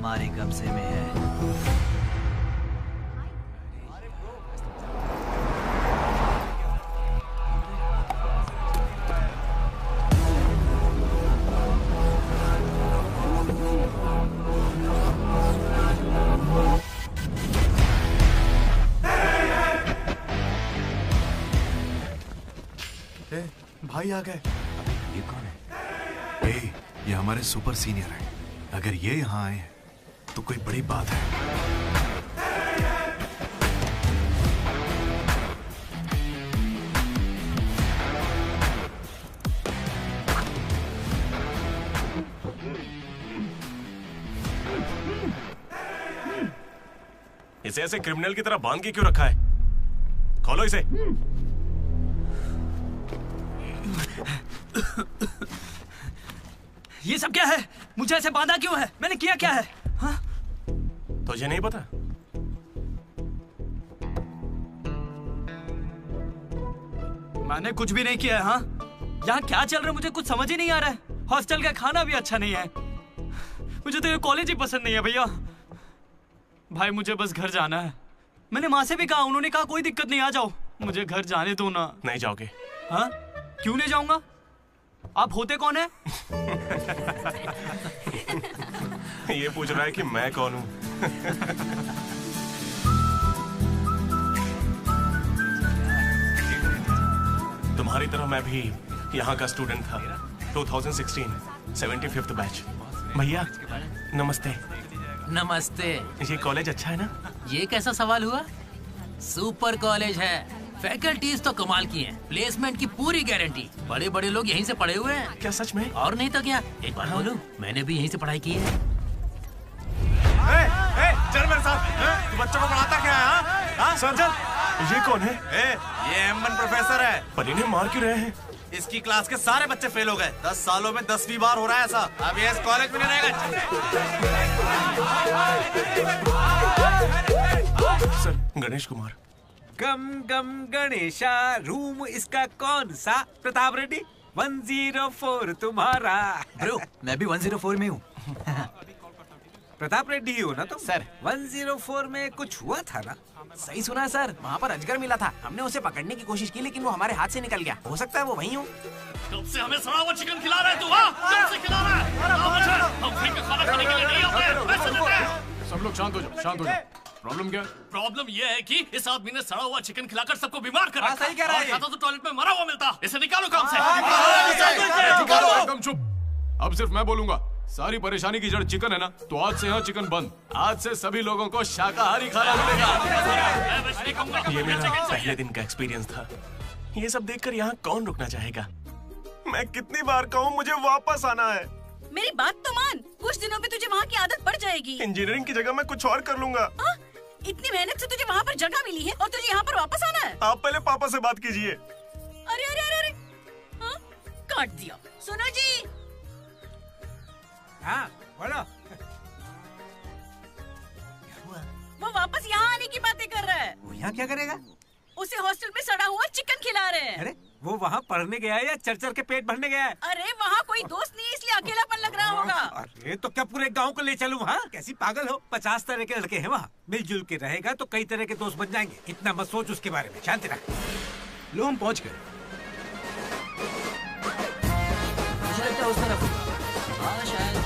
हमारे कब्जे में है। भाई आ गए। ये कौन है? ये हमारे सुपर सीनियर हैं। अगर ये यहाँ आए तो कोई बड़ी बात है। इसे ऐसे क्रिमिनल की तरह बांध के क्यों रखा है? खोलो इसे। ये सब क्या है? मुझे ऐसे बांधा क्यों है? मैंने किया क्या है? हाँ? तुझे नहीं पता? मैंने कुछ भी नहीं किया है। हाँ? यहाँ क्या चल रहा है मुझे कुछ समझ ही नहीं आ रहा है। हॉस्टल का खाना भी अच्छा नहीं है। मुझे तो ये कॉलेज ही पसंद नहीं है भैया। भाई मुझे बस घर जाना है। मैंने माँ से भी कहा, उन्होंने कहा कोई दिक्कत नहीं, आ जाओ। मुझे घर जाने दो ना। नहीं जाओगे? हाँ? क्यों नहीं जाऊंगा? आप होते कौन है? ये पूछ रहा है कि मैं कौन हूँ। तुम्हारी तरह मैं भी यहाँ का स्टूडेंट था। 2016 75th बैच। भैया नमस्ते। नमस्ते। ये कॉलेज अच्छा है ना? ये कैसा सवाल हुआ? सुपर कॉलेज है। फैकल्टीज तो कमाल की हैं। प्लेसमेंट की पूरी गारंटी। बड़े बड़े लोग यहीं से पढ़े हुए हैं। क्या सच में? और नहीं तो क्या। एक बात बोलूं, मैंने भी यहीं से पढ़ाई की है। चल मेरे साथ। तू बच्चों को पढ़ाता क्या है? हाँ सर, ये कौन है? ये एमन प्रोफेसर है। पर इन्हें मार क्यों रहे हैं? इसकी क्लास के सारे बच्चे फेल हो गए। 10 सालों में 10वीं बार हो रहा है ऐसा। अब ये इस कॉलेज में नहीं रहेगा। सर, गणेश कुमार। गम गम गणेशा। रूम इसका कौन सा? प्रताप रेड्डी 104 तुम्हारा। ब्रो, मैं भी 104 में हूँ। प्रताप रेड्डी ही हो ना तुम? सर 104 में कुछ हुआ था ना? सही सुना है सर। वहाँ पर अजगर मिला था। हमने उसे पकड़ने की कोशिश की लेकिन वो हमारे हाथ से निकल गया। हो सकता है वो वहीं हो। कब से हमें सड़ा हुआ चिकन खिला रहा है तू? कब से खिला रहा है? हम फ्री में खाना खाने के लिए नहीं आते, पैसे देते हैं। सब लोग शांत हो जाओ, शांत हो जाओ। प्रॉब्लम क्या है? प्रॉब्लम ये है कि इस आदमी ने सड़ा हुआ चिकन खिलाकर सबको बीमार कर रखा। सही कह रहा है। खाता तो टॉयलेट में मरा हुआ मिलता। इसे निकालो काम से। एकदम चुप। अब सिर्फ मैं बोलूंगा। सारी परेशानी की जड़ चिकन है ना, तो आज से यहाँ चिकन बंद। आज से सभी लोगों को शाकाहारी खाना मिलेगा। ये मेरा पहले दिन का एक्सपीरियंस था। ये सब देखकर यहाँ कौन रुकना चाहेगा? मैं कितनी बार कहूँ मुझे वापस आना है। मेरी बात तो मान। कुछ दिनों में तुझे वहाँ की आदत पड़ जाएगी। इंजीनियरिंग की जगह मैं कुछ और कर लूंगा। इतनी मेहनत से तुझे वहाँ पर जगह मिली है और तुझे यहाँ पर वापस आना है? आप पहले पापा से बात कीजिए। अरे अरे अरे अरे, हाँ? काट दिया। सुनो जी। हाँ बोलो। वो वापस यहाँ आने की बातें कर रहा है। वो यहाँ क्या करेगा? उसे हॉस्टल में सड़ा हुआ चिकन खिला रहे हैं। अरे वो वहाँ पढ़ने गया है या चर के पेट भरने गया है? अरे वहाँ कोई दोस्त नहीं, इसलिए अकेलापन लग रहा होगा। अरे तो क्या पूरे गांव को ले चलूं? हाँ कैसी पागल हो? 50 तरह के लड़के हैं वहाँ। मिलजुल के रहेगा तो कई तरह के दोस्त बन जाएंगे। इतना मत सोच उसके बारे में। शांति रख। लो हम पहुँच गए। मुझे लगता है उस तरफ। हाँ शायद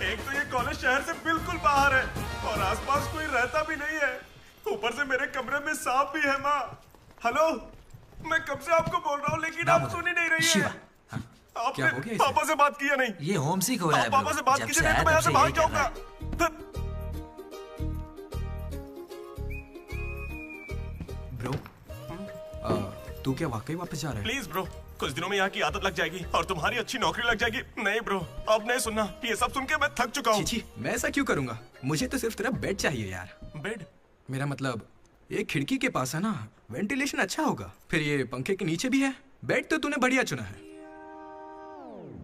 एक तो ये कॉलेज शहर से बिल्कुल बाहर है और आसपास कोई रहता भी नहीं है। ऊपर से मेरे कमरे में सांप भी है। माँ हेलो, मैं कब से आपको बोल रहा हूँ लेकिन आप सुन ही नहीं रही है। आपने पापा से बात किया नहीं? ये होम सिक हो रहा है। पापा से बात कीजिए नहीं तो मैं यहाँ से भाग जाऊंगा। ब्रो, तू क्या वाकई वापस जा रहा है? प्लीज ब्रो, कुछ दिनों में यहाँ की आदत लग जाएगी और तुम्हारी अच्छी नौकरी लग जाएगी। नहीं ब्रो, अब नहीं सुनना। ये सब सुन के मैं थक चुका हूँ। मैं ऐसा क्यों करूँगा? मुझे तो सिर्फ तेरा बेड चाहिए यार। बेड? मेरा मतलब ये खिड़की के पास है ना, वेंटिलेशन अच्छा होगा। फिर ये पंखे के नीचे भी है। बेड तो तूने बढ़िया चुना है।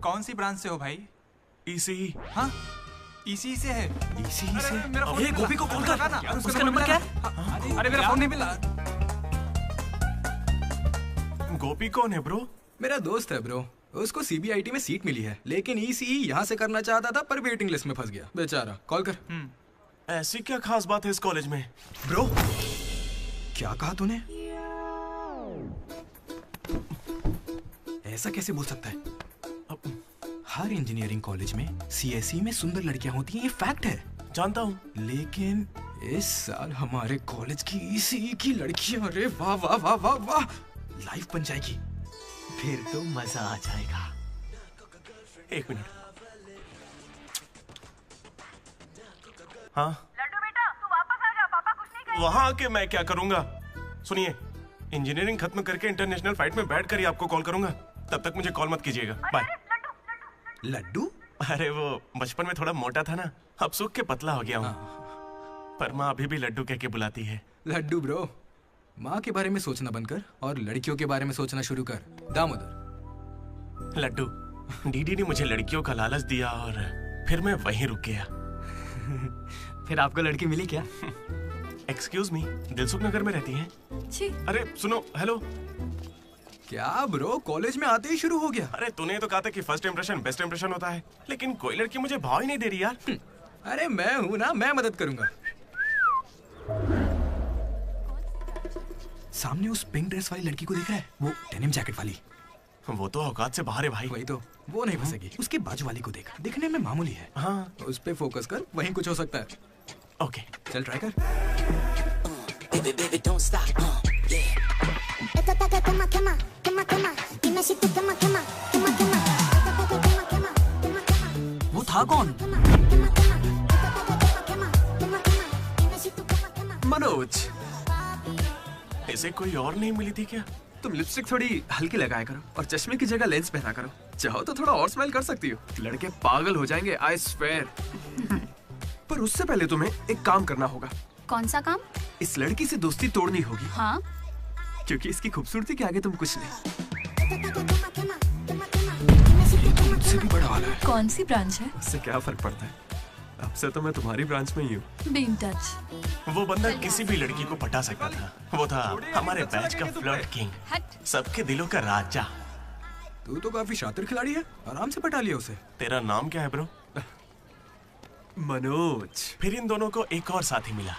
कौन सी ब्रांच से हो भाई? ईसीई। हाँ? इसी से है। इसी से ये गोपी को कॉल कर। उसका नंबर क्या है? अरे मेरा फोन नहीं मिला। गोपी कौन है ब्रो? मेरा दोस्त है ब्रो। उसको सीबीआईटी में सीट मिली है, लेकिन ईसीई यहाँ से करना चाहता था पर वेटिंग लिस्ट में फंस गया बेचारा। कॉल कर। ऐसी क्या खास बात है इस कॉलेज में? ब्रो क्या कहा तूने? ऐसा कैसे बोल सकता है? हर इंजीनियरिंग कॉलेज में सीएसई में सुंदर लड़कियां होती हैं, ये फैक्ट है। जानता हूँ, लेकिन इस साल हमारे कॉलेज की ईसीई की लड़कियां, अरे वाह वाह वाह वाह वाह, लाइफ बन जाएगी। फिर तो मजा आ जाएगा। एक मिनट। हाँ लड्डू बेटा, तू वापस आ जा, पापा कुछ नहीं करेंगे। वहां आके मैं क्या करूंगा? सुनिए, इंजीनियरिंग खत्म करके इंटरनेशनल फ्लाइट में बैठ कर ही आपको कॉल करूंगा। तब तक मुझे कॉल मत कीजिएगा। बाय। लड्डू? अरे वो बचपन में थोड़ा मोटा था ना, अब सूख के पतला हो गया हूँ। पर माँ अभी भी लड्डू कह के बुलाती है। लड्डू ब्रो, माँ के बारे में सोचना बंद कर और लड़कियों के बारे में सोचना शुरू कर। दामोदर। लड्डू, डीडी ने मुझे लड़कियों का लालच दिया और फिर मैं वहीं रुक गया। फिर आपको लड़की मिली क्या? एक्सक्यूज मी, दिलसुख नगर में रहती हैं? छी। अरे सुनो, हेलो। क्या ब्रो, कॉलेज में आते ही शुरू हो गया? अरे तूने तो कहा था कि फर्स्ट इंप्रेशन बेस्ट इंप्रेशन होता है, लेकिन कोई लड़की मुझे भाव ही नहीं दे रही यार। अरे मैं हूं ना, मैं मदद करूंगा। सामने उस पिंक ड्रेस वाली लड़की को दिख रहा है? वो डेनिम जैकेट वाली। वो तो औकात से बाहर है भाई। वही तो, वो नहीं फंसेगी। उसके बाजू वाली को देख, दिखने में मामूली है। हाँ, उस पे फोकस कर, वहीं कुछ हो सकता है। ओके, चल ट्राई कर। वो था कौन? मनोज। इसे कोई और नहीं मिली थी क्या? तुम लिपस्टिक थोड़ी हल्की लगाया करो और चश्मे की जगह लेंस पहना करो। चाहो तो थोड़ा और स्माइल कर सकती हो, लड़के पागल हो जाएंगे, आई स्वेयर। पर उससे पहले तुम्हें एक काम करना होगा। कौन सा काम? इस लड़की से दोस्ती तोड़नी होगी। हाँ? क्योंकि इसकी खूबसूरती के आगे तुम कुछ नहीं। ये तो मुझसे भी बड़ा वाला है। कौन सी ब्रांच है? इससे क्या फर्क पड़ता है? अब से तो मैं तुम्हारी ब्रांच में ही हूँ। Be in touch. वो बंदा किसी भी लड़की को पटा सकता था। वो था हमारे बैच का फ्लर्ट किंग, सबके दिलों का राजा। तू तो काफी शातिर खिलाड़ी है, आराम से पटा लिया उसे। तेरा नाम क्या है ब्रो? मनोज। फिर इन दोनों को एक और साथी मिला।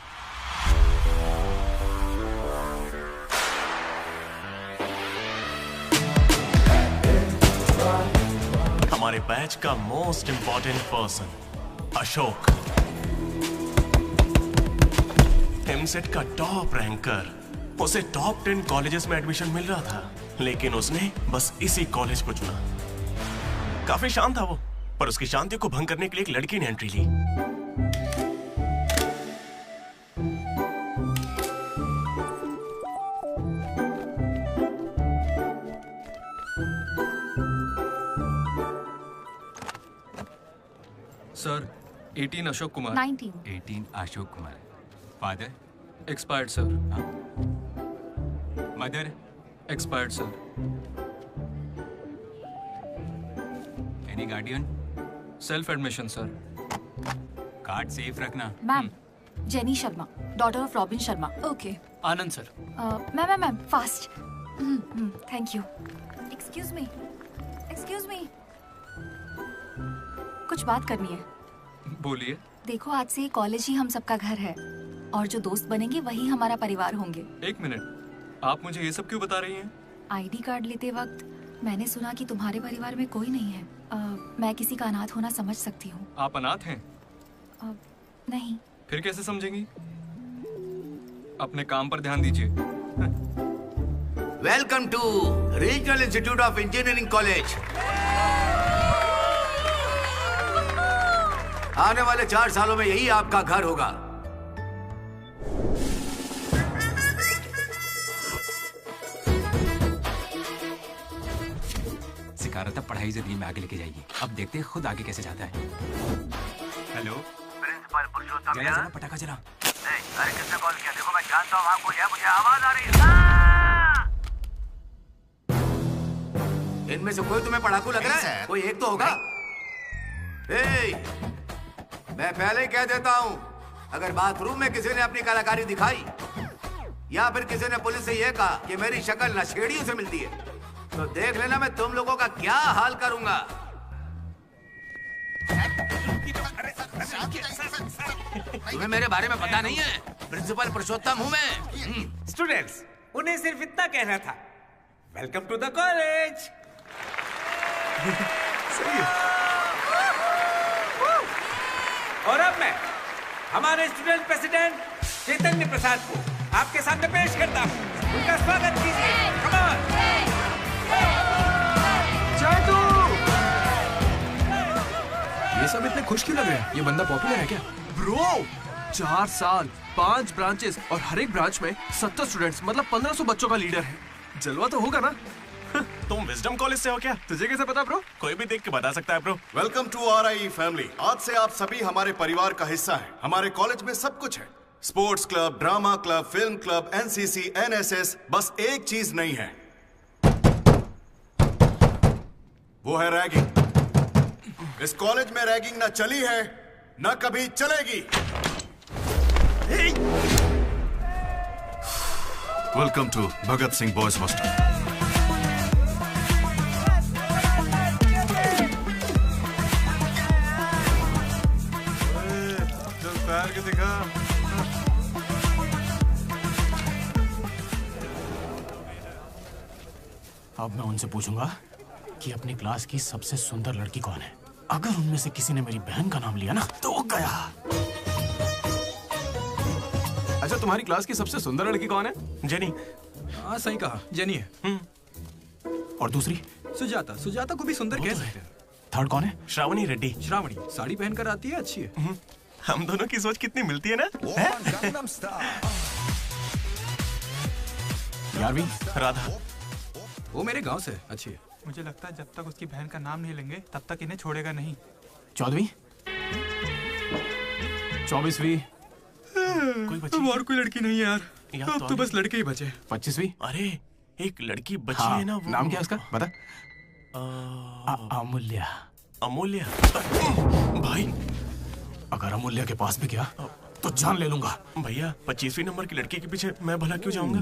हमारे बैच का most important person Ashok, EAMCET का टॉप रैंकर। उसे टॉप 10 कॉलेजेस में एडमिशन मिल रहा था, लेकिन उसने बस इसी कॉलेज को चुना। काफी शांत था वो, पर उसकी शांति को भंग करने के लिए एक लड़की ने एंट्री ली। Sir, 18 Ashok Kumar. 19 Ashok Kumar. Father? Expired sir. Mother? Expired sir. Any guardian? Self admission sir. Card safe रखना। Ma'am, Jenny Sharma, daughter of Robin Sharma. Okay. Anand sir. Ma'am fast. Thank you. Excuse me, कुछ बात करनी है। बोलिए। देखो, आज से कॉलेज ही हम सबका घर है और जो दोस्त बनेंगे वही हमारा परिवार होंगे। एक मिनट, आप मुझे ये सब क्यों बता रही हैं? आईडी कार्ड लेते वक्त मैंने सुना कि तुम्हारे परिवार में कोई नहीं है। मैं किसी का अनाथ होना समझ सकती हूँ। आप अनाथ हैं? नहीं। फिर कैसे समझेंगी? अपने काम पर ध्यान दीजिए। Welcome to regional institute of engineering college. आने वाले 4 सालों में यही आपका घर होगा। सिखा रहा था पढ़ाई जिंदगी में आगे लेके जाएगी। अब देखते हैं खुद आगे कैसे जाता है। हेलो, प्रिंसिपल पुरुषोत्तम। जरा पटाखा जरा। अरे किसने कॉल किया? देखो मैं जानता हूँ आपको, मुझे आवाज आ रही है। इनमें से कोई तुम्हें पढ़ाकू लग रहा है? कोई एक तो होगा। मैं पहले ही कह देता हूँ, अगर बाथरूम में किसी ने अपनी कलाकारी दिखाई या फिर किसी ने पुलिस से यह कहा कि मेरी शक्ल नशेड़ियों से मिलती है, तो देख लेना मैं तुम लोगों का क्या हाल करूंगा। तुम्हें मेरे बारे में पता नहीं है? प्रिंसिपल पुरुषोत्तम हूँ मैं। स्टूडेंट्स, उन्हें सिर्फ इतना कहना था, वेलकम टू द कॉलेज। और अब मैं हमारे स्टूडेंट प्रेसिडेंट चैतन्य प्रसाद को आपके सामने पेश करता हूँ। उनका स्वागत कीजिए। Come on. चैतू! ये सब इतने खुश क्यों लग रहे हैं? ये बंदा पॉपुलर है क्या? ब्रो, 4 साल, 5 ब्रांचेस और हर एक ब्रांच में 70 स्टूडेंट्स, मतलब 1500 बच्चों का लीडर है। जलवा तो होगा ना? तुम विजडम कॉलेज से हो क्या? तुझे कैसे पता ब्रो? कोई भी देख के बता सकता है bro. Welcome to RIE family. आज से आप सभी हमारे परिवार का हिस्सा हैं। हमारे कॉलेज में सब कुछ है, sports club, drama club, film club, NCC, NSS। बस एक चीज नहीं है, वो है रैगिंग। इस कॉलेज में रैगिंग ना चली है, ना कभी चलेगी। Welcome to Bhagat Singh boys hostel. के दिखा। अब मैं उनसे पूछूंगा कि अपनी क्लास की सबसे सुंदर लड़की कौन है। अगर उनमें से किसी ने मेरी बहन का नाम लिया ना तो गया। अच्छा, तुम्हारी क्लास की सबसे सुंदर लड़की कौन है? जेनी। हाँ, सही कहा, जेनी है। और दूसरी? सुजाता। सुजाता को भी सुंदर कह सकते हैं। थर्ड कौन है? श्रावणी रेड्डी। श्रावणी साड़ी पहनकर आती है, अच्छी है। हम दोनों की सोच कितनी मिलती है ना? यारवी। राधा। वो मेरे गांव से, अच्छी है। मुझे लगता है जब तक उसकी बहन का नाम नहीं लेंगे तब तक इन्हें छोड़ेगा नहीं। 14वीं? 24वीं? कोई बची? और कोई लड़की नहीं है यार, अब तो बस लड़के ही बचे। 25वीं? अरे एक लड़की बची है ना, वो नाम क्या है उसका? बता। अमूल्य। अमूल्य? भाई अगर अमूल्य के पास भी गया तो जान ले लूंगा। भैया 25वीं नंबर की लड़की के पीछे मैं भला क्यों जाऊंगा?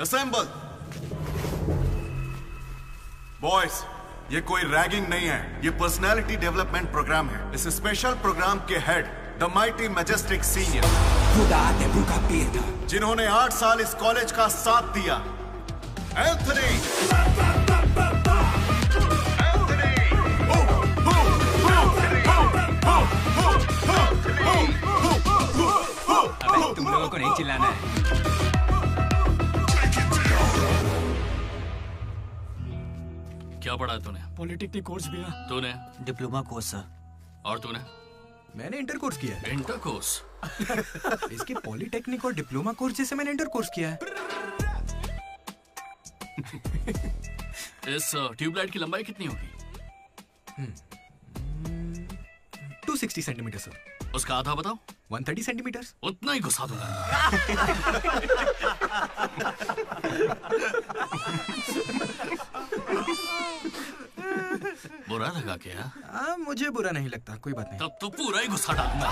असेंबल। बॉयज, ये कोई रैगिंग नहीं है, ये पर्सनालिटी डेवलपमेंट प्रोग्राम है। इस स्पेशल प्रोग्राम के head the mighty majestic senior, जिन्होंने 8 साल इस कॉलेज का साथ दिया, एंथनी। तुम लोगों को नहीं चिल्लाना है। क्या पढ़ा है तूने? पॉलिटेक्निक कोर्स भी है। तूने? Diploma course sir. और तूने? मैंने इंटर कोर्स किया है। Inter course? इसके पॉलिटेक्निक और डिप्लोमा कोर्स जैसे मैंने इंटर कोर्स किया है। इस ट्यूबलाइट की लंबाई कितनी होगी? 260 सेंटीमीटर सर। उसका आधा बताओ। 130 सेंटीमीटर। उतना ही घुसा दूंगा। बुरा लगा क्या? मुझे बुरा नहीं लगता, कोई बात नहीं। तब तो पूरा ही गुस्सा डालूंगा।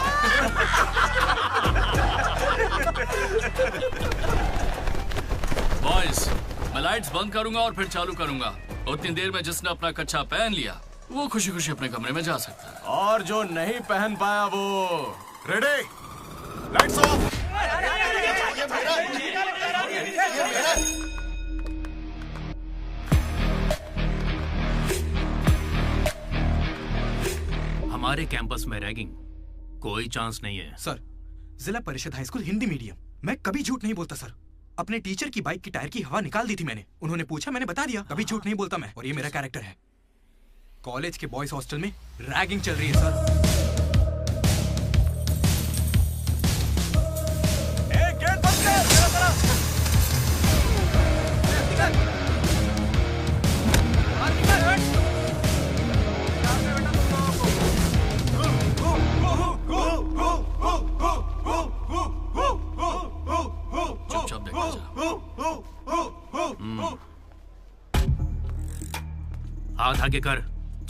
बॉयज, मैं लाइट्स बंद करूंगा और फिर चालू करूंगा। उतनी देर में जिसने अपना कच्चा पहन लिया वो खुशी खुशी अपने कमरे में जा सकता है, और जो नहीं पहन पाया वो रेडी, लाइट्स ऑफ। हमारे कैंपस में रैगिंग कोई चांस नहीं है। सर, जिला परिषद हाई स्कूल हिंदी मीडियम, मैं कभी झूठ नहीं बोलता सर। अपने टीचर की बाइक की टायर की हवा निकाल दी थी मैंने। उन्होंने पूछा, मैंने बता दिया। कभी झूठ नहीं बोलता मैं, और ये मेरा कैरेक्टर है। कॉलेज के बॉयज हॉस्टल में रैगिंग चल रही है सर। गेट बंद कर, मेरा तरफ। चुपचाप देखते जा। हाथ आगे कर,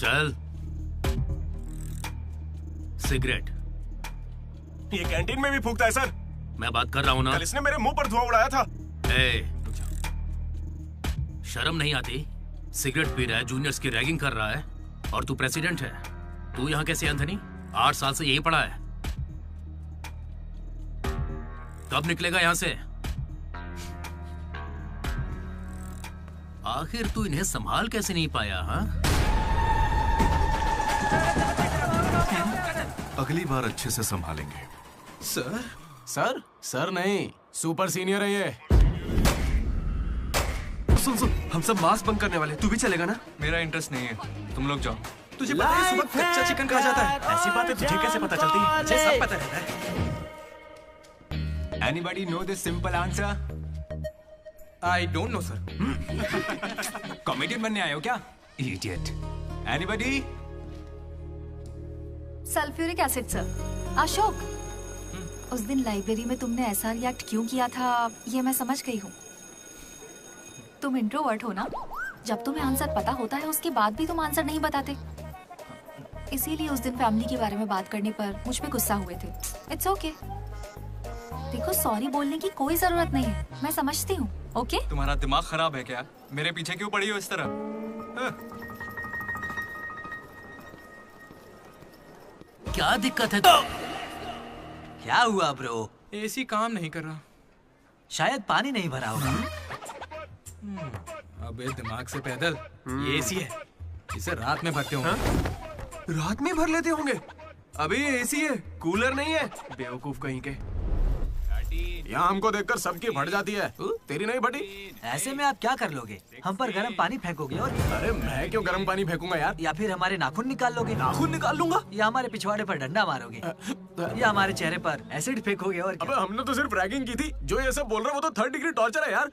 चल। सिगरेट। ये कैंटीन में भी फूकता है सर। मैं बात कर रहा हूँ ना। कल इसने मेरे मुंह पर धुआं उड़ाया था। शर्म नहीं आती? सिगरेट पी रहा है, जूनियर्स की रैगिंग कर रहा है, और तू प्रेसिडेंट है। तू यहाँ कैसे एंथनी? 8 साल से यही पड़ा है। कब निकलेगा यहाँ से? आखिर तू इन्हें संभाल कैसे नहीं पाया? हाँ, अगली बार अच्छे से संभालेंगे। सर? सर? सर नहीं, सुपर सीनियर है ये। सुन सुन, हम सब मास्क बंद करने वाले, तू भी चलेगा ना? मेरा इंटरेस्ट नहीं है, तुम लोग जाओ। तुझे पता है सुबह कच्चा चिकन खा जाता है। ऐसी बातें तुझे कैसे पता चलती है? मुझे सब पता रहता है। Anybody know the simple answer? I don't know, sir. Comedian बनने आए हो क्या? Idiot. Anybody? Sulphuric acid sir. Ashok, उस दिन लाइब्रेरी में तुमने ऐसा रिएक्ट क्यों किया था, ये मैं समझ गई हूँ। तुम इंट्रोवर्ट हो ना? जब तुम्हें आंसर पता होता है उसके बाद भी तुम आंसर नहीं बताते। इसीलिए उस दिन फैमिली के बारे में बात करने पर मुझ पे गुस्सा हुए थे। It's okay. देखो, सॉरी बोलने की कोई जरूरत नहीं है, मैं समझती हूँ। ओके? तुम्हारा दिमाग खराब है क्या? मेरे पीछे क्यों पड़ी हो इस तरह? क्या दिक्कत है? क्या हुआ ब्रो? एसी काम नहीं कर रहा। शायद पानी नहीं भरा होगा। अबे दिमाग से पैदल, ये एसी है, इसे रात में भरते होंगे। रात में भर लेते होंगे? अबे ये एसी है, कूलर नहीं है। बेवकूफ कहीं के। यहाँ हमको देखकर सबकी फट जाती है, तेरी नहीं फटी? ऐसे में आप क्या कर लोगे? हम पर गर्म पानी फेंकोगे और अरे मैं क्यों गर्म पानी फेंकूंगा यार? या फिर हमारे नाखून निकाल लोगे? नाखून निकाल लूंगा? या हमारे पिछवाड़े पर डंडा मारोगे? या हमारे चेहरे पर एसिड फेंकोगे? और अबे हमने तो सिर्फ रैगिंग की थी, जो ये सब बोल रहा है वो तो 3rd डिग्री टॉर्चर है यार।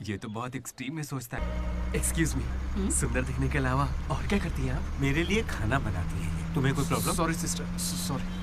ये तो बहुत एक्सट्रीम में सोचता है। एक्सक्यूज मी, सुंदर दिखने के अलावा और क्या करती हैं आप? मेरे लिए खाना बनाती है। तुम्हें कोई problem? Sorry sister, sorry.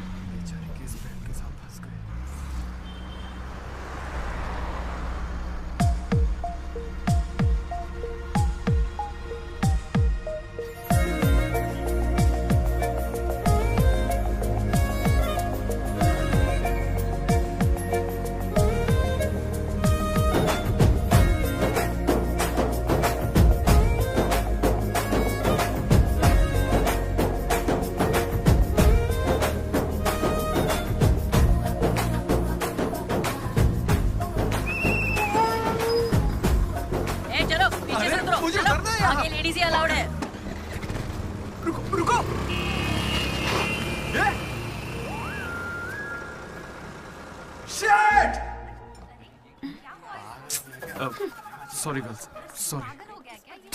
Sorry girls, sorry.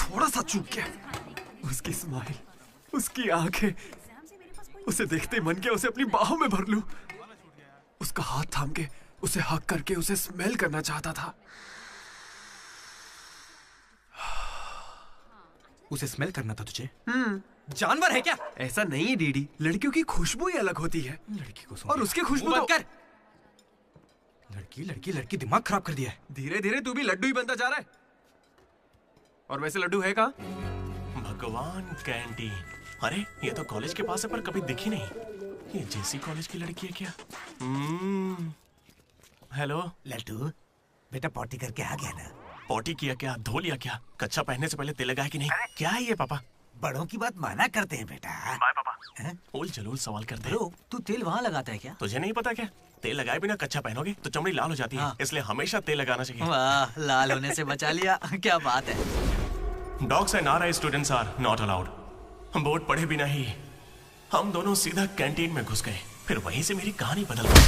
थोड़ा सा चूक गया। उसकी स्माइल, उसकी आंखें, उसे देखते ही मन किया उसे अपनी बाहों में भर लूं। उसका हाथ थाम के उसे हक करके उसे स्मेल करना चाहता था। उसे स्मेल करना था तुझे? जानवर है क्या? ऐसा नहीं है डीडी, लड़कियों की खुशबू ही अलग होती है। लड़की को और उसकी खुशबू तो... कर। लड़की दिमाग खराब कर दिया है। धीरे धीरे तू भी लड्डू ही बनता जा रहा है। और वैसे लड्डू है कहाँ? भगवान, कैंटीन। अरे ये तो कॉलेज के पास है पर कभी दिखी नहीं। ये जेसी कॉलेज की लड़की है क्या? हेलो लड्डू, बेटा पॉटी करके आ गया ना? पॉटी किया क्या, धो लिया क्या? कच्चा पहनने से पहले तेल लगाया कि नहीं? क्या है ये पापा? बड़ों की बात माना करते हैं बेटा। बाय पापा। उल जलूल सवाल करते हैं। तू तेल वहाँ लगाता है क्या? तुझे नहीं पता क्या? तेल लगाए बिना कच्चा पहनोगे तो चमड़ी लाल हो जाती है। इसलिए हमेशा तेल लगाना चाहिए। वाह, लाल होने से बचा लिया। क्या बात है। Dogs and R I students are not allowed. हम बोर्ड पढ़े बिना ही हम दोनों सीधा कैंटीन में घुस गए। फिर वहीं से मेरी कहानी बदल गई।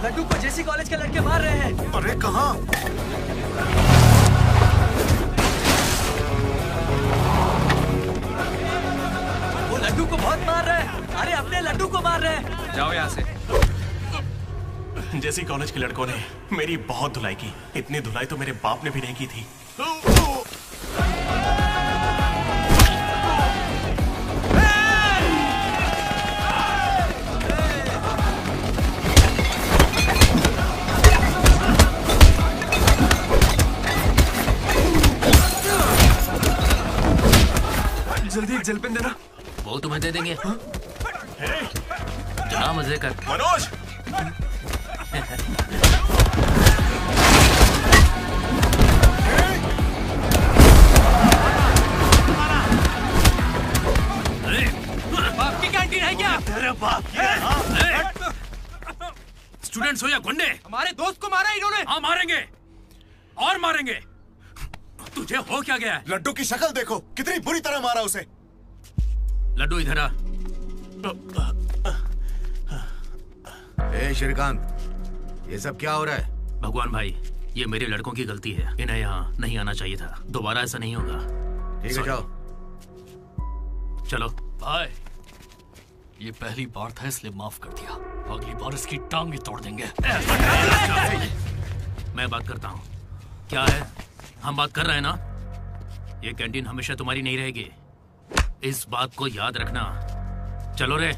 लड्डू को जेसी कॉलेज के लड़के मार रहे हैं। अरे कहाँ? वो लड्डू को बहुत मार रहे हैं। अरे अपने लड्डू को मार रहे हैं। जाओ यहाँ से। जेसी कॉलेज के लड़कों ने मेरी बहुत धुलाई की। इतनी धुलाई तो मेरे बाप ने भी नहीं की थी। जल्दी एक जलपेन देना। वो तुम्हें दे देंगे। जा मजे कर। मनोज बाप की कैंटीन है क्या? तेरे बाप की है, हाँ? स्टूडेंट्स हो या गुंडे, हमारे दोस्त को मारा इन्होंने। हाँ मारेंगे और मारेंगे। तुझे हो क्या गया है? लड्डू की शक्ल देखो, कितनी बुरी तरह मारा उसे। लड्डू इधर आ। ए श्रीकांत, ये सब क्या हो रहा है? भगवान भाई, ये मेरे लड़कों की गलती है, इन्हें यहाँ नहीं आना चाहिए था। दोबारा ऐसा नहीं होगा। ठीक है, जाओ। चलो भाई, ये पहली बार था इसलिए माफ कर दिया, अगली बार इसकी टांग भी तोड़ देंगे। मैं बात करता हूँ। क्या है, हम बात कर रहे हैं ना? ये कैंटीन हमेशा तुम्हारी नहीं रहेगी, इस बात को याद रखना। चलो रे।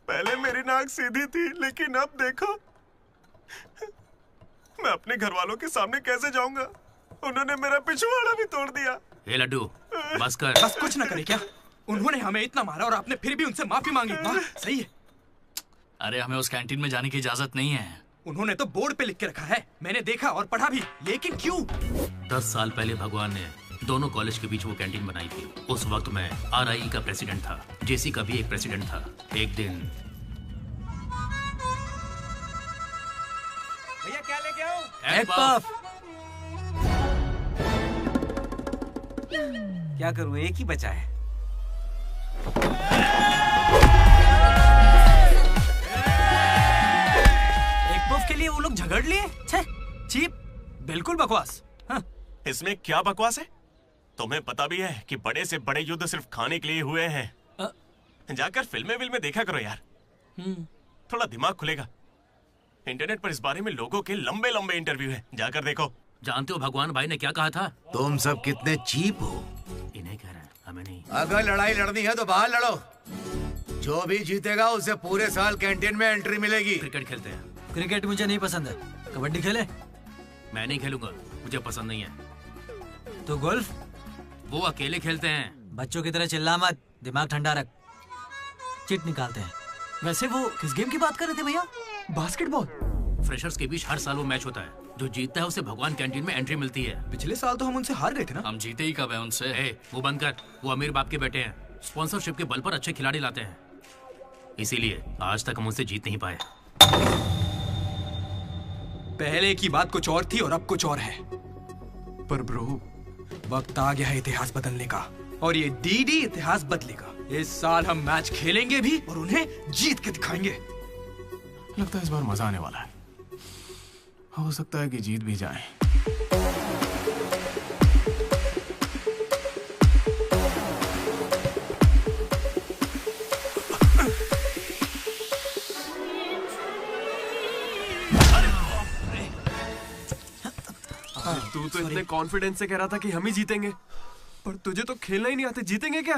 पहले मेरी नाक सीधी थी, लेकिन अब देखो, मैं अपने घर वालों के सामने कैसे जाऊंगा? उन्होंने मेरा पिछवाड़ा भी तोड़ दिया। ए लड्डू, बस कर। बस कुछ ना करे क्या? उन्होंने हमें इतना मारा और आपने फिर भी उनसे माफी मांगी। वाह, सही है। अरे हमें उस कैंटीन में जाने की इजाजत नहीं है। उन्होंने तो बोर्ड पे लिख के रखा है, मैंने देखा और पढ़ा भी, लेकिन क्यों? 10 साल पहले भगवान ने दोनों कॉलेज के बीच वो कैंटीन बनाई थी। उस वक्त मैं RIE का प्रेसिडेंट था, JC का भी एक प्रेसिडेंट था। एक दिन भैया क्या लेके आओ? Egg puff. क्या करूं, एक ही बचा है। एक पफ के लिए वो लोग झगड़ लिए। छे, चीप, बिल्कुल बकवास। हाँ। इसमें क्या बकवास है? तुम्हें पता भी है कि बड़े से बड़े युद्ध सिर्फ खाने के लिए हुए हैं। जाकर फिल्में देखा करो यार, थोड़ा दिमाग खुलेगा। इंटरनेट पर इस बारे में लोगों के लंबे लंबे इंटरव्यू हैं, जाकर देखो। जानते हो भगवान भाई ने क्या कहा था? तुम सब कितने चीप हो। इन्हें कह रहे हैं, हमें नहीं। अगर लड़ाई लड़नी है तो बाहर लड़ो, जो भी जीतेगा उसे पूरे साल कैंटीन में एंट्री मिलेगी। क्रिकेट खेलते हैं। क्रिकेट मुझे नहीं पसंद है। कबड्डी खेले? मैं नहीं खेलूंगा, मुझे पसंद नहीं है। तो गोल्फ? वो अकेले खेलते हैं। बच्चों की तरह चिल्ला मत, दिमाग ठंडा रख। चिट निकालते हैं। वैसे वो किस गेम की बात कर रहे थे भैया? बास्केटबॉल। फ्रेशर्स के बीच हर साल वो मैच होता है, जो जीतता है उसे भगवान कैंटीन में एंट्री मिलती है। पिछले साल तो हम उनसे हार गए थे ना। हम जीते ही कब है उनसे? वो बंद कर, वो अमीर बाप के बेटे हैं, स्पॉन्सरशिप के बल पर अच्छे खिलाड़ी लाते हैं, इसीलिए आज तक हम उनसे जीत नहीं पाए। पहले की बात कुछ और थी और अब कुछ और है। पर ब्रो, वक्त आ गया है इतिहास बदलने का, और ये डीडी इतिहास बदलेगा। इस साल हम मैच खेलेंगे भी और उन्हें जीत के दिखाएंगे। लगता है इस बार मजा आने वाला है, हो सकता है कि जीत भी जाए। तू तो इतने कॉन्फिडेंस से कह रहा था कि हम ही जीतेंगे, पर तुझे तो खेलना ही नहीं आते। जीतेंगे क्या?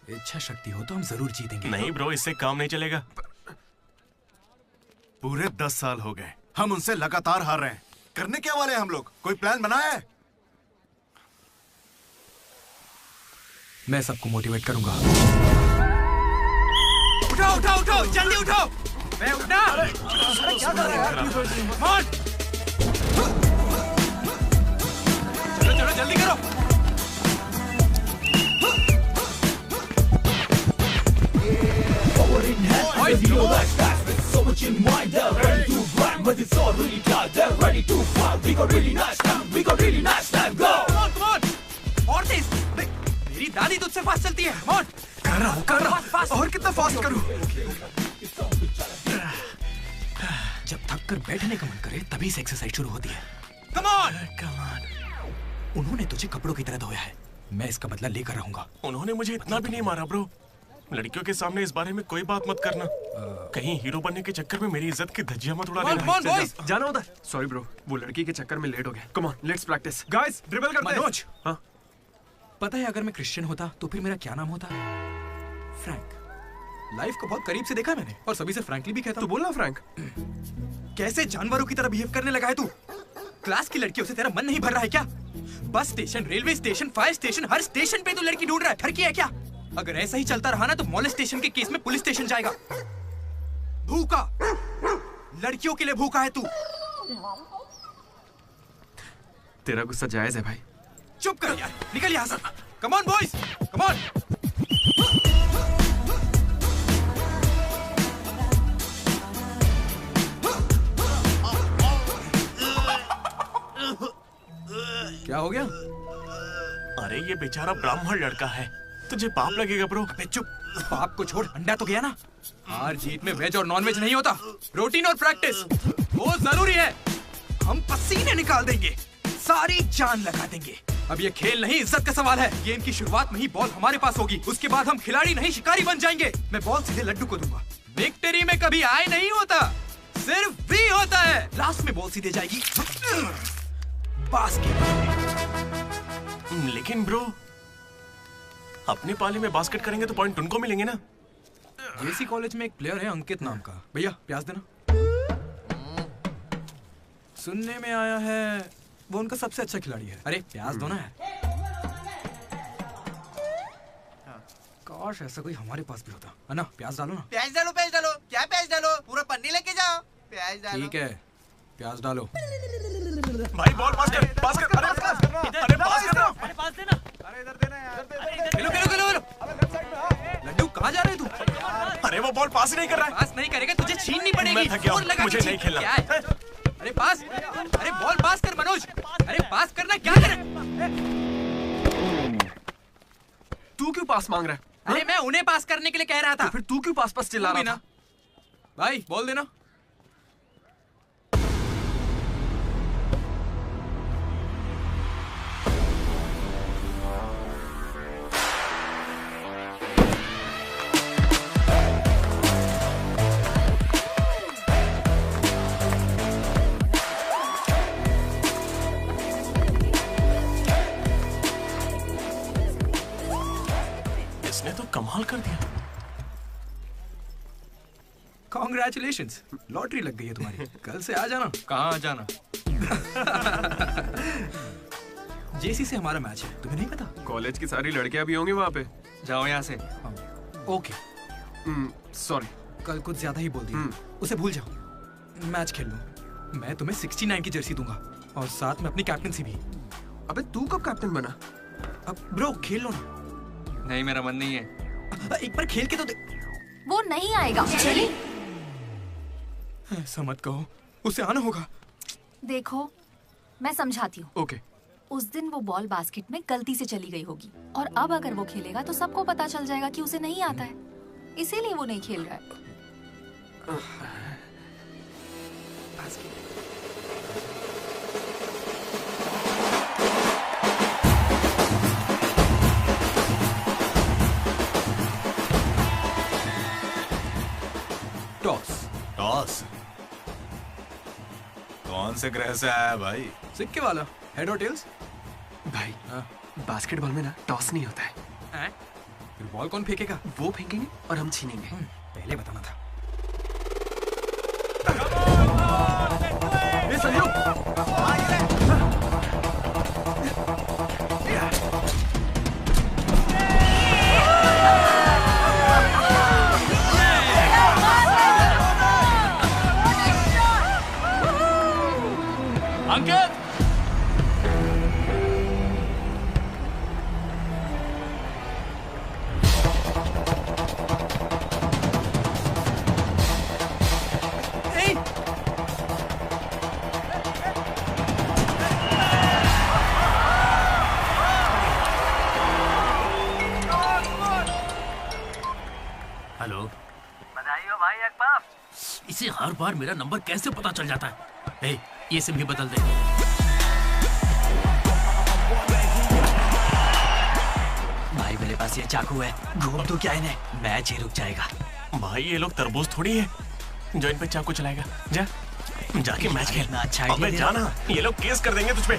इच्छा शक्ति हो तो हम जरूर जीतेंगे। नहीं ब्रो, इससे काम नहीं चलेगा। पूरे 10 साल हो गए हम उनसे लगातार हार रहे हैं। करने क्या वाले हैं हम लोग? कोई प्लान बनाया है? मैं सबको मोटिवेट करूंगा। उठाओ उठाओ उठाओ, जल्दी उठाओ। मैं उठना। अरे क्या कर रहा है यार? चलो चलो जल्दी करो। मेरी दादी तुझसे फास्ट चलती है। कर रहा हूँ। और कितना फास्ट करूँ? जब थक कर बैठने का मन करे तभी से एक्सरसाइज शुरू होती है। Come on! उन्होंने तुझे कपड़ों की तरह धोया है, मैं इसका बदला लेकर रहूंगा। उन्होंने मुझे इतना भी नहीं मारा ब्रो। लड़कियों के सामने इस बारे में कोई बात मत करना। कहीं हीरो बनने के चक्कर में मेरी इज्जत की धज्जियां मत उड़ा देना। जाना होता है। सॉरी ब्रो, वो लड़की के चक्कर में लेट हो गया। Come on, let's practice. Guys, dribble करते हैं। मनोज, हाँ? पता है अगर मैं क्रिश्चियन होता तो फिर मेरा क्या नाम होता? फ्रैंक। लाइफ को बहुत करीब से देखा मैंने और सभी से फ्रैंकली भी कहता। तो बोलना फ्रैंक। कैसे जानवरों की तरह बिहेव करने लगा है तू? क्लास की लड़कियों से तेरा मन नहीं भर रहा है क्या? Bus station, railway station, fire station, हर स्टेशन पे तू लड़की ढूंढ रहा है। ठरकी है क्या? अगर ऐसा ही चलता रहा ना तो मॉलेस्टेशन के केस में पुलिस स्टेशन जाएगा। भूखा, लड़कियों के लिए भूखा है तू। तेरा गुस्सा जायज है भाई। चुप कर यार, निकल यहाँ से। Come on boys, come on. क्या हो गया? अरे ये बेचारा ब्राह्मण लड़का है, तुझे पाप लगेगा ब्रो। अबे चुप, पाप को छोड़, अंडा तो गया ना। हार जीत में वेज और नॉन वेज नहीं होता, प्रोटीन और प्रैक्टिस वो जरूरी है। हम पसीने निकाल देंगे, सारी जान लगा देंगे। अब ये खेल नहीं, इज्जत का सवाल है। गेम की शुरुआत में ही बॉल हमारे पास होगी, उसके बाद हम खिलाड़ी नहीं शिकारी बन जाएंगे। मैं बॉल सीधे लड्डू को दूंगा। विक्ट्री में कभी आए नहीं होता, सिर्फ भी होता है। लास्ट में बॉल सीधे जाएगी बास्केट। लेकिन ब्रो, अपने पाले में बास्केट करेंगे तो पॉइंट उनको मिलेंगे ना। जेसी कॉलेज में एक प्लेयर है अंकित नाम का। भैया प्याज देना। सुनने में आया है वो उनका सबसे अच्छा खिलाड़ी है। अरे प्याज दो ना यार। काश ऐसा कोई हमारे पास भी होता है ना। प्याज डालो ना। प्याज डालो, प्याज डालो। क्या प्याज डालो? पूरा पन्नी लेके जाओ। प्याज डालो। ठीक है, प्याज डालो। भाई बॉल पास कर, पास कर। अरे पास करना, अरे पास करना, अरे पास देना। अरे इधर देना यार। खेलो खेलो खेलो खेलो। लड्डू कहाँ जा रहे हैं तू? अरे वो बॉल पास नहीं कर रहा है। पास नहीं करेगा तुझे छीननी पड़ेगी। मैं थक गया हूं, जोर लगा मुझे के नहीं छीन। खेलना। क्या है? अरे पास, अरे बॉल पास कर मनोज। अरे पास करना, क्या कर? तू क्यों पास मांग रहा है? अरे मैं उन्हें पास करने के लिए कह रहा था। तो फिर तू क्यों पास पास चिल्ला रहा था? भाई बोल देना। इसने तो कमाल कर दिया। कॉन्ग्रेचुलेशंस, लॉटरी लग गई है तुम्हारी। कल से आ जाना। कहाँ आ जाना? जेसी से हमारा मैच है, तुम्हें नहीं पता? कॉलेज की सारी लड़कियां भी होंगी वहाँ पे। जाओ यहाँ से। ओके सॉरी, कल कुछ ज्यादा ही बोल दिया। उसे भूल जाओ, मैच खेल लो। मैं तुम्हें 69 की जर्सी दूंगा और साथ में अपनी कैप्टनसी भी। अबे तू कब कैप्टन बना? अब ब्रो खेल लो ना। नहीं, मेरा मन नहीं है। एक बार खेल के तो वो नहीं आएगा। चली ऐसा मत कहो, उसे आना होगा। देखो मैं समझाती हूँ। ओके। उस दिन वो बॉल बास्केट में गलती से चली गई होगी और अब अगर वो खेलेगा तो सबको पता चल जाएगा कि उसे नहीं आता है, इसीलिए वो नहीं खेल रहा है। टॉस। टॉस? कौन से ग्रह से आया भाई? सिक्के वाला, हेड और टेल्स। भाई बास्केटबॉल में ना टॉस नहीं होता है। फिर बॉल कौन फेंकेगा? वो फेंकेंगे और हम छीनेंगे। पहले बताना था। ये सहयोग। अंकित, हेलो, बधाई हो भाई अकबाब। इसे हर बार मेरा नंबर कैसे पता चल जाता है? ए, ये सिम भी बदल दे। भाई मेरे पास ये चाकू है, घूम तो क्या इन्हें, मैच ही रुक जाएगा। भाई ये लोग तरबूज थोड़ी है जो इन पे चाकू चलाएगा। जा जाके मैच खेल। अच्छा अबे जाना, ये लोग केस कर देंगे तुझ पे।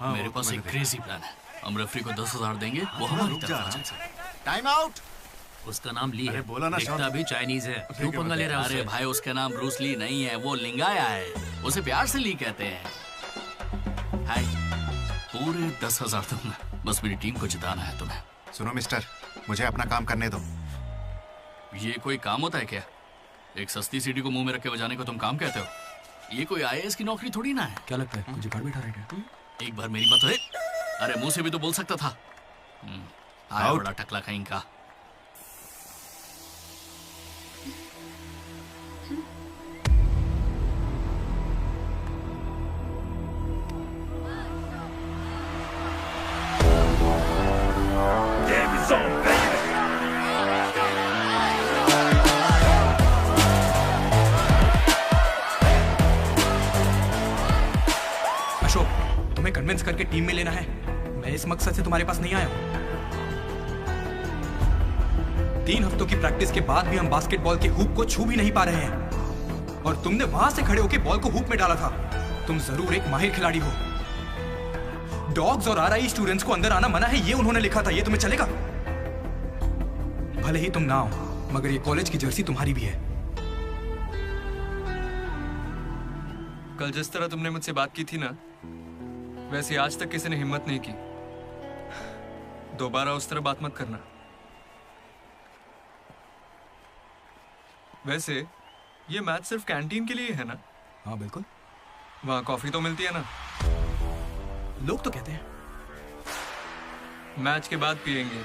मेरे पास एक क्रेजी प्लान है। हम रेफरी को 10,000 देंगे, वो हमारी तरफ आ जाए। Time out. उसका नाम ली है। बोला ना, दिखता भी चाइनीज है। क्यों पंगा ले रहा है? अरे भाई, उसका नाम ब्रूस ली नहीं है, वो लिंगाया है। उसे प्यार से ली कहते हैं। हाय, पूरे 10,000 दूंगा। बस मेरी टीम को जिताना है तुम्हें। सुनो मिस्टर, मुझे अपना काम करने दो। ये कोई काम होता है क्या? एक सस्ती सीडी को मुंह में रख के बजाने को तुम काम कहते हो? ये कोई आईएएस की नौकरी थोड़ी ना है। क्या लगता है मुझे बैठा रहेगा? एक बार मेरी बात है। अरे मुंह से भी तो बोल सकता था। आया बड़ा टकला कहीं का। अशोक, तुम्हें कन्विंस करके टीम में लेना है। मैं इस मकसद से तुम्हारे पास नहीं आया हूं। 3 हफ्तों की प्रैक्टिस के बाद भी हम बास्केटबॉल के हुप को छू भी नहीं पा रहे हैं, और तुमने वहां से खड़े होकर बॉल को हुप में डाला था। तुम जरूर एक माहिर खिलाड़ी हो। डॉग्स और आरआई स्टूडेंट्स को अंदर आना मना है, ये उन्होंने लिखा था। ये तुम्हें चलेगा? भले ही तुम ना हो, मगर ये कॉलेज की जर्सी तुम्हारी भी है। कल जिस तरह तुमने मुझसे बात की थी ना, वैसे आज तक किसी ने हिम्मत नहीं की। दोबारा उस तरह बात मत करना। वैसे ये मैच सिर्फ कैंटीन के लिए है ना? हाँ बिल्कुल। वहाँ कॉफी तो मिलती है ना? लोग तो कहते हैं। मैच के बाद पियेंगे।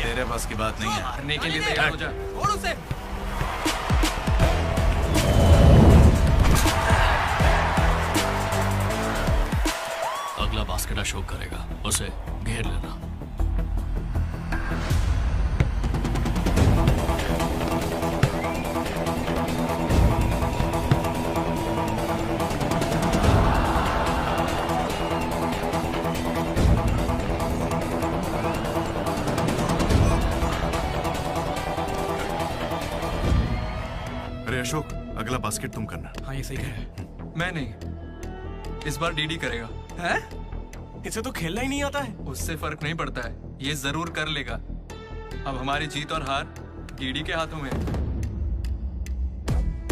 तेरे पास की बात नहीं है। मारने के लिए तैयार हो जा। छोड़ उसे। अगला बास्केट अशोक करेगा, उसे घेर लेना। अशोक, अगला बास्केट तुम करना। हाँ ये सही कह रहे हैं। मैं नहीं, इस बार डीडी करेगा। हैं? इसे तो खेलना ही नहीं आता है। उससे फर्क नहीं पड़ता है, ये जरूर कर लेगा। अब हमारी जीत और हार डीडी के हाथों में है।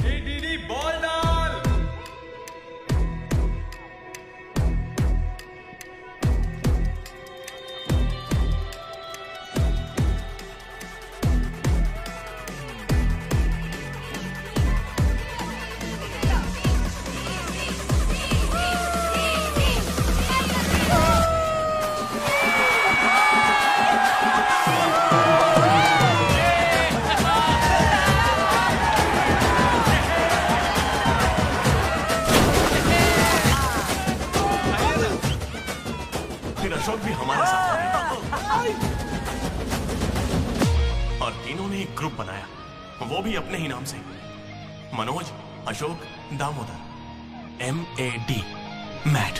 डीडी बॉल डाल। अशोक भी हमारे साथ आए। और तीनों ने एक ग्रुप बनाया, वो भी अपने ही नाम से। मनोज, अशोक, दामोदर। MAD, Matt.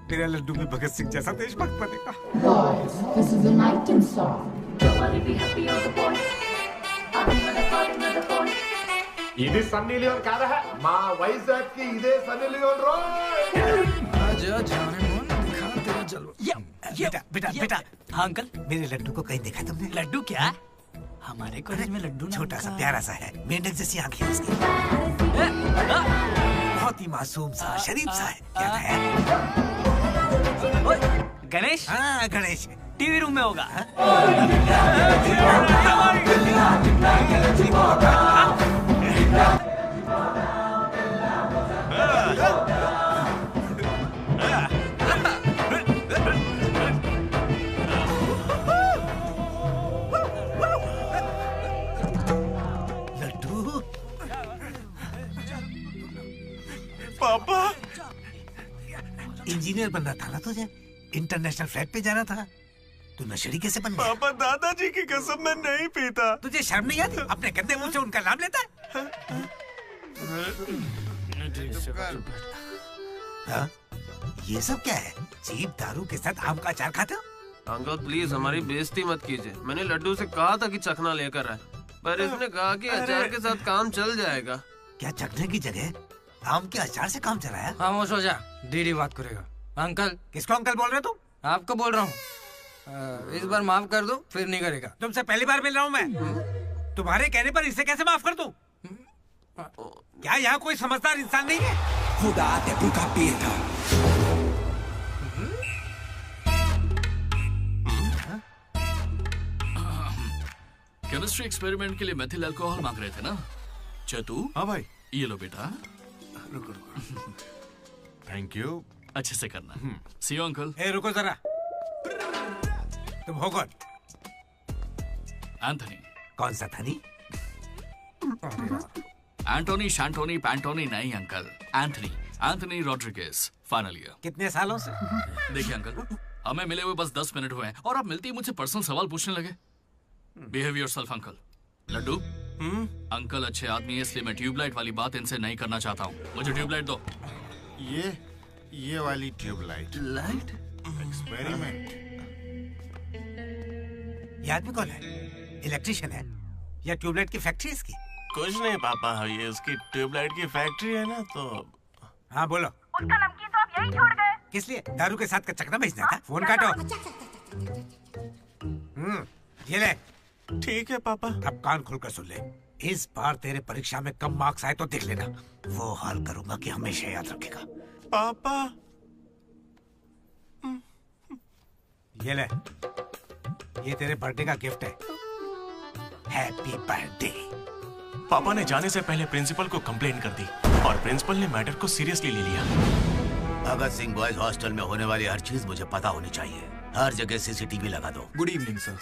तेरा लड्डू में भगत सिंह जैसा देशभक्त बनेगा। Boys, this is an item song. Nobody be happy on the boys. ఇది సన్నీ లియోన్ కాదా? మా వైజాగ్ కి ఇదే సన్నీ లియోన్ రోయ్। आजा जाने मन दिखा तेरा जलवा। बेटा बेटा बेटा। हाँ अंकल, मेरे लड्डू को कहीं देखा तुमने? लड्डू क्या? हमारे कॉलेज में लड्डू छोटा सा प्यारा सा है, मेंढक जैसी आंखें उसकी, बहुत ही मासूम सा, शरीफ सा है। क्या है? गणेश? हाँ गणेश, टीवी रूम में होगा। इंजीनियर बनना था ना तुझे, इंटरनेशनल फ्लाइट पे जाना था, तू नशेड़ी कैसे बन गया? पापा दादाजी की कसम मैं नहीं पीता। तुझे शर्म नहीं आती? अपने गंदे मुंह से उनका नाम लेता है? हाँ? ये सब क्या है? चीप दारू के साथ आम का अचार खाते हो? अंकल प्लीज हमारी बेइज्जती मत कीजिए। मैंने लड्डू से कहा था कि चखना लेकर आए, पर इसने कहा कि अचार के साथ काम चल जाएगा। क्या चखने की जगह आम के अचार से काम चलाया? खामोश हो जा, डीडी बात करेगा। अंकल। किसको अंकल बोल रहे हो तुम? आपको बोल रहा हूँ। इस बार माफ कर दो, फिर नहीं करेगा। तुमसे पहली बार मिल रहा हूँ मैं। तुम्हारे कहने पर इसे कैसे माफ कर दूं? क्या यहाँ कोई समझदार इंसान नहीं है? खुदा ते भूखा पेट। केमिस्ट्री एक्सपेरिमेंट के लिए मेथिल अल्कोहल मांग रहे थे ना चतु? हाँ भाई। ये लो बेटा। रुको। Thank you. अच्छे से करना। सी यू अंकल। ए रुको जरा, तुम हो कौन? एंथनी। कौन सा थनी? एंटोनी शैंटोनी पैंटोनी नहीं uncle, Anthony Rodriguez, final year. कितने सालों से? देखिए अंकल, हमें मिले हुए बस 10 मिनट हुए हैं और आप मिलते ही मुझसे पर्सनल सवाल पूछने लगे। Behave yourself uncle. लड्डू, अंकल अच्छे आदमी है इसलिए मैं ट्यूबलाइट वाली बात इनसे नहीं करना चाहता हूँ। मुझे ट्यूबलाइट दो। ये वाली ट्यूबलाइट। लाइट? एक्सपेरिमेंट। ये आदमी कौन है? इलेक्ट्रिशियन है या ट्यूबलाइट की फैक्ट्री है इसकी? कुछ नहीं पापा, ये उसकी ट्यूबलाइट की फैक्ट्री है ना तो। हाँ बोलो। उसका नमकीन तो आप यही छोड़ गए। किस लिए? दारू के साथ का चखना भेजना था? फोन काटो। ये ले। ठीक है पापा। अब कान खोलकर सुन ले। इस बार तेरे परीक्षा में कम मार्क्स आए तो देख लेना, वो हाल करूंगा कि हमेशा याद रखेगा। पापा। ये ले, ये तेरे बर्थडे का गिफ्ट है। Happy birthday. पापा ने जाने से पहले प्रिंसिपल को कंप्लेन कर दी और प्रिंसिपल ने मैटर को सीरियसली ले लिया। भगत सिंह बॉयज हॉस्टल में होने वाली हर चीज मुझे पता होनी चाहिए। हर जगह सीसीटीवी लगा दो। गुड इवनिंग सर,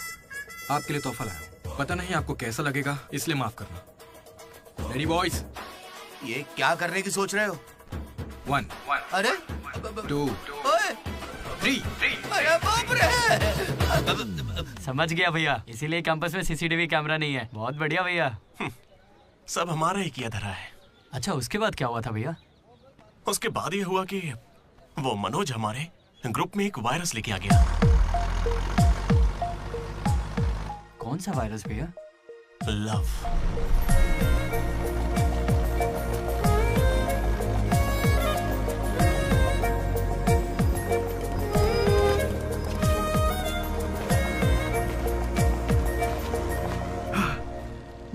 आपके लिए तोहफा लाया। पता नहीं आपको कैसा लगेगा, इसलिए माफ करना। Ready boys? ये क्या करने की सोच रहे हो? 1 अरे 2 3। अरे बाप रे! समझ गया भैया, इसीलिए कैंपस में सीसीटीवी कैमरा नहीं है। बहुत बढ़िया भैया। सब हमारा ही किया धरा है। अच्छा, उसके बाद क्या हुआ था भैया? उसके बाद ये हुआ कि वो मनोज हमारे ग्रुप में एक वायरस लेके आ गया। कौन सा वायरस भैया? लव।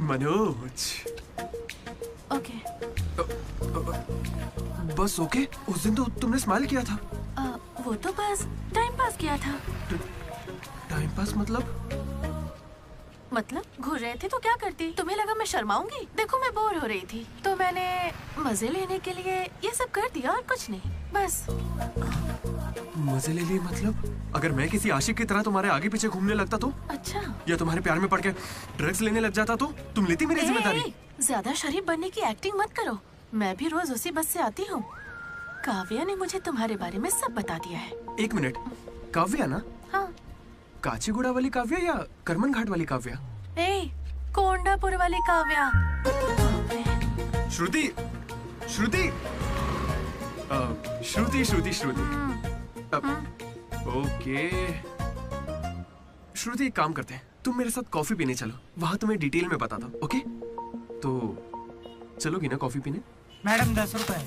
मनोज। ओके। बस ओके? उस दिन तो तुमने स्माइल किया था। वो तो बस टाइम पास किया था। टाइम पास मतलब घूर रहे थे तो क्या करती? तुम्हें लगा मैं शर्माऊंगी? देखो मैं बोर हो रही थी तो मैंने मजे लेने के लिए ये सब कर दिया और कुछ नहीं, बस। मजे ले लिए मतलब? अगर मैं किसी आशिक की तरह तुम्हारे आगे पीछे घूमने लगता तो? अच्छा। या तुम्हारे प्यार में पड़ के ड्रग्स लेने लग जाता तो तुम लेती मेरी जिम्मेदारी? ज्यादा शरीफ बनने की एक्टिंग मत करो। मैं भी रोज उसी बस से आती हूँ। काव्या ने मुझे तुम्हारे बारे में सब बता दिया है। 1 मिनट, काव्या ना? हाँ। काचीगुड़ा वाली काव्या या करमन घाट वाली काव्या? कोंडापुर वाली काव्या। श्रुति, श्रुति, श्रुति, श्रुति, श्रुति। ओके श्रुति, एक काम करते हैं, तुम मेरे साथ कॉफी पीने चलो, वहां तुम्हें डिटेल में बताता हूँ। ओके तो चलोगी ना कॉफी पीने? मैडम 10 रुपए।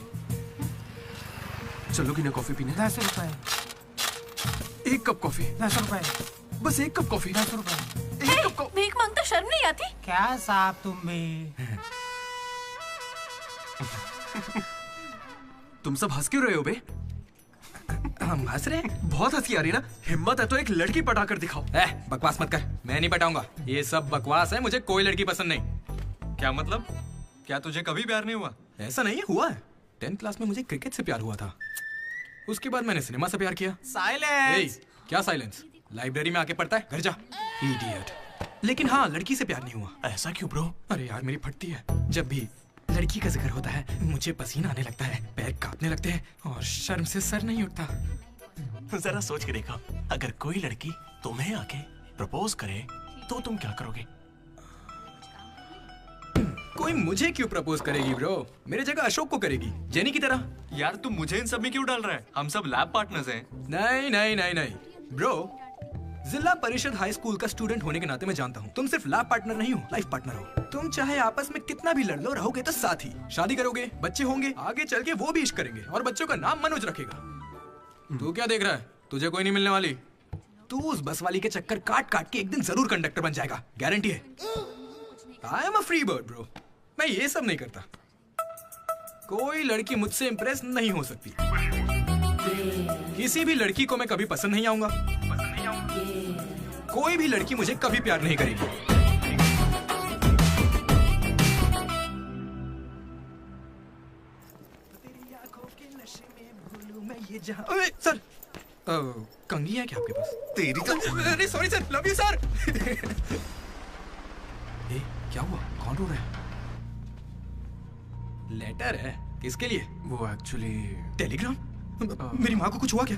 चलोगी ना कॉफी पीने? 10 रुपए। 1 कप कॉफी। 10 रुपए। बस 1 कप कॉफी। 10 रुपए। भीख मांगता शर्म नहीं आती? क्या साहब तुम भी? तुम सब हंस क्यों रहे हो बे? हम हंस रहे हैं? बहुत हंसी आ रही ना। हिम्मत है तो एक लड़की पटा कर दिखाओ। बकवास मत कर, मैं नहीं पटाऊंगा। ये सब बकवास है, मुझे कोई लड़की पसंद नहीं। क्या मतलब? क्या तुझे कभी प्यार नहीं हुआ? ऐसा नहीं हुआ है। 10th क्लास में मुझे क्रिकेट से प्यार हुआ था, उसके बाद मैंने सिनेमा से प्यार किया। साइलेंस। क्या साइलेंस? लाइब्रेरी में आके पढ़ता है, घर जा। इडियट। लेकिन हाँ, लड़की से प्यार नहीं हुआ। ऐसा क्यों ब्रो? अरे यार मेरी फटती है जब भी लड़की का जिक्र होता है मुझे पसीना आने लगता है, पैर कांपने लगते हैं और शर्म से सर नहीं उठता। जरा सोच के देखो, अगर कोई लड़की तुम्हें आके प्रपोज करे तो तुम क्या करोगे? कोई मुझे क्यों प्रपोज करेगी ब्रो? मेरे जगह अशोक को करेगी, जेनी की तरह। यार तुम मुझे इन सब में क्यों डाल रहा है? हम सब लैब पार्टनर्स हैं। नहीं नहीं नहीं नहीं ब्रो, जिला परिषद हाई स्कूल का स्टूडेंट होने के नाते मैं जानता हूँ तुम सिर्फ लैब पार्टनर नहीं हो, लाइफ पार्टनर हो। तुम चाहे आपस में कितना भी लड़ लो, रहोगे तो साथ ही। शादी करोगे, बच्चे होंगे, आगे चल के वो भी इश्क करेंगे और बच्चों का नाम मनोज रखेगा। तू क्या देख रहा है? तुझे कोई नहीं मिलने वाली। तू उस बस वाली के चक्कर काट काट के एक दिन जरूर कंडक्टर बन जाएगा, गारंटी है। I am a free bird bro, मैं ये सब नहीं करता। कोई लड़की मुझसे इंप्रेस नहीं हो सकती। किसी भी लड़की को मैं कभी पसंद नहीं आऊंगा। कोई भी लड़की मुझे कभी प्यार नहीं करेगी। अरे सर, कंघी है क्या आपके पास? तेरी तो अरे sorry sir, love you sir. क्या हुआ? कौन रो रहा है? लेटर है? किसके लिए? वो एक्चुअली टेलीग्राम। मेरी माँ को कुछ हुआ क्या?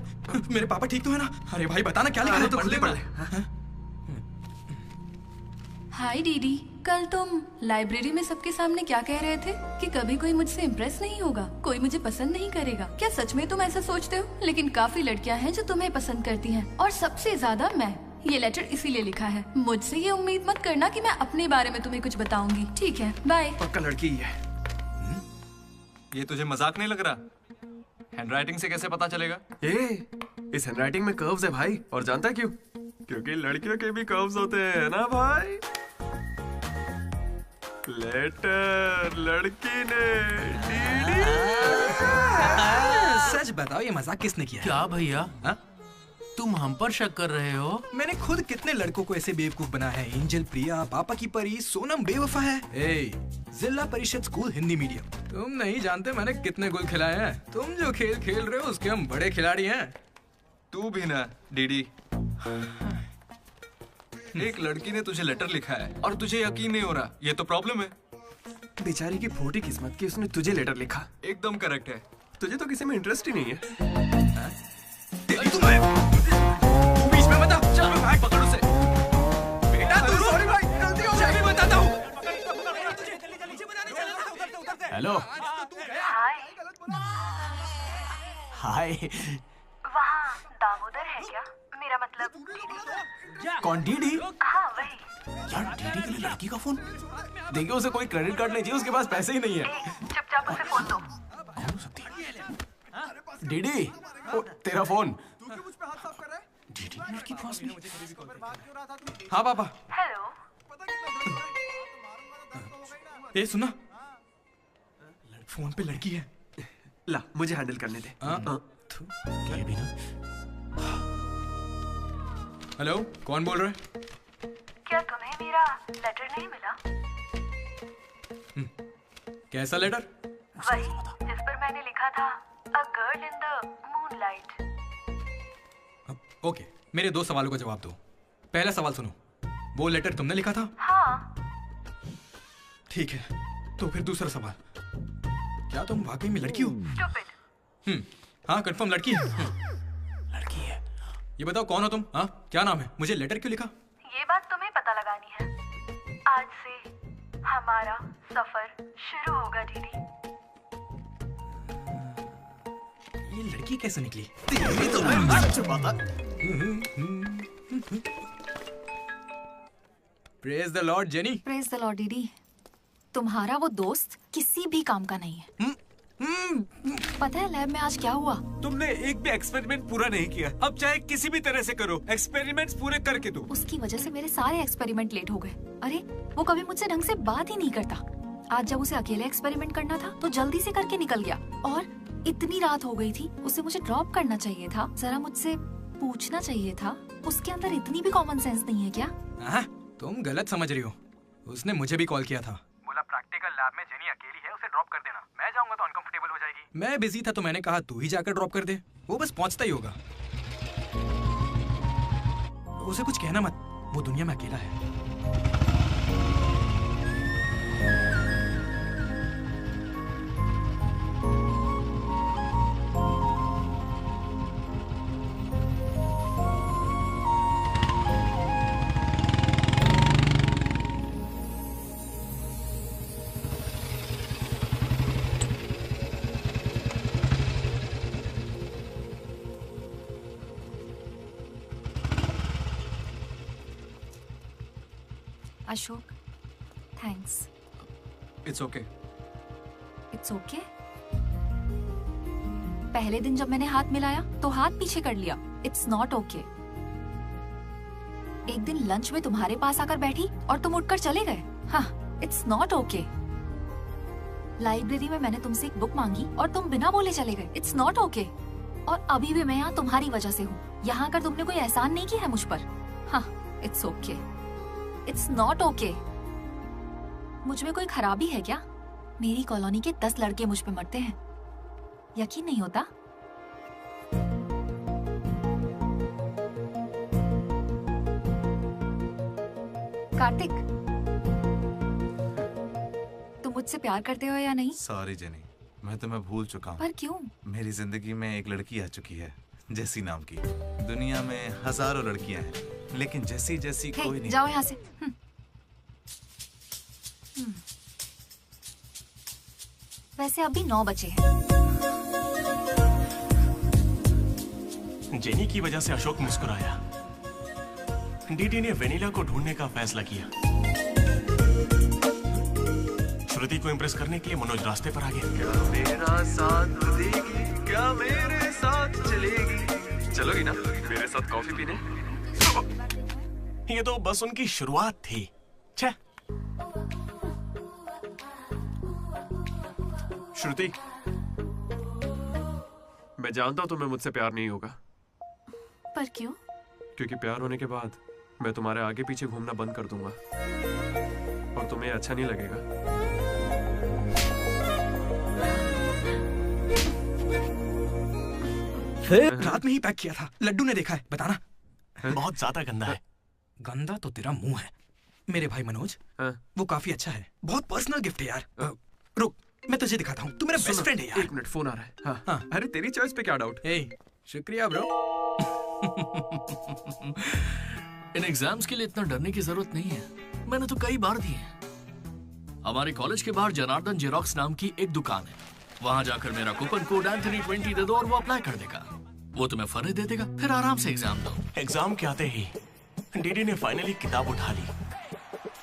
मेरे पापा ठीक तो है ना? अरे भाई बताना क्या लिखा है? तो खुले पढ़ ले। हाय डीडी, कल तुम लाइब्रेरी में सबके सामने क्या कह रहे थे कि कभी कोई मुझसे इम्प्रेस नहीं होगा, कोई मुझे पसंद नहीं करेगा। क्या सच में तुम ऐसा सोचते हो? लेकिन काफी लड़कियां हैं जो तुम्हें पसंद करती हैं और सबसे ज्यादा मैं। ये लेटर इसीलिए लिखा है। मुझसे ये उम्मीद मत करना कि मैं अपने बारे में तुम्हें कुछ बताऊंगी। ठीक है, बाय। पक्का लड़की ही है। ये तुझे मजाक नहीं लग रहा? हैंडराइटिंग से कैसे पता चलेगा? इस हैंडराइटिंग में कर्व्स है भाई, और जानता है क्यों? क्योंकि लड़कियों के भी कर्व्स होते हैं ना भाई। लेटर लड़की ने सच बताओ, ये मजाक किसने किया? क्या भैया, तुम हम पर शक कर रहे हो? मैंने खुद कितने लड़कों को ऐसे बेवकूफ बना है। एंजल, प्रिया, पापा की परी, सोनम बेवफा है। जिला परिषद स्कूल हिंदी मीडियम। तुम नहीं जानते मैंने कितने गोल खिलाए हैं। तुम जो खेल खेल रहे हो उसके हम बड़े खिलाड़ी हैं। तू भी ना डीडी। एक लड़की ने तुझे लेटर लिखा है और तुझे यकीन नहीं हो रहा, ये तो प्रॉब्लम है। बेचारी की फोटी किस्मत की उसने तुझे लेटर लिखा। एकदम करेक्ट है। तुझे तो किसी में इंटरेस्ट ही नहीं है। बीच में मत आ, चल भाई पकड़ उसे। बेटा तू सॉरी भाई, गलती हो गई, बताता हूँ। हेलो। हाय। वहाँ दामोदर है क्या? मेरा मतलब डीडी। कौन डीडी? हाँ वही। यार डीडी के लिए लड़की का फोन? देखिए उसे कोई क्रेडिट कार्ड नहीं चाहिए, उसके पास पैसे ही नहीं है। चुपचाप उसे फोन दो। डीडी, तेरा फोन। डीडी की लड़की पास में। हाँ पापा। हेलो। ये सुना, फोन पे लड़की है। ला मुझे हैंडल करने दे। क्या भी ना। हेलो, कौन बोल रहा है? क्या तुम्हें मेरा लेटर नहीं मिला? कैसा लेटर? वही जिस पर मैंने लिखा था a girl in the moonlight. Okay, मेरे दो सवालों का जवाब दो। पहला सवाल सुनो, वो लेटर तुमने लिखा था? हाँ। ठीक है, तो फिर दूसरा सवाल, क्या तुम वाकई में लड़की हो? हाँ कंफर्म लड़की है। लड़की है। ये बताओ कौन हो तुम? हाँ क्या नाम है? मुझे लेटर क्यों लिखा? ये बात तुम्हें पता लगानी है। आज से हमारा सफर शुरू होगा दीदी। ये लड़की कैसे निकली? Praise the Lord jenny. Praise the Lord DD. तुम्हारा वो दोस्त किसी भी काम का नहीं है। पता है लैब में आज क्या हुआ? तुमने एक भी एक्सपेरिमेंट पूरा नहीं किया। अब चाहे किसी भी तरह से करो, एक्सपेरिमेंट्स पूरे करके दो। उसकी वजह से मेरे सारे एक्सपेरिमेंट लेट हो गए। अरे वो कभी मुझसे ढंग से बात ही नहीं करता। आज जब उसे अकेले एक्सपेरिमेंट करना था तो जल्दी से करके निकल गया। और इतनी रात हो गई थी, उसे मुझे ड्रॉप करना चाहिए था, जरा मुझसे पूछना चाहिए था। उसके अंदर इतनी भी कॉमन सेंस नहीं है क्या? तुम गलत समझ रही हो। उसने मुझे भी कॉल किया था। बोला प्रैक्टिकल लैब में जेनी अकेली है, उसे ड्रॉप कर देना। मैं जाऊंगा तो अनकंफर्टेबल हो जाएगी। मैं बिजी था तो मैंने कहा तू ही जाकर ड्रॉप कर दे, वो बस पहुंचता ही होगा। उसे कुछ कहना मत, वो दुनिया में अकेला है। Ashok, thanks. It's okay. It's okay? पहले दिन जब मैंने हाथ मिलाया तो हाथ पीछे कर लिया। It's not okay. एक दिन लंच में तुम्हारे पास आकर बैठी और तुम उठकर चले गए। हाँ, इट्स नॉट ओके। लाइब्रेरी में मैंने तुमसे एक बुक मांगी और तुम बिना बोले चले गए। It's not okay. और अभी भी मैं यहाँ तुम्हारी वजह से हूँ। यहाँ आकर तुमने कोई एहसान नहीं किया है मुझ पर। हाँ, it's okay. It's not okay. मुझ में कोई खराबी है क्या? मेरी कॉलोनी के 10 लड़के मुझ पे मरते हैं, यकीन नहीं होता? कार्तिक, तुम मुझसे प्यार करते हो या नहीं? सॉरी जेनी, मैं तुम्हें भूल चुका हूँ। पर क्यों? मेरी जिंदगी में एक लड़की आ चुकी है, जेसी नाम की। दुनिया में हजारों लड़कियां हैं, लेकिन जैसी जैसी कोई नहीं। जाओ यहाँ से। वैसे अभी 9 बजे हैं। जेनी की वजह से अशोक मुस्कुराया। डीडी ने वेनिला को ढूंढने का फैसला किया। श्रुति को इम्प्रेस करने के लिए मनोज रास्ते पर आ गया। क्या मेरा साथ देगी, क्या मेरे साथ चलेगी? चलोगी ना मेरे साथ कॉफी पीने? ये तो बस उनकी शुरुआत थी। छे। श्रुति, मैं जानता हूं तुम्हें मुझसे प्यार नहीं होगा। पर क्यों? क्योंकि प्यार होने के बाद मैं तुम्हारे आगे पीछे घूमना बंद कर दूंगा और तुम्हें अच्छा नहीं लगेगा। फिर रात में ही पैक किया था। लड्डू ने देखा है, बताना। बहुत ज्यादा गंदा है। गंदा तो तेरा मुंह है। मेरे भाई मनोज, वो काफी अच्छा है। बहुत पर्सनल गिफ्ट है यार। रुक, मैं तुझे दिखाता हूँ। तू मेरा बेस्ट फ्रेंड है यार। 1 मिनट, फोन आ रहा है। हाँ, हाँ। अरे तेरी चॉइस पे क्या डाउट? शुक्रिया ब्रो। इन एग्जाम्स के लिए इतना डरने की जरूरत नहीं है। मैंने तो कई बार दिए हैं। हमारे कॉलेज के बाहर जनार्दन जेरोक्स नाम की एक दुकान है। वहां जाकर मेरा कूपन कोड एंथनी 20 दे दो और वो अप्लाई कर देगा। वो तुम्हें फर्ज दे देगा, फिर आराम से एग्जाम दो। एग्जाम के आते ही डीडी ने फाइनली किताब उठा ली।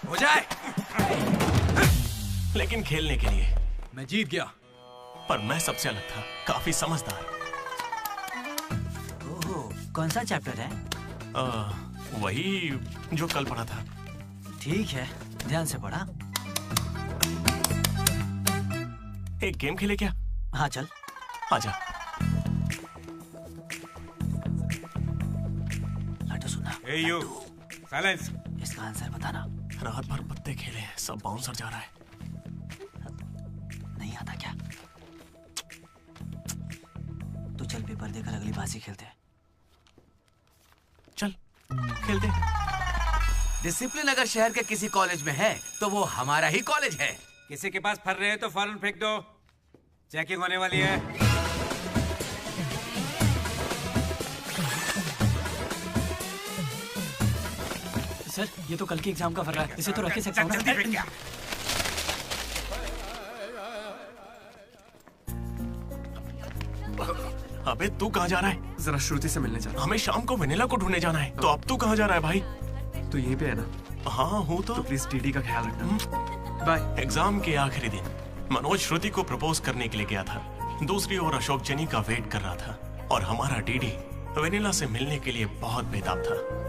हो जाए। लेकिन खेलने के लिए मैं जीत गया। पर मैं सबसे अलग था, काफी समझदार। ओहो, कौन सा चैप्टर है? वही जो कल पढ़ा था। ठीक है, ध्यान से पढ़ा। एक गेम खेले क्या? हाँ चल। आजा। लड्डू सुना। Hey you, silence. इसका आंसर बताना। रात भर पत्ते खेले, सब बाउंसर जा रहा है। नहीं आता क्या? तो चल पेपर देकर अगली बाजी खेलते हैं। चल खेलते। डिसिप्लिन अगर शहर के किसी कॉलेज में है तो वो हमारा ही कॉलेज है। किसी के पास फर रहे हैं तो फौरन फेंक दो। चेकिंग होने वाली है। सर, ये तो कल के एग्जाम का फर रहा है। इसे तो रख ही सकता हूं ना? जल्दी फेंक क्या? अबे तू कहाँ जा रहा है? जरा श्रुति से मिलने जाना। हमें शाम को वेनिला को ढूंढने जाना है। तो अब तू कहाँ जा रहा है भाई? तू यहीं पे है ना? हाँ हूँ तो प्लीज डीडी का ख्याल रखना। बाय। एग्जाम के आखिरी दिन मनोज श्रुति को प्रपोज करने के लिए गया था। दूसरी ओर अशोक जेनी का वेट कर रहा था और हमारा डीडी वेनिला से मिलने के लिए बहुत बेताब था।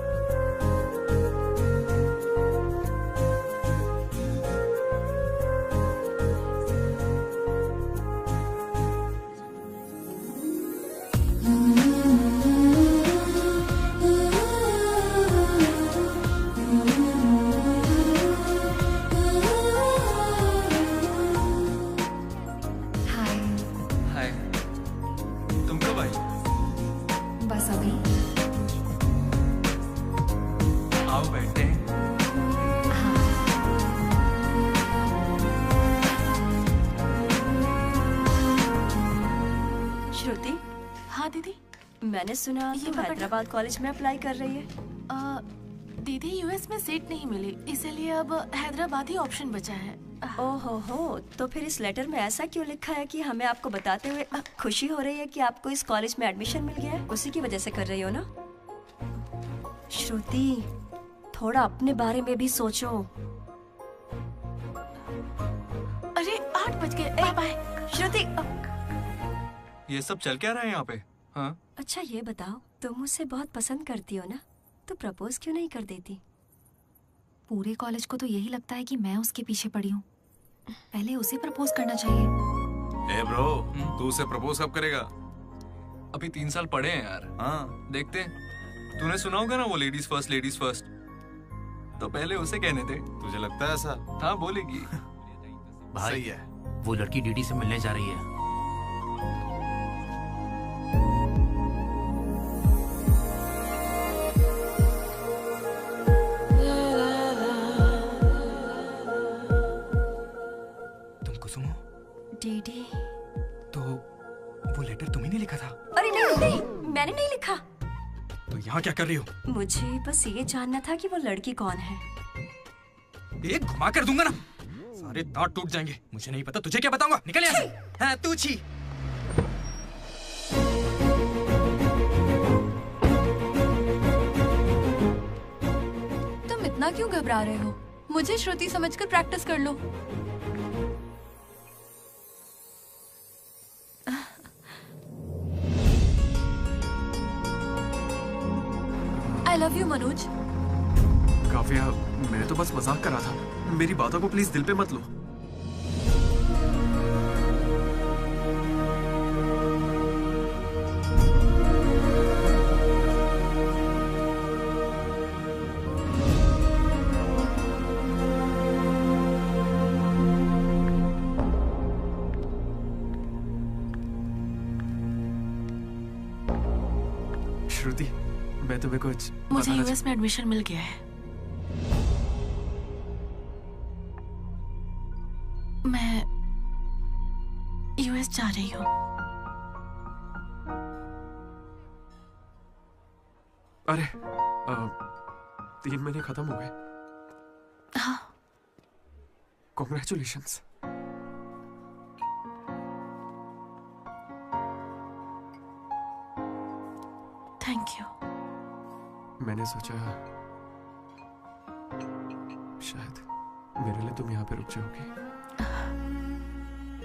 मैंने सुना तुम हैदराबाद कॉलेज में अप्लाई कर रही है। दीदी यूएस में सीट नहीं मिली, इसीलिए अब हैदराबाद ही ऑप्शन बचा है। ओहो, तो फिर इस लेटर में ऐसा क्यों लिखा है कि हमें आपको बताते हुए खुशी हो रही है कि आपको इस कॉलेज में एडमिशन मिल गया है? उसी की वजह से कर रही हो ना? श्रुति, थोड़ा अपने बारे में भी सोचो। अरे 8 बज गए, बाय बाय। श्रुति, ये सब चल क्या रहा है यहाँ पे? हाँ? अच्छा ये बताओ, तुम मुझसे बहुत पसंद करती हो ना, तो प्रपोज क्यों नहीं कर देती? पूरे कॉलेज को तो यही लगता है कि मैं उसके पीछे पड़ी हूँ। पहले उसे प्रपोज करना चाहिए। ए ब्रो, तू उसे प्रपोज कब करेगा? अभी 3 साल पड़े हैं यार। हाँ देखते हैं। तूने सुना होगा ना वो लेडीज फर्स्ट, तो पहले उसे कहने दे। तुझे लगता है ऐसा? हाँ बोलेगी। भाई सही है। वो लड़की डीडी से मिलने जा रही है। तुम कुसुम हो? डीडी। तो वो लेटर तुम्ही ने लिखा था? अरे नहीं नहीं, मैंने नहीं लिखा। तो यहाँ क्या कर रही हो? मुझे बस ये जानना था कि वो लड़की कौन है। एक घुमा कर दूंगा ना, सारे दांत टूट जाएंगे। मुझे नहीं पता, तुझे क्या बताऊंगा? निकल यहाँ से। हाँ तू छी। तुम इतना क्यों घबरा रहे हो? मुझे श्रुति समझकर प्रैक्टिस कर लो। I love you, Manoj. Kavya, मैं तो बस मजाक कर रहा था। मेरी बातों को प्लीज दिल पे मत लो। श्रुति, मैं तुम्हें कुछ मुझे यूएस में एडमिशन मिल गया है। मैं यूएस जा रही हूँ। अरे 3 महीने खत्म हो गए। हाँ। कॉन्ग्रेचुलेशंस। Thank you. मैंने सोचा शायद मेरे लिए तुम यहाँ पे रुक जाओगी।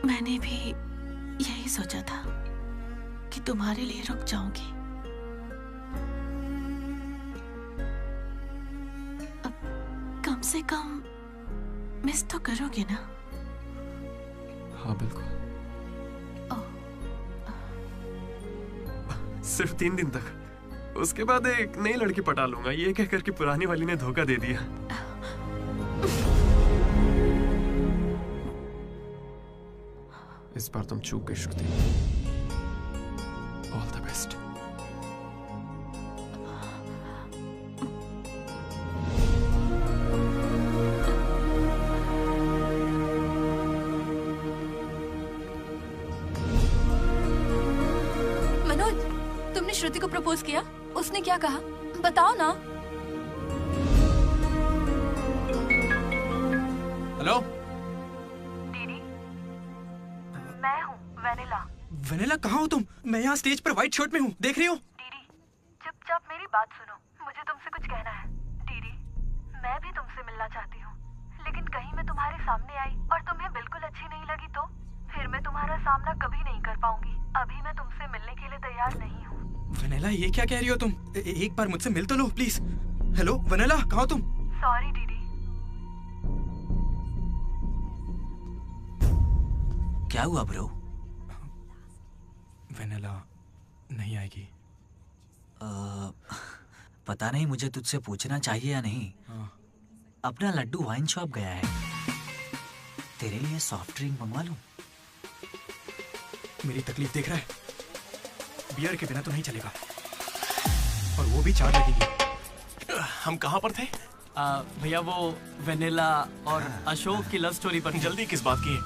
मैंने भी यही सोचा था कि तुम्हारे लिए रुक जाऊंगी। अब कम से कम मिस तो करोगे ना? हाँ बिल्कुल। सिर्फ 3 दिन तक, उसके बाद एक नई लड़की पटा लूंगा, ये कहकर कि पुरानी वाली ने धोखा दे दिया। इस बार तुम चूक गई Shruti. All the best. Manoj, तुमने श्रुति को प्रपोज किया? उसने क्या कहा? बताओ ना। हेलो दीदी, मैं हूँ वेनिला। वेनिला, कहाँ हो तुम? मैं यहाँ स्टेज पर व्हाइट शर्ट में हूँ, देख रही हो? दीदी, चुपचाप मेरी बात सुनो, मुझे तुमसे कुछ कहना है। दीदी, मैं भी तुमसे मिलना चाहती हूँ, लेकिन कहीं मैं तुम्हारे सामने आई और तुम्हें बिल्कुल अच्छी नहीं लगी तो फिर मैं तुम्हारा सामना कभी नहीं कर पाऊंगी। अभी मैं तुमसे मिलने के लिए तैयार नहीं हूँ। वेनिला, ये क्या कह रही हो तुम? एक बार मुझसे मिल तो लो प्लीज। हेलो वेनिला, कहाँ हो तुम? सॉरी दीदी। क्या हुआ ब्रो? वेनिला नहीं आएगी। पता नहीं, मुझे तुझसे पूछना चाहिए या नहीं। अपना लड्डू वाइन शॉप गया है, तेरे लिए सॉफ्ट ड्रिंक मंगवा लूं? मेरी तकलीफ देख रहा है? बियर के बिना तो नहीं चलेगा, और वो भी 4 लगेगी। हम कहाँ पर थे? भैया वो वेनिला और अशोक की लव स्टोरी पर। जल्दी किस बात की?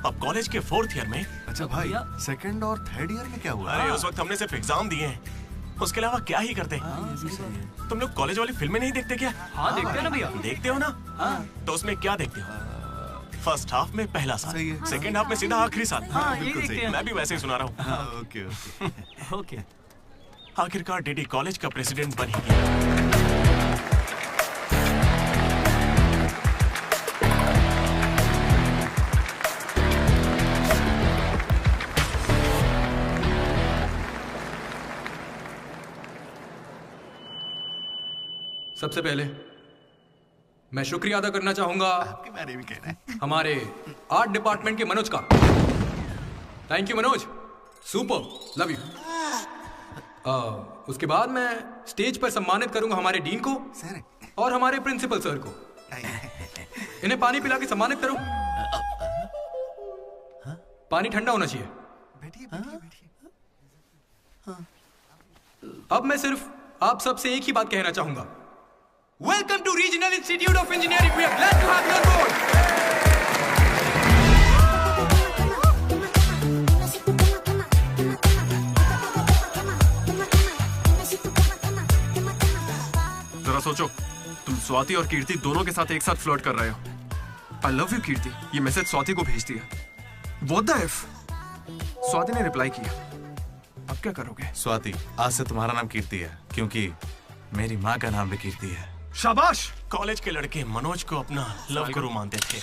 अब कॉलेज के 4th ईयर में। अच्छा भाई, 2nd और 3rd ईयर में क्या हुआ? अरे उस वक्त हमने सिर्फ एग्जाम दिए हैं, उसके अलावा क्या ही करते। तुम लोग कॉलेज वाली फिल्में नहीं देखते क्या? हाँ देखते हैं ना भैया। देखते हो ना? तो उसमें क्या देखते हो? फर्स्ट हाफ में पहला साल, सेकंड हाफ में सीधा आखिरी साल। हाँ, ये देखते हैं। मैं भी वैसे ही सुना रहा हूँ। Okay okay. आखिरकार डीडी कॉलेज का प्रेसिडेंट बन ही गया। सबसे पहले मैं शुक्रिया अदा करना चाहूंगा आपके बारे में कहना है हमारे आर्ट डिपार्टमेंट के मनोज का। Thank you Manoj, super, love you. उसके बाद मैं स्टेज पर सम्मानित करूंगा हमारे डीन को और हमारे प्रिंसिपल सर को। इन्हें पानी पिला के सम्मानित करो। पानी ठंडा होना चाहिए। अब मैं सिर्फ आप सबसे एक ही बात कहना चाहूंगा। Welcome to regional institute of engineering, we are glad to have you on board. जरा सोचो, तुम स्वाति और कीर्ति दोनों के साथ एक साथ फ्लर्ट कर रहे हो। आई लव यू कीर्ति, ये मैसेज स्वाति को भेज दिया। What the if? स्वाति ने रिप्लाई किया। अब क्या करोगे? स्वाति, आज से तुम्हारा नाम कीर्ति है, क्योंकि मेरी माँ का नाम भी कीर्ति है। शाबाश। कॉलेज के लड़के मनोज को अपना लव गुरु मानते थे,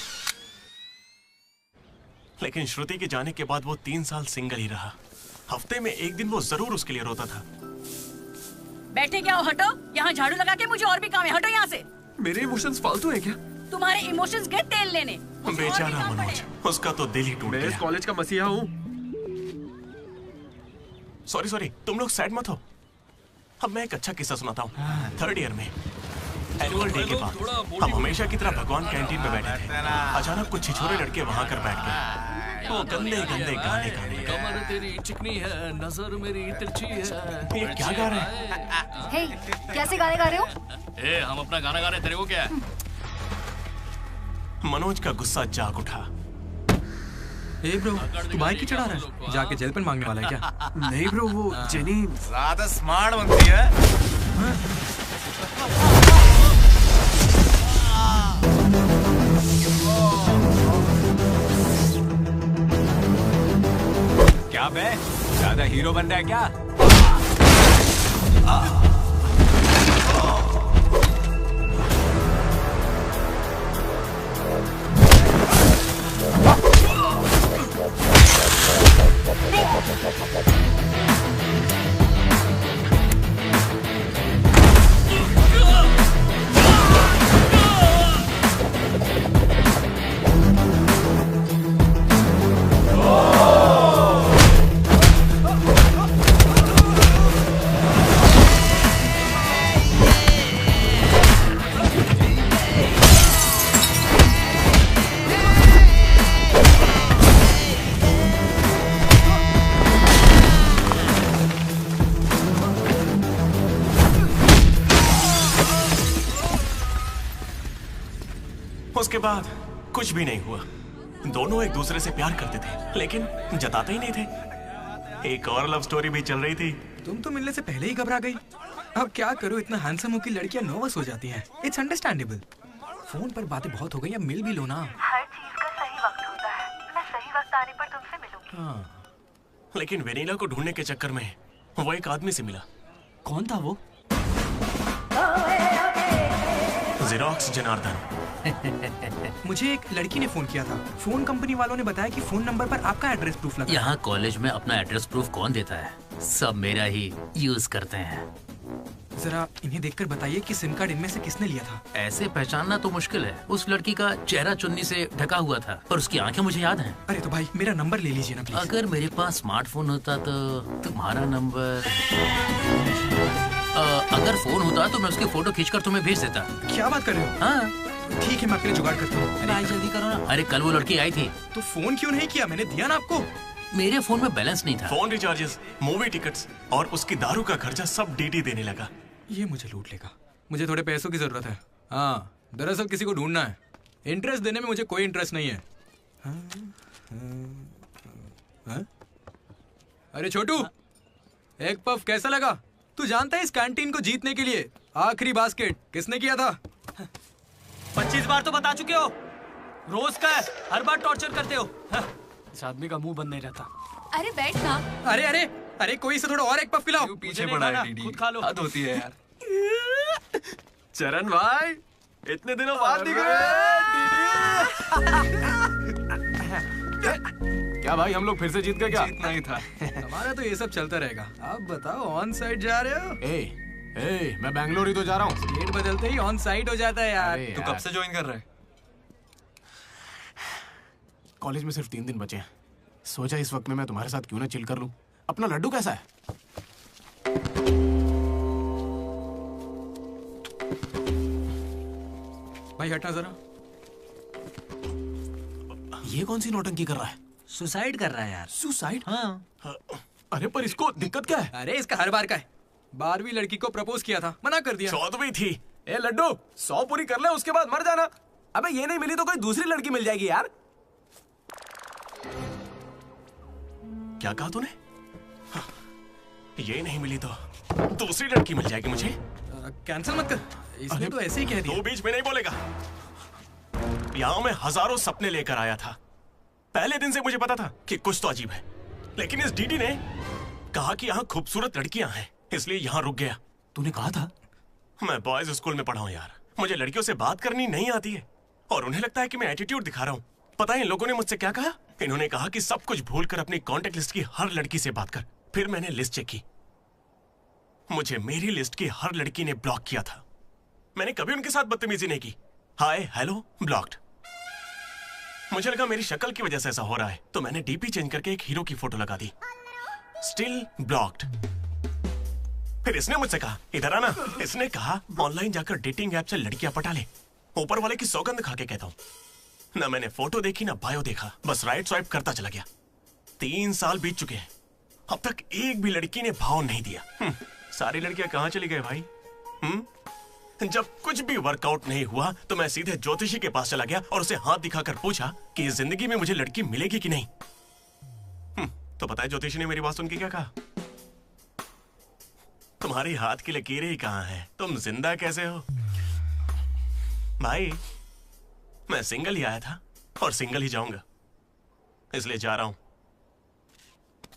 लेकिन श्रुति के जाने के बाद वो 3 साल सिंगल ही रहा। हफ्ते में एक दिन वो जरूर उसके लिए रोता था। बैठे क्या हो, हटो। यहाँ झाड़ू लगा के मुझे और भी काम है, हटो यहाँ से। मेरे इमोशंस फालतू है क्या? तुम्हारे इमोशंस गए तेल लेने। बेचारा मनोज, उसका तो दिल ही टूट गया। मैं इस कॉलेज का मसीहा हूँ। सॉरी, तुम लोग सैड मत हो। अब मैं एक अच्छा किस्सा सुनाता हूँ। 3rd ईयर में एनुअल डे के बाद हम हमेशा की तरह भगवान कैंटीन में बैठे थे। अचानक कुछ छिछोरे लड़के वहां कर बैठ गए। वो गंदे गंदे गाने गाने। कमर तेरी चिकनी है, नजर मेरी तिरछी है। ये क्या गा रहे हैं? हे, कैसे गाने गा रहे हो? ए, हम अपना गाना गा रहे हैं, तेरे को क्या है? मनोज का गुस्सा जाग उठा। ए ब्रो, तू बाइक ही चढ़ा रहा है? जाके जेल पेन मांगने वाला है क्या? नहीं ब्रो, वो जेनी ज्यादा स्मार्ट बनती है। क्या बे, ज्यादा हीरो बन रहा है क्या? उसके बाद कुछ भी नहीं हुआ। दोनों एक दूसरे से प्यार करते थे, लेकिन जताते ही नहीं थे। एक और लव स्टोरी भी चल रही थी। तुम तो मिलने से पहले ही घबरा गई। अब क्या करूं, इतना हैंडसम हो कि लड़कियां नर्वस हो जाती हैं। It's understandable. फोन पर बातें बहुत हो गई, अब मिल भी लो ना। हर चीज का सही वक्त होता है। मैं सही वक्त आने पर तुमसे मिलूंगी। हाँ। लेकिन वेनिला को ढूंढने के चक्कर में वो एक आदमी से मिला। कौन था वो? जेरोक्स जनार्दन। मुझे एक लड़की ने फोन किया था। फोन कंपनी वालों ने बताया कि फोन नंबर पर आपका एड्रेस प्रूफ लगा। यहाँ कॉलेज में अपना एड्रेस प्रूफ कौन देता है? सब मेरा ही यूज करते हैं। जरा इन्हें देखकर बताइए कि सिम कार्ड इनमें से किसने लिया था। ऐसे पहचानना तो मुश्किल है। उस लड़की का चेहरा चुन्नी से ढका हुआ था, पर उसकी आंखें मुझे याद हैं। अरे तो भाई मेरा नंबर ले लीजिए ना प्लीज। अगर मेरे पास स्मार्टफोन होता तो तुम्हारा नंबर, अगर फोन होता तो मैं उसकी फोटो खींचकर तुम्हें भेज देता। क्या बात कर रहे हो? हाँ ठीक है, मैं अपने जुगाड़ करता हूँ। भाई जल्दी करो ना। अरे कल वो लड़की आई थी। तो फोन क्यों नहीं किया? मैंने दिया ना आपको। मेरे फोन में बैलेंस नहीं था। फोन रिचार्जेस, मूवी टिकट्स और उसकी दारू का खर्चा सब डीडी देने लगा। ये मुझे लूट लेगा। मुझे थोड़े पैसों की जरूरत है। हाँ, दरअसल किसी को ढूंढना है। इंटरेस्ट देने में मुझे कोई इंटरेस्ट नहीं है। हाँ? अरे छोटू, एक पफ कैसा लगा? तू जानता है इस कैंटीन को जीतने के लिए आखिरी बास्केट किसने किया था? 25 बार तो बता चुके हो। रोज का है, हर बार टॉर्चर करते हो। इस आदमी का मुंह बंद नहीं रहता। अरे बैठ ना। अरे अरे अरे, कोई से थोड़ा और एक पफ खिलाओ। पीछे पड़ा है डीडी। खुद खा लो। हद होती है यार। चरण भाई, इतने दिनों बाद दिख रहे हैं। क्या भाई, हम लोग फिर से जीत गए क्या? जीतना ही था। हमारा तो ये सब चलता रहेगा। आप बताओ, ऑन साइड जा रहे हो? मैं बैंगलोर ही तो जा रहा हूँ। स्टेट बदलते ही ऑन साइट हो जाता है यार। तू कब से ज्वाइन कर रहा है? कॉलेज में सिर्फ 3 दिन बचे हैं। सोचा इस वक्त में मैं तुम्हारे साथ क्यों ना चिल कर लूं। अपना लड्डू कैसा है? भाई हटना जरा। ये कौन सी नौटंकी कर रहा है? सुसाइड कर रहा है यार। सुसाइड? हाँ। अरे पर इसको दिक्कत क्या है? अरे इसका हर बार का है। 12वीं लड़की को प्रपोज किया था, मना कर दिया। 14वीं थी। ए लड्डू 100 पूरी कर ले उसके बाद मर जाना। अबे ये नहीं मिली तो कोई दूसरी लड़की मिल जाएगी यार। क्या कहा तूने? हाँ, ये नहीं मिली तो दूसरी लड़की मिल जाएगी मुझे। कैंसिल मत कर, इसने तो ऐसे ही कह दिया। तू बीच में नहीं बोलेगा। यहाँ मैं हजारों सपने लेकर आया था। पहले दिन से मुझे पता था कि कुछ तो अजीब है, लेकिन इस डीडी ने कहा कि यहाँ खूबसूरत लड़कियां हैं, इसलिए यहाँ रुक गया। तूने कहा था? मैं बॉयज स्कूल में पढ़ा हूँ यार। मुझे लड़कियों से बात करनी नहीं आती है और उन्हें लगता है कि मैं एटीट्यूड दिखा रहा हूँ। पता है इन लोगों ने मुझसे क्या कहा? इन्होंने कहा कि सब कुछ भूलकर अपनी कॉन्टेक्ट लिस्ट की हर लड़की से बात कर। फिर मैंने लिस्ट चेक की, मुझे मेरी लिस्ट की हर लड़की ने ब्लॉक किया था। मैंने कभी उनके साथ बदतमीजी नहीं की। Hi hello blocked. मुझे लगा मेरी शक्ल की वजह से ऐसा हो रहा है, तो मैंने डीपी चेंज करके एक हीरो की फोटो लगा दी। Still blocked. फिर इसने मुझसे कहा इधर आना। इसने कहा ऑनलाइन जाकर डेटिंग ऐप से लड़कियां पटा ले। ऊपर वाले की सौगंध खा के कहता हूं, ना मैंने फोटो देखी ना बायो देखा, बस राइट स्वाइप करता चला गया। 3 साल बीत चुके हैं, अब तक एक भी लड़की ने भाव नहीं दिया। सारी लड़कियां कहां चली गई भाई? जब कुछ भी वर्कआउट नहीं हुआ तो मैं सीधे ज्योतिषी के पास चला गया और उसे हाथ दिखाकर पूछा कि इस जिंदगी में मुझे लड़की मिलेगी कि नहीं। तो पता है ज्योतिषी ने मेरी बात सुन के क्या कहा? तुम्हारी हाथ की लकीरें ही कहां हैं, तुम जिंदा कैसे हो? भाई मैं सिंगल ही आया था और सिंगल ही जाऊंगा, इसलिए जा रहा हूं।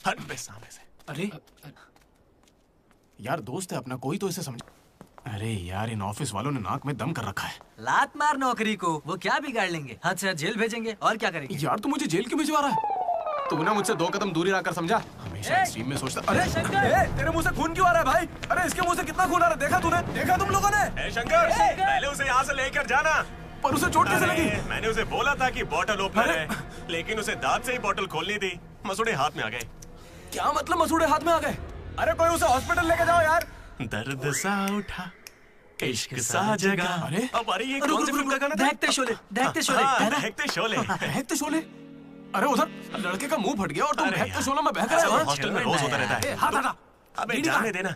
हट बे सामने से। अरे यार दोस्त है अपना, कोई तो इसे समझ। अरे यार इन ऑफिस वालों ने नाक में दम कर रखा है। लात मार नौकरी को, वो क्या बिगाड़ लेंगे? हद से हद जेल भेजेंगे और क्या करेंगे? यार तू मुझे जेल क्यों भिजवा रहा है? तू ना मुझसे 2 कदम दूरी रखकर समझा। हमेशा एक्सट्रीम में सोचता। अरे तेरे मुंह से खून क्यों आ रहा है भाई? अरे इसके मुंह से कितना खून आ रहा है देखा तूने? देखा तुम लोगों ने? शंकर पहले उसे यहाँ से लेकर जाना। पर उसे चोट कैसे लगी? मैंने उसे बोला था कि बॉटल ओपनर है, लेकिन उसे दांत से ही बॉटल खोलनी थी। मसूड़े हाथ में आ गए। क्या मतलब मसूड़े हाथ में आ गए? अरे कोई उसे हॉस्पिटल लेके जाओ यार। दर्द सा उठा इश्क सा जगा। अरे अरे ये कौन सी फिल्म का गाना था? दहकते शोले, दहकते शोले। दहकते शोले। दहकते शोले। अरे उधर लड़के का मुंह फट गया और तुम दहकते शोले में बहक रहे हो। हॉस्टल में रोज होता रहता है। हाथ हटा। अबे जाने देना।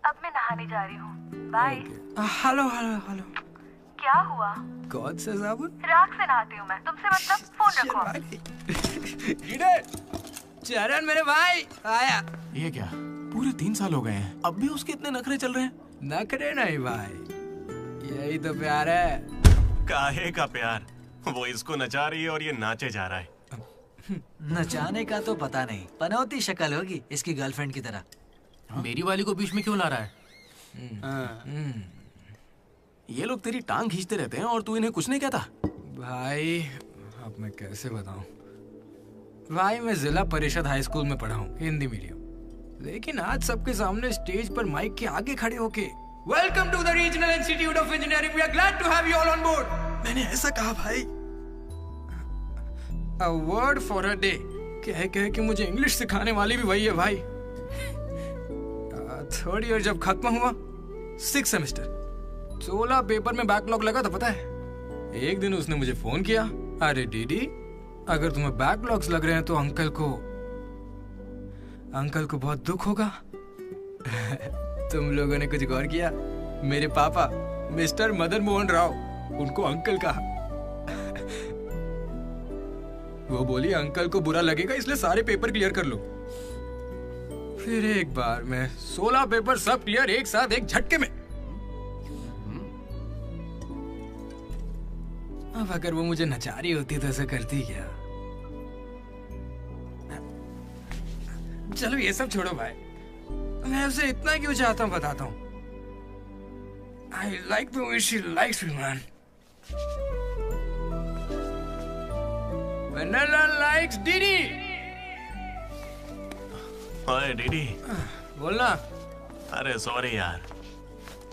अब मैं नहाने जा रही हूँ, बाय। Hello hello hello. क्या हुआ? कौन सा साबुन? राख से नहाती हूँ मैं, तुमसे मतलब फोन रखो। चरण मेरे भाई आया। ये क्या पूरे 3 साल हो गए हैं, अब भी उसके इतने नखरे चल रहे हैं? नखरे नहीं भाई, यही तो प्यार है। काहे का प्यार? वो इसको नचा रही है और ये नाचे जा रहा है। नचाने का तो पता नहीं, पनौती शक्ल होगी इसकी गर्लफ्रेंड की तरह। मेरी वाली को बीच में क्यों ला रहा है? ये लोग तेरी टांग खींचते रहते हैं और तू इन्हें कुछ नहीं कहता। भाई अब मैं कैसे बताऊं? भाई मैं जिला परिषद हाई स्कूल में पढ़ा हूँ, हिंदी मीडियम। लेकिन आज सबके सामने स्टेज पर माइक के आगे खड़े होके welcome to the regional institute of engineering, we are glad to have you all on board. मैंने ऐसा कहा भाई, a word for a day कह के मुझे इंग्लिश सिखाने वाली भी वही है भाई। 3rd ईयर जब खत्म हुआ, 6th सेमेस्टर, 16 पेपर में बैकलॉग लगा था पता है। एक दिन उसने मुझे फोन किया, अरे डीडी अगर तुम्हें बैकलॉग्स लग रहे हैं तो अंकल को बहुत दुख होगा। तुम लोगों ने कुछ गौर किया? मेरे पापा मिस्टर मदन मोहन राव, उनको अंकल कहा। वो बोली अंकल को बुरा लगेगा इसलिए सारे पेपर क्लियर कर लो। फिर एक बार मैं 16 पेपर सब क्लियर एक साथ एक झटके में। अब अगर वो मुझे नचा रही होती तो ऐसा करती क्या? चलो ये सब छोड़ो भाई, मैं उसे इतना क्यों चाहता हूँ बताता हूँ। I like the way she likes me, man. Vanilla likes Didi. ओए डीडी। बोलना। अरे सॉरी यार,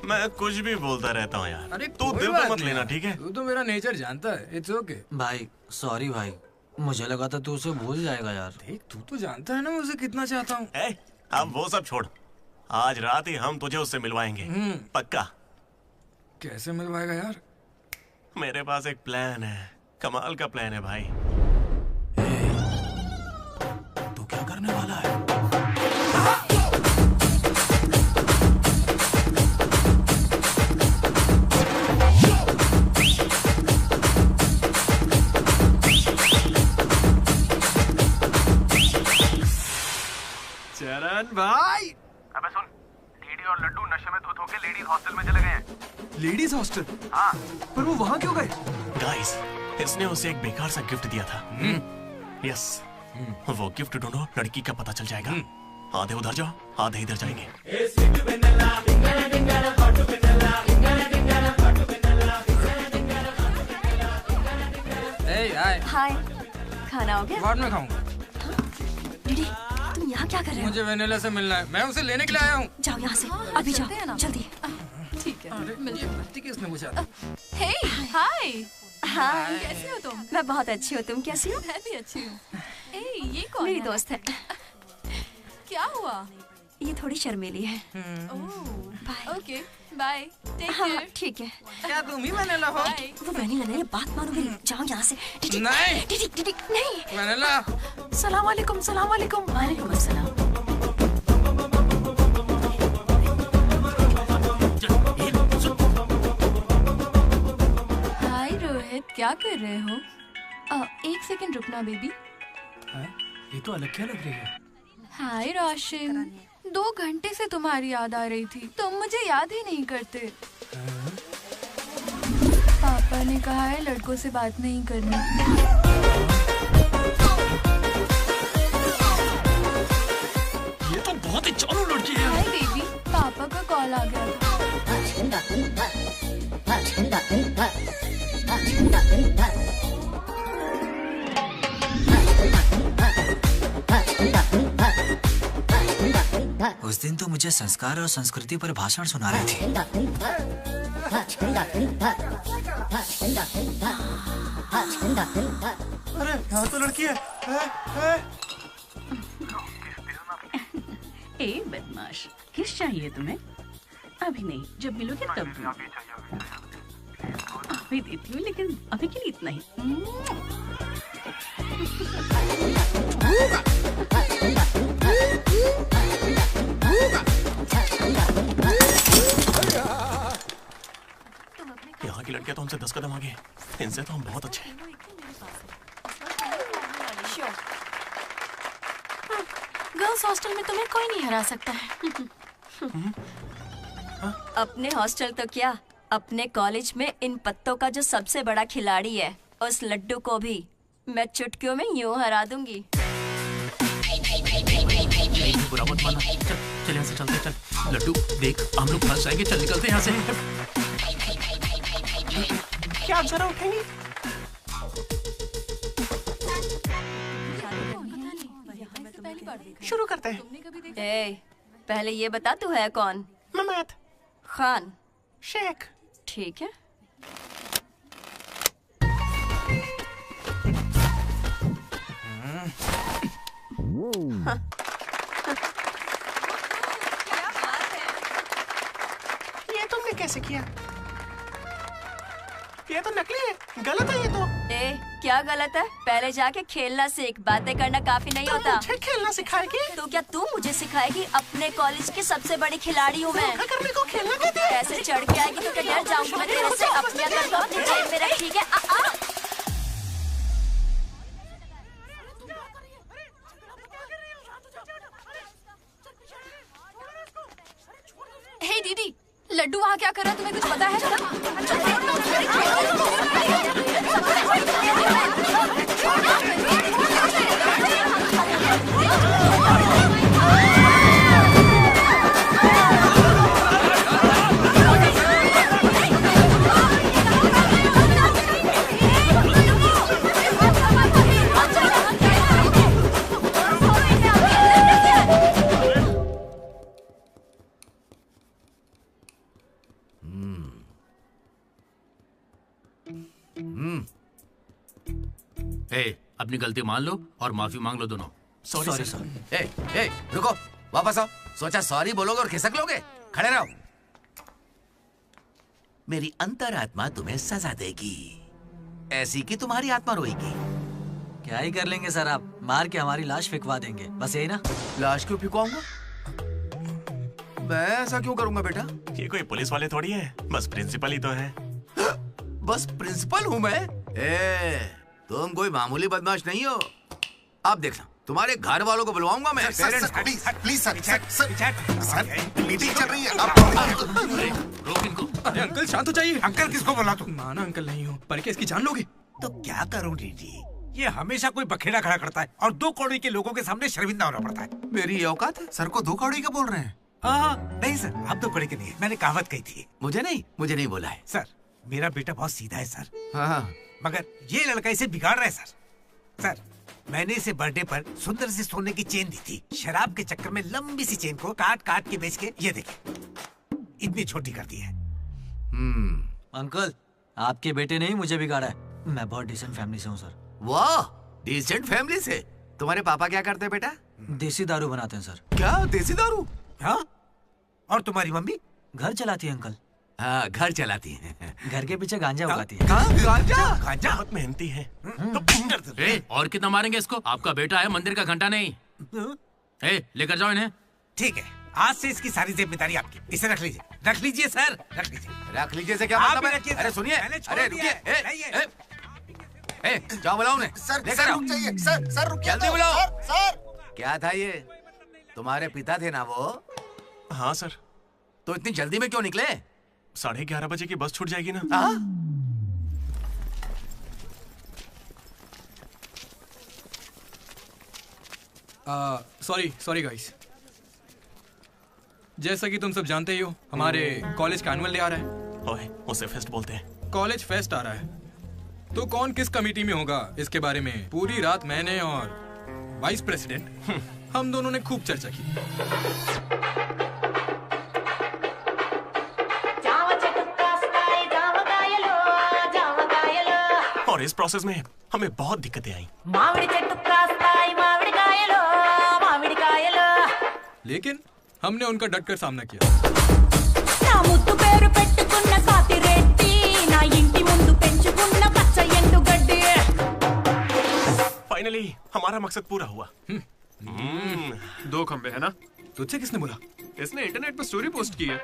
मैं कुछ भी बोलता रहता हूँ यार। अरे तू कोई दिल बात पे मत नहीं लेना, यार। ठीक है? तू तो मेरा नेचर जानता है। It's okay. भाई सॉरी भाई, मुझे लगा था तू उसे भूल जाएगा यार। देख तू तो जानता है ना मैं उसे कितना चाहता हूँ। अब वो सब छोड़, आज रात ही हम तुझे उससे मिलवाएंगे, पक्का। कैसे मिलवाएगा यार? मेरे पास एक प्लान है, कमाल का प्लान है भाई। तू क्या करने वाला है? चरण भाई, अबे सुन, डीडी और लड्डू नशे में धुत होके लेडीज हॉस्टल में चले गए हैं। Ladies hostel? हाँ। पर वो वहाँ क्यों गए? गाइस, इसने उसे एक बेकार सा गिफ्ट दिया था। यस, वो गिफ्ट ढूंढो, लड़की का पता चल जाएगा। आधे उधर जाओ, आधे इधर जाएंगे। हाय, खाना हो गया? बाद में खाऊंगा। डीडी, तुम यहाँ क्या कर रहे हो? मुझे वेनिला से मिलना है, मैं उसे लेने के लिए आया हूँ। जाओ यहाँ से, अभी जाओ, जल्दी। ठीक है, ये किसने पूछा? हे हाय। हाय, कैसी हो तुम? मैं बहुत अच्छी हूँ, तुम कैसी हो? मैं भी अच्छी हूँ। ए, ये कौन मेरी है? दोस्त है। क्या हुआ? ये थोड़ी शर्मीली है। Okay, bye. टेक हाँ, केयर। ठीक है। क्या तुम ही वेनिला हो? वो वेनिला नहीं है, बात मानो मेरी। जाओ यहाँ से। डीडी, नहीं। डीडी, डीडी, नहीं। वेनिला। सलाम वालेकुम, सलाम वालेकुम। वालेकुम अस्सलाम। हाय रोहित, क्या कर रहे हो? एक सेकंड रुकना बेबी। ये तो अलग क्या लग रही है? हाय रोशन, 2 घंटे से तुम्हारी याद आ रही थी, तुम मुझे याद ही नहीं करते। पापा ने कहा है लड़कों से बात नहीं करनी। ये तो बहुत ही चालू लड़की है। हाय बेबी, पापा का कॉल आ गया था। उस दिन तो मुझे संस्कार और संस्कृति पर भाषण सुना रहे थे। अरे यहाँ तो लड़की है। ए बदमाश, किस चाहिए तुम्हें? अभी नहीं, जब मिलोगे तब दूँ। अभी देती हूँ, लेकिन अभी के लिए इतना ही। यहाँ की लड़कियां तो हमसे 10 कदम आगे, इनसे तो हम बहुत अच्छे हैं। गर्ल्स हॉस्टल में तुम्हें कोई नहीं हरा सकता है। अपने हॉस्टल तो क्या, अपने कॉलेज में इन पत्तों का जो सबसे बड़ा खिलाड़ी है, उस लड्डू को भी मैं चुटकियों में यूं हरा दूंगी। बुरा मत माना। चल यहाँ से चलते, चल। लड्डू देख, हम लोग फंस जाएंगे, चल निकलते यहाँ से। क्या आप जरा उठेंगे? शुरू करते हैं। ए, पहले ये बता तू है कौन? ममैद खान शेख। ठीक है। ये तुमने कैसे किया? ये तो नकली है, गलत है ये तो। ए, क्या गलत है? पहले जाके खेलना सीख, बातें करना काफी नहीं होता। मुझे खेलना सिखाएगी? तो क्या तू मुझे सिखाएगी? अपने कॉलेज की सबसे बड़ी खिलाड़ी हूँ मैं। करने को खेलना कहते हैं। ऐसे चढ़ के आएगी तो क्या डर जाऊंगी मैं तेरे से? अपनी अगर तो अपनी जेब में रख, ठीक है? हे दीदी, लड्डू वहाँ क्या कर रहा है, तुम्हें कुछ पता अपनी गलती मान लो और माफी मांग लो दोनों। Sorry sir. ए, रुको, वापस आओ। सोचा सॉरी बोलोगे और खिसक लोगे? खड़े रहो। मेरी अंतरात्मा तुम्हें सजा देगी, ऐसी कि तुम्हारी आत्मा रोएगी। क्या ही कर लेंगे सर आप, मार के हमारी लाश फिकवा देंगे, बस यही ना। लाश क्यों फिकवाऊंगा? मैं ऐसा क्यों करूंगा बेटा? ये कोई पुलिस वाले थोड़ी है, बस प्रिंसिपल ही तो है। बस प्रिंसिपल हूँ मैं? तुम कोई मामूली बदमाश नहीं हो। आप देखना, तुम्हारे घर वालों को बुलवाऊंगा मैं। प्लीज सर, मीटिंग चल रही है। रोक इनको। अरे अंकल शांत हो जाइए। अंकल किसको बोला तू? माना अंकल नहीं हो, पर क्या इसकी जान लोगे? तो क्या करूं डीडी, ये हमेशा कोई बखेड़ा खड़ा करता है और 2 कौड़ी के लोगों के सामने शर्मिंदा होना पड़ता है। मेरी औकात है? सर को 2 कौड़ी का बोल रहे हैं? नहीं सर, आप 2 कौड़ी के नहीं है, मैंने कहावत कही थी। मुझे नहीं बोला है। सर मेरा बेटा बहुत सीधा है सर। हाँ। मगर ये लड़का इसे बिगाड़ रहा है सर। सर मैंने इसे बर्थडे पर सुंदर सी सोने की चेन दी थी, शराब के चक्कर में लंबी सी चेन को काट काट के बेच के ये देखिए इतनी छोटी कर दी है। अंकल आपके बेटे ने ही मुझे बिगाड़ा है, मैं बहुत डिसेंट फैमिली से हूँ सर। वाह, डिसेंट फैमिली से? तुम्हारे पापा क्या करते हैं बेटा? देसी दारू बनाते हैं सर। क्या देसी दारू? हाँ, और तुम्हारी मम्मी? घर चलाती है अंकल। हाँ, घर चलाती है। घर के पीछे गांजा उगाती है। गांजा बहुत मेहनती है। और कितना मारेंगे इसको? आपका बेटा है, मंदिर का घंटा नहीं। लेकर जाओ इन्हें। ठीक है, आज से इसकी सारी जिम्मेदारी आपकी। इसे रख लीजिए। रख लीजिए सर, रख लीजिए। रख लीजिए से क्या मतलब है? अरे सुनिए, अरे रुकिए। जाओ बुलाओ उन्हें। सर रुक जाइए। सर रुकिए। जल्दी बुलाओ। सर क्या था ये? तुम्हारे पिता थे ना वो? हाँ सर। तो इतनी जल्दी में क्यों निकले? 11:30 बजे की बस छूट जाएगी ना। Sorry guys. जैसा कि तुम सब जानते ही हो, हमारे कॉलेज का एनुअल डे आ रहा है। ओए, उसे फेस्ट बोलते हैं। कॉलेज फेस्ट आ रहा है, तो कौन किस कमेटी में होगा इसके बारे में पूरी रात मैंने और वाइस प्रेसिडेंट हम दोनों ने खूब चर्चा की। और इस प्रोसेस में हमें बहुत दिक्कतें आई। लेकिन हमने उनका डटकर सामना किया। फाइनली हमारा मकसद पूरा हुआ। 2 खंबे है ना? तुझसे किसने बोला? इसने इंटरनेट पर स्टोरी पोस्ट की है।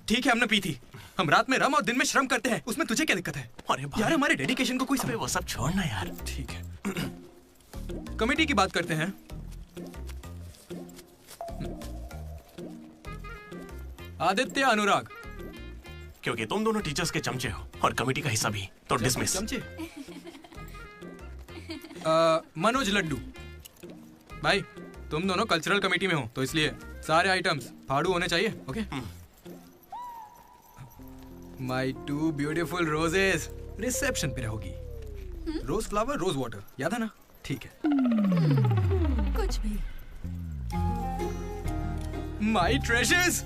ठीक है, हमने पी थी। हम रात में रम और दिन में श्रम करते हैं, उसमें तुझे क्या दिक्कत है? अरे यार हमारे डेडिकेशन को कोई समय। वो सब छोड़ना यार। ठीक है, कमेटी की बात करते हैं। आदित्य, अनुराग। क्योंकि तुम दोनों टीचर्स के चमचे हो और कमेटी का हिस्सा भी, तो डिसमिस। चमचे। मनोज, लड्डू। भाई तुम दोनों कल्चरल कमेटी में हो, तो इसलिए सारे आइटम्स फाड़ू होने चाहिए। Okay. My 2 beautiful roses reception पे रहोगी। रोज फ्लावर, रोज वाटर, याद है ना? ठीक है। कुछ भी। My treasures.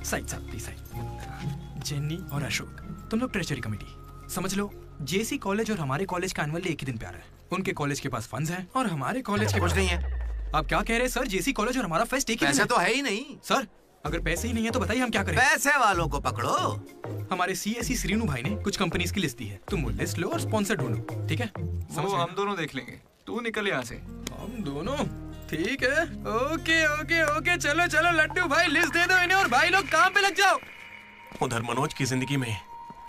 Side side. Jenny और अशोक, तुम लोग ट्रेजरी कमेटी। समझ लो, जेसी कॉलेज और हमारे कॉलेज का एनुअल डे एक ही दिन पे आ रहा है। उनके कॉलेज के पास फंड्स हैं और हमारे कॉलेज के कुछ पास नहीं है। आप क्या कह रहे हैं सर? जेसी कॉलेज और हमारा फेस्ट एक ही दिन पैसे तो है ही नहीं सर। अगर पैसे ही नहीं है तो बताइए हम क्या करें? पैसे वालों को पकड़ो। हमारे सीएससी श्रीनु भाई ने कुछ कंपनीज की लिस्ट दी है, तुम वो लिस्ट लो और स्पॉन्सर ढूंढो। ठीक है? वो हम दोनों देख लेंगे, तू निकल यहाँ से। हम दोनों? ठीक है। ओके ओके ओके, चलो चलो लड्डू भाई, लिस्ट दे दो इन्हें और भाई लोग काम पे लग जाओ। उधर मनोज की जिंदगी में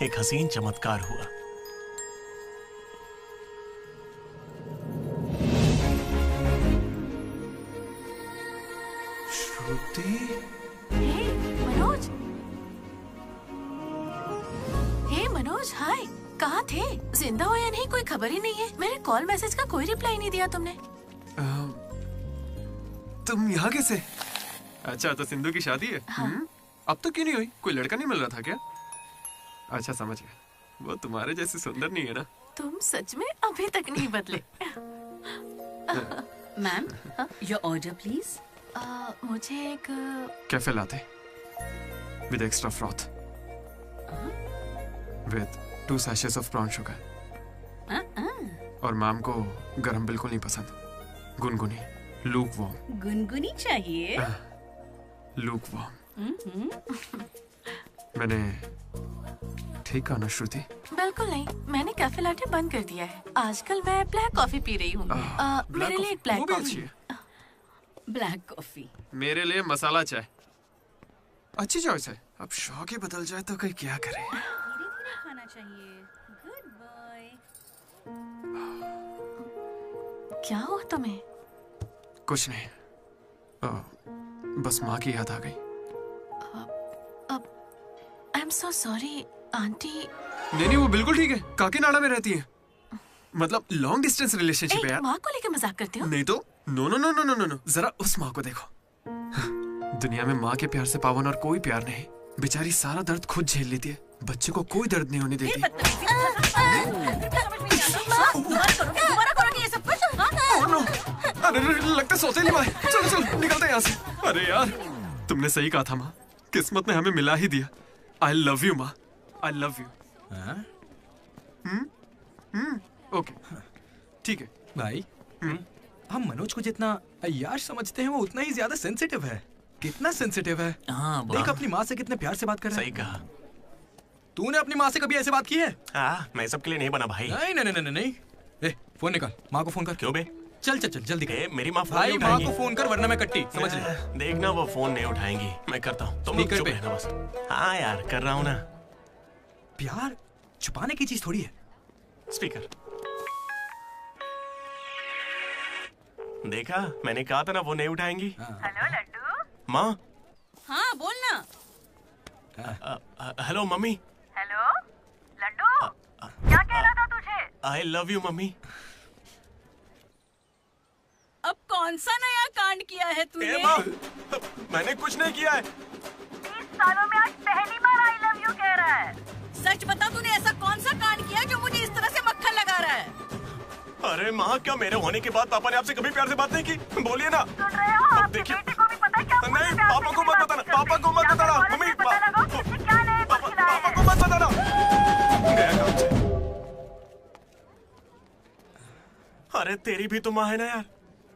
एक हसीन चमत्कार हुआ। मनोज। हे मनोज, हाय। कहाँ थे? जिंदा हो या नहीं कोई खबर ही नहीं है। मेरे कॉल मैसेज का कोई रिप्लाई नहीं दिया तुमने। तुम यहाँ कैसे? अच्छा, तो सिंधु की शादी है? हाँ। अब तो क्यों नहीं हुई? कोई लड़का नहीं मिल रहा था क्या? अच्छा, समझ गया। वो तुम्हारे जैसे सुंदर नहीं है ना? तुम सच में अभी तक नहीं बदले। Ma'am, your order please. मुझे एक cafe latte. with extra froth. With 2 sachets of brown sugar. और मैम को गरम बिल्कुल नहीं पसंद, गुनगुनी, lukewarm. गुनगुनी चाहिए। lukewarm. मैंने ठीक कहा ना श्रुति? बिल्कुल नहीं, मैंने कैफे लाटे बंद कर दिया है। आजकल मैं ब्लैक कॉफी पी रही हूँ। मेरे लिए एक ब्लैक कॉफी। Black coffee. मेरे लिए मसाला चाय। अच्छी चॉइस है। अब शौक ही बदल जाए तो कोई क्या करे। धीरे-धीरे खाना चाहिए। Good boy. क्या हुआ तुम्हें? कुछ नहीं, बस माँ की याद आ गई। I am so sorry aunty. नहीं, वो बिल्कुल ठीक है। काकीनाडा में रहती है। मतलब लॉन्ग डिस्टेंस रिलेशनशिप है यार। माँ को लेकर मजाक करते हो? नहीं तो नो। जरा उस माँ को देखो। दुनिया में माँ के प्यार से पावन और कोई प्यार नहीं। बेचारी सारा दर्द खुद झेल लेती है, बच्चे को कोई दर्द नहीं होने देती। अरे लगता सौतेली माँ है। चलो निकलते हैं यहाँ से। अरे यार तुमने सही कहा था माँ, किस्मत ने हमें मिला ही दिया। I love you माँ, I love you। ओके ठीक है भाई। हम मनोज को जितना अय्याश समझते हैं वो उतना ही ज्यादा सेंसिटिव है। कितना सेंसिटिव है। हाँ, देख अपनी माँ से कितने प्यार से बात कर रहा है। सही कहा। तूने अपनी माँ से कभी ऐसे बात की है? मैं सबके लिए नहीं बना भाई। नहीं। ए, फोन निकाल, माँ को फोन कर। क्यों बे? चल जल्दी कर। मेरी माँ फोन भाई नहीं माँ उठाएंगी। को फोन कर वरना मैं कट्टी, समझ ले। देखना वो फोन नहीं उठाएंगी, मैं करता हूँ। तुम लोग चुप रहना बस। हाँ यार कर रहा हूँ ना। प्यार छुपाने की चीज थोड़ी है। स्पीकर देखा, मैंने कहा था ना वो नहीं उठाएंगी। हेलो लड्डू। माँ। हाँ बोलना। Hello mummy. हेलो लड्डू, क्या कह रहा था तुझे? I love you mummy. अब कौन सा नया कांड किया है तूने? माँ, मैंने कुछ नहीं किया है। 30 सालों में आज पहली बार आई लव यू कह रहा है। सच बता, तूने ऐसा कौन सा कांड किया जो मुझे इस तरह से मक्खन लगा रहा है? अरे माँ, क्या मेरे होने के बाद पापा ने आपसे कभी प्यार से बात नहीं की? बोलिए ना। सुन रहे हो? आपके बेटे को भी पता है क्या? नहीं, पापा को मत बताना, पापा को मत बताना। मम्मी, क्या नए पापा को मत बताना। गया काम से। अरे तेरी भी तो माँ है ना यार,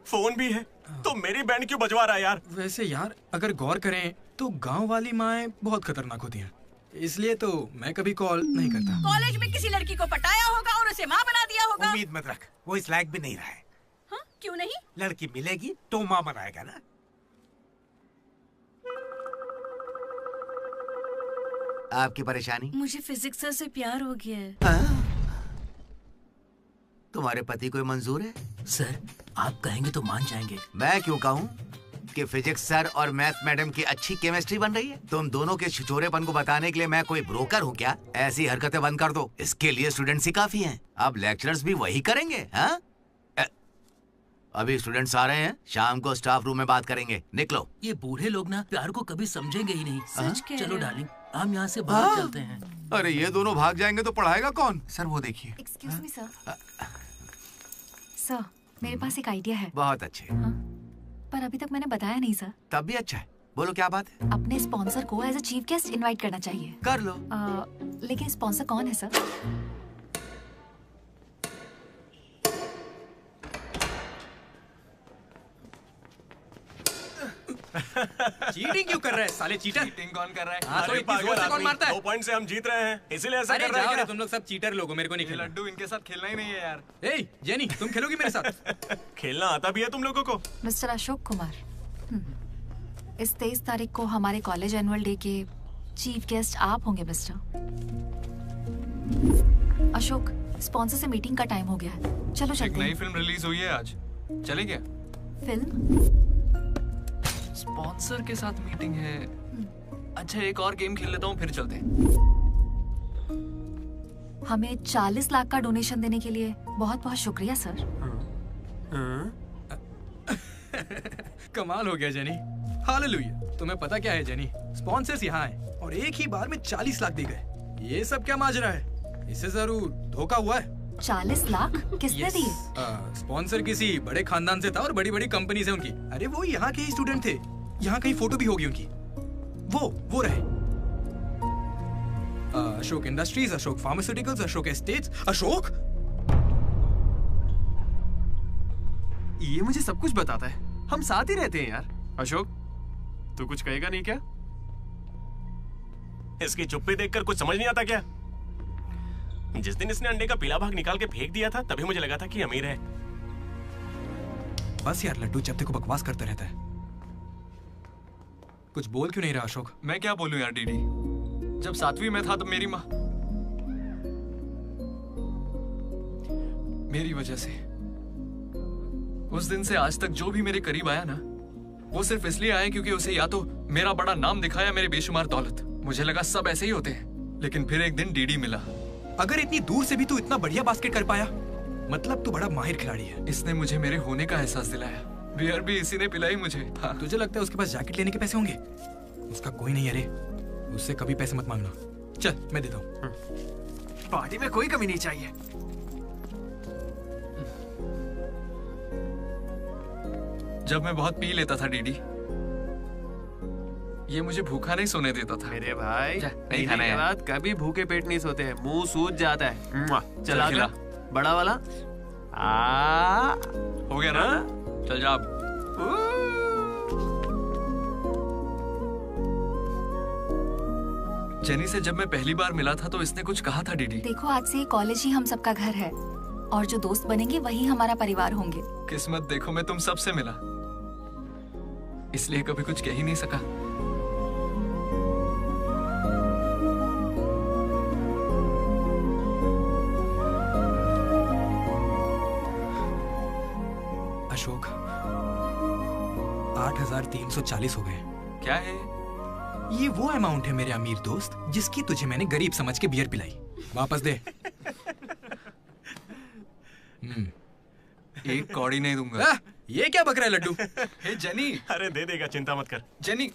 फोन भी है, तो मेरी बैंड क्यों बजवा रहा है यार? वैसे यार अगर गौर करें तो गांव वाली माएं बहुत खतरनाक होती हैं, इसलिए तो मैं कभी कॉल नहीं करता। कॉलेज में किसी लड़की को पटाया होगा और उसे माँ बना दिया होगा। उम्मीद मत रख, वो इस लायक भी नहीं रहा है। हाँ? क्यों नहीं? लड़की मिलेगी तो माँ बनाएगा ना। आपकी परेशानी? मुझे फिजिक्स सर से प्यार हो गया है। तुम्हारे पति को मंजूर है? सर आप कहेंगे तो मान जाएंगे। मैं क्यों कहूँ कि फिजिक्स सर और मैथ मैडम की अच्छी केमिस्ट्री बन रही है। तुम दोनों के छिछोरेपन को बताने के लिए मैं कोई ब्रोकर हूँ क्या? ऐसी हरकतें बंद कर दो, इसके लिए स्टूडेंट्स ही काफी हैं। अब लेक्चरर्स भी वही करेंगे। हाँ, अभी स्टूडेंट्स आ रहे हैं, शाम को स्टाफ रूम में बात करेंगे। निकलो। ये बूढ़े लोग ना प्यार को कभी समझेंगे ही नहीं। सच कह चलो रहे हो। डार्लिंग, हम यहाँ से बाहर चलते हैं। अरे ये दोनों भाग जाएंगे तो पढ़ाएगा कौन? सर वो देखिए। Excuse me sir. सर मेरे पास एक आइडिया है। बहुत अच्छे। पर अभी तक मैंने बताया नहीं सर। तब भी अच्छा है, बोलो क्या बात है? अपने स्पॉन्सर को as a chief guest invite करना चाहिए। कर लो। लेकिन स्पॉन्सर कौन है सर? चीटिंग क्यों कर रहे हैं साले चीटर? चीटिंग कौन कर रहा है? हाँ, तो इतनी जोर से कौन मारता है? 2 पॉइंट से हम जीत रहे हैं, इसीलिए ऐसा अरे कर रहे जाओ हैं रे, क्या? तुम लोग सब चीटर लोग हो, मेरे को नहीं खेलना। लड्डू इनके साथ खेलना ही नहीं है यार। ए जेनी, तुम खेलोगी मेरे साथ? खेलना आता भी है तुम लोगों को? मिस्टर अशोक कुमार, इस 23 तारीख को हमारे कॉलेज एनुअल डे के चीफ गेस्ट आप होंगे मिस्टर अशोक। स्पॉन्सर से मीटिंग का टाइम हो गया है, चलो एक चलते नई हैं। फिल्म रिलीज हुई है आज, चले क्या? फिल्म? स्पॉन्सर के साथ मीटिंग है। अच्छा एक और गेम खेल लेता हूँ फिर चलते हैं। हमें 40 लाख का डोनेशन देने के लिए बहुत बहुत शुक्रिया सर। कमाल हो गया जेनी, हालेलुया। तुम्हें पता क्या है जेनी, स्पॉन्सर्स यहाँ आए और एक ही बार में 40 लाख दे गए। ये सब क्या माजरा है? इससे जरूर धोखा हुआ है। 40 लाख किसने दिए? स्पॉन्सर किसी बड़े खानदान से था और बड़ी बड़ी कंपनी से उनकी। अरे वो यहाँ के ही स्टूडेंट थे, यहाँ कहीं फोटो भी होगी उनकी। वो रहे। Ashok industries, Ashok pharmaceuticals, Ashok estates. Ashok ये मुझे सब कुछ बताता है, हम साथ ही रहते हैं यार। अशोक तू कुछ कहेगा नहीं क्या? इसकी चुप्पी देखकर कुछ समझ नहीं आता क्या? जिस दिन इसने अंडे का पीला भाग निकाल के फेंक दिया था तभी मुझे लगा था कि अमीर है। बस यार लड्डू जब देखो बकवास करता रहता है। कुछ बोल क्यों नहीं रहा अशोक? मैं क्या बोलूं यार डीडी, जब 7वीं में था तो मेरी माँ मेरी वजह से उस दिन से आज तक जो भी मेरे करीब आया ना, वो सिर्फ इसलिए आया क्योंकि उसे या तो मेरा बड़ा नाम दिखाया, मेरे बेशुमार दौलत। मुझे लगा सब ऐसे ही होते हैं, लेकिन फिर एक दिन डीडी मिला। अगर इतनी दूर से भी तू इतना बढ़िया बास्केट कर पाया, मतलब तू बड़ा माहिर खिलाड़ी है। इसने मुझे मेरे होने का एहसास दिलाया। बियर भी इसी ने पिलाई मुझे। हाँ। तुझे लगता है उसके पास जैकेट लेने के पैसे होंगे? उसका कोई नहीं। अरे उससे कभी पैसे मत मांगना। चल मैं देता हूँ। पार्टी में कोई कमी नहीं चाहिए। जब मैं बहुत पी लेता था डीडी, ये मुझे भूखा नहीं सोने देता था। मेरे भाई नहीं खाना है। बाद कभी भूखे पेट नहीं सोते हैं, मुंह सूज जाता है। चला खिला। बड़ा वाला हो गया ना? चल जा। जेनी से जब मैं पहली बार मिला था तो इसने कुछ कहा था डीडी। देखो आज से कॉलेज ही हम सबका घर है और जो दोस्त बनेंगे वही हमारा परिवार होंगे। किस्मत देखो मैं तुम सबसे मिला, इसलिए कभी कुछ कह ही नहीं सका। अशोक 8,340 हो गए। क्या है ये? वो अमाउंट है मेरे अमीर दोस्त जिसकी तुझे मैंने गरीब समझ के बियर पिलाई। वापस दे। एक कौड़ी नहीं दूंगा। ये क्या बक रहा है लड्डू? हे जेनी। अरे दे देगा, चिंता मत कर। जेनी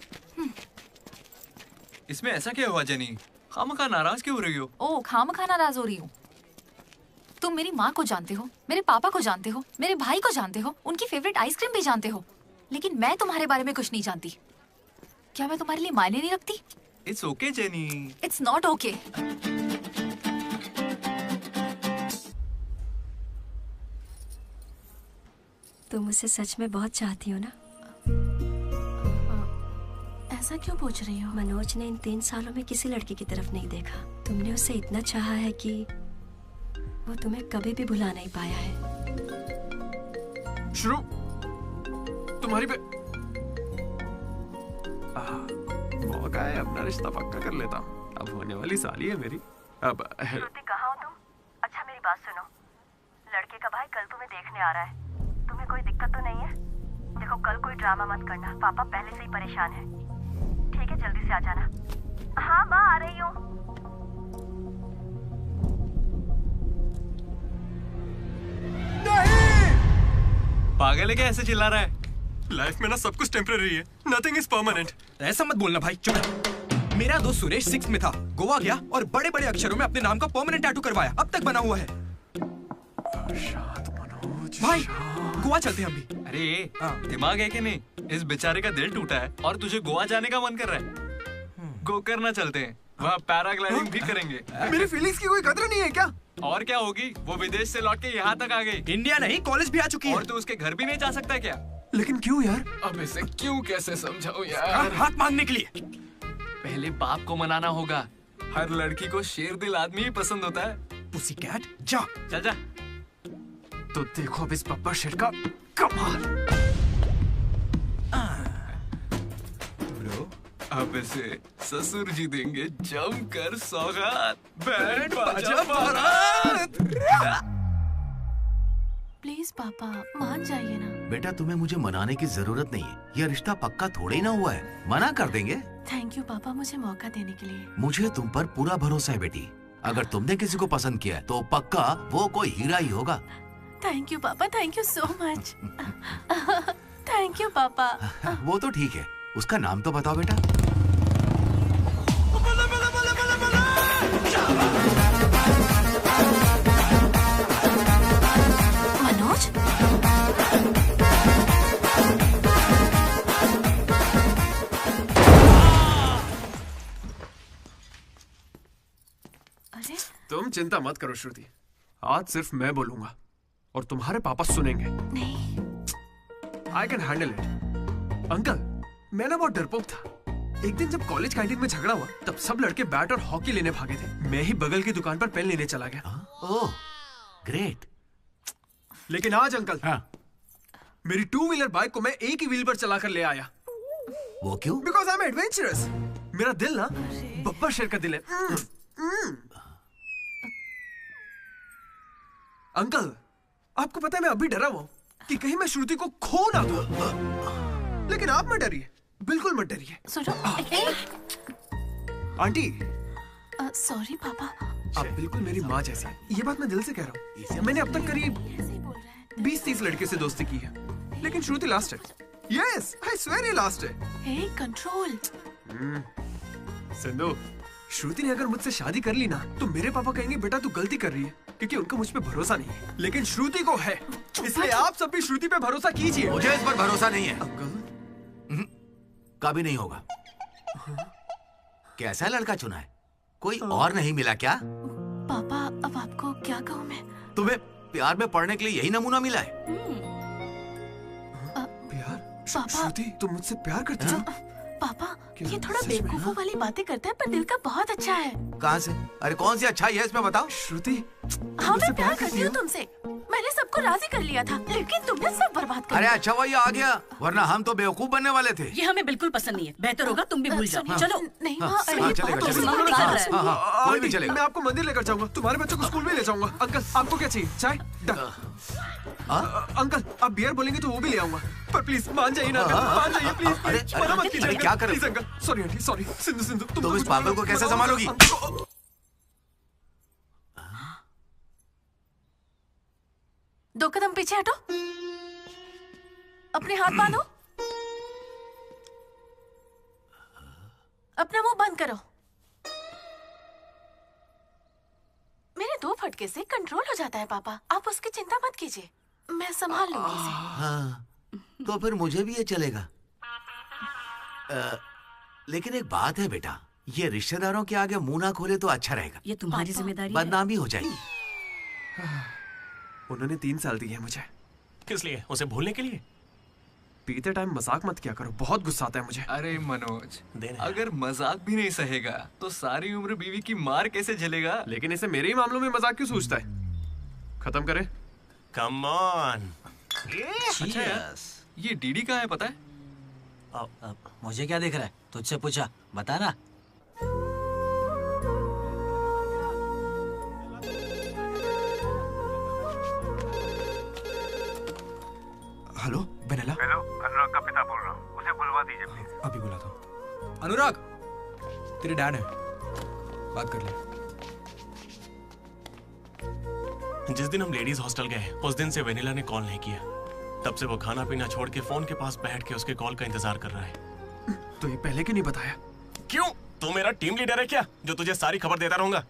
इसमें ऐसा क्या हुआ जेनी? खामखा नाराज क्यों हो रही हो? ओ खामखा नाराज हो रही हूँ? तुम मेरी माँ को जानते हो, मेरे पापा को जानते हो, मेरे भाई को जानते हो, उनकी फेवरेट आइसक्रीम भी जानते हो, लेकिन मैं तुम्हारे बारे में कुछ नहीं जानती। क्या मैं तुम्हारे लिए मायने नहीं रखती? It's okay jenny. It's not okay. तुम मुझसे सच में बहुत चाहती हो ना? ऐसा क्यों पूछ रही हो? मनोज ने इन 3 सालों में किसी लड़की की तरफ नहीं देखा। तुमने उसे इतना चाहा है कि वो तुम्हें कभी भी भुला नहीं पाया है। शुरू तुम्हारी पे मौका है, अपना रिश्ता पक्का कर लेता हूँ। अब होने वाली साली है मेरी। अब श्रुति कहाँ हो तुम? अच्छा मेरी बात सुनो, लड़के का भाई कल तुम्हें देखने आ रहा है। तुम्हें कोई दिक्कत तो नहीं है? देखो कल कोई ड्रामा मत करना, पापा पहले से ही परेशान है। ठीक है जल्दी से आ जाना। हाँ माँ आ रही हूँ। पागल है क्या ऐसे चिल्ला रहा है? लाइफ में ना सब कुछ टेम्परेरी है, नथिंग इज परमानेंट। ऐसा मत बोलना भाई, चुप। मेरा दोस्त सुरेश 6th में था, गोवा गया और बड़े बड़े अक्षरों में अपने नाम का परमानेंट टैटू करवाया, अब तक बना हुआ है। भाई गोवा चलते हैं हम भी। अरे दिमाग है कि नहीं? इस बेचारे का दिल टूटा है और तुझे गोवा जाने का मन कर रहा है। गो करना चलते हैं, वहाँ पैराग्लाइडिंग भी करेंगे। मेरी फीलिंग्स की कोई कदर नहीं है क्या? और क्या होगी, वो विदेश से लौट के यहाँ तक आ गई। इंडिया नहीं कॉलेज भी आ चुकी है। और तू उसके घर भी नहीं जा सकता क्या? लेकिन क्यों यार? अब इसे क्यों कैसे समझाऊं यार? हाथ मांगने के लिए पहले बाप को मनाना होगा। हर लड़की को शेर दिल आदमी ही पसंद होता है। पुसी कैट जा। चल जा। तो देखो अब इस पप्पा शेर का कमाल। ब्रो अब इसे ससुर जी देंगे जमकर सौगात। बैंड बाजा बारात। प्लीज पापा मान जाइए ना। बेटा तुम्हें मुझे मनाने की जरूरत नहीं है, यह रिश्ता पक्का थोड़े ही ना हुआ है, मना कर देंगे। थैंक यू पापा मुझे मौका देने के लिए। मुझे तुम पर पूरा भरोसा है बेटी, अगर तुमने किसी को पसंद किया है तो पक्का वो कोई हीरा ही होगा। थैंक यू पापा, thank you so much. Thank you पापा। वो तो ठीक है, उसका नाम तो बताओ बेटा। मनोज तुम चिंता मत करो श्रुति, आज सिर्फ मैं बोलूंगा और तुम्हारे पापा सुनेंगे। नहीं, I can handle it. Uncle, मैं ना बहुत डरपोक था। एक दिन जब कॉलेज कैंटीन में झगड़ा हुआ तब सब लड़के बैट और हॉकी लेने भागे थे। मैं ही बगल की दुकान पर पेन लेने चला गया। ओह, ग्रेट। लेकिन आज अंकल, मेरी 2 व्हीलर बाइक को मैं एक ही व्हील पर चलाकर ले आया। वो क्यों? Because I am adventurous. मेरा दिल ना बब्बर शेर का दिल है। अंकल, आपको पता है मैं अभी डरा हुआ हूं कि कहीं मैं श्रुति को खो ना दूं। लेकिन आप मत डरिए, बिल्कुल मत डरिए। सुनो, आंटी, सॉरी पापा। आप बिल्कुल मेरी माँ जैसी हैं। ये बात मैं दिल से कह रहा हूँ। मैंने अब तक करीब 20-30 लड़के से दोस्ती की है, लेकिन श्रुति लास्ट है। यस, आई स्वेयर ये लास्ट है। हे, कंट्रोल। सिंधु, श्रुति ने अगर मुझसे शादी कर ली ना तो मेरे पापा कहेंगे बेटा तू गलती कर रही है, क्योंकि उनका मुझ पे भरोसा नहीं है। लेकिन श्रुति को है, इसलिए आप सब भी श्रुति पे भरोसा कीजिए। मुझे इस पर भरोसा नहीं है अंकल। कभी नहीं होगा। कैसा लड़का चुना है? कोई और नहीं मिला क्या? पापा, अब आपको क्या कहूँ मैं? तुम्हें प्यार में पड़ने के लिए यही नमूना मिला है? प्यार? श्रुति, तुम मुझसे प्यार करती हो? पापा, ये थोड़ा बेवकूफों वाली बातें करता है, पर दिल का बहुत अच्छा है। कहाँ से? अरे कौन सी अच्छाई है इसमें बताओ? श्रुति, हाँ, मैं प्यार करती हूँ तुमसे। मैंने सबको राजी कर लिया था, लेकिन तुमने सब बर्बाद कर अरे दिया। अच्छा हुआ ये आ गया, वरना हम तो बेवकूफ बनने वाले थे। ये हमें बिल्कुल पसंद नहीं है। बेहतर होगा तुम भी भूल जाओ। चलो। नहीं, कोई भी चलेगा। मैं आपको मंदिर लेकर जाऊंगा, तुम्हारे बच्चों को स्कूल में ले जाऊंगा। अंकल, आपको क्या चाहिए? चाय? अंकल, आप बियर बोलेंगे तो वो भी ले आऊंगा, पर प्लीज मान जाइए ना, मान जाइए प्लीज। मना मत कीजिए। क्या कर रहे हो? Sorry aunty, sorry. सिंधु, तुम इस पागल को कैसे संभालोगी? दो कदम पीछे हटो, अपने हाथ बांधो, अपना मुंह बंद करो। मेरे 2 फटके से कंट्रोल हो जाता है पापा, आप उसकी चिंता मत कीजिए, मैं संभाल लूंगी इसे। हाँ, तो फिर मुझे भी ये चलेगा। लेकिन एक बात है बेटा, ये रिश्तेदारों के आगे मुंह ना खोले तो अच्छा रहेगा। ये तुम्हारी जिम्मेदारी है। बदनामी हो जाएगी। उन्होंने 3 साल दिए मुझे। किस लिए? उसे भूलने के लिए? पीते टाइम मजाक मत किया करो, बहुत गुस्सा आता है मुझे। अरे मनोज, अगर मजाक भी नहीं सहेगा तो सारी उम्र बीवी की मार कैसे झेलेगा? लेकिन इसे मेरे ही मामलों में मजाक क्यों सोचता है? खत्म करे। Come on. अच्छा यार, ये डीडी कहाँ है पता है? मुझे क्या दिख रहा है? तुझसे पूछा, बता ना। Hello vanilla. हेलो, अनुराग का पिता बोल रहा हूँ, उसे बुलवा दीजिए प्लीज। अभी बुलाता हूँ। अनुराग, तेरे डैड है, बात कर ले। जिस दिन हम लेडीज हॉस्टल गए उस दिन से वेनिला ने कॉल नहीं किया। तब से वो खाना पीना छोड़ के फोन के पास बैठ के उसके कॉल का इंतजार कर रहा है। तो ये पहले क्यों नहीं बताया? क्यों? तू मेरा टीम लीडर है क्या, जो तुझे सारी खबर देता रहूंगा?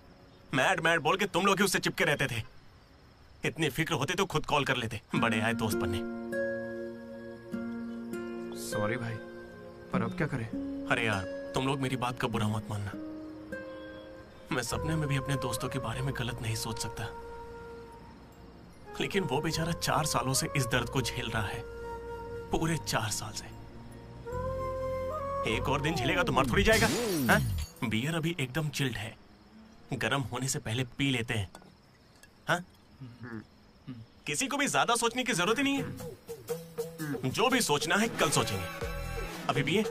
मैड मैड बोल के तुम लोग ही उससे चिपके रहते थे। इतनी फिक्र होती तो खुद कॉल कर लेते, बड़े आए दोस्त बनने। सॉरी भाई, पर अब क्या करें? अरे यार, तुम लोग मेरी बात का बुरा मत मानना। मैं सपने में भी अपने दोस्तों के बारे में गलत नहीं सोच सकता, लेकिन वो बेचारा 4 सालों से इस दर्द को झेल रहा है, पूरे 4 साल से। एक और दिन झेलेगा तो मर थोड़ी जाएगा। हा? बियर अभी एकदम चिल्ड है, गर्म होने से पहले पी लेते हैं। हा? किसी को भी ज्यादा सोचने की जरूरत ही नहीं है। जो भी सोचना है कल सोचेंगे, अभी पिए।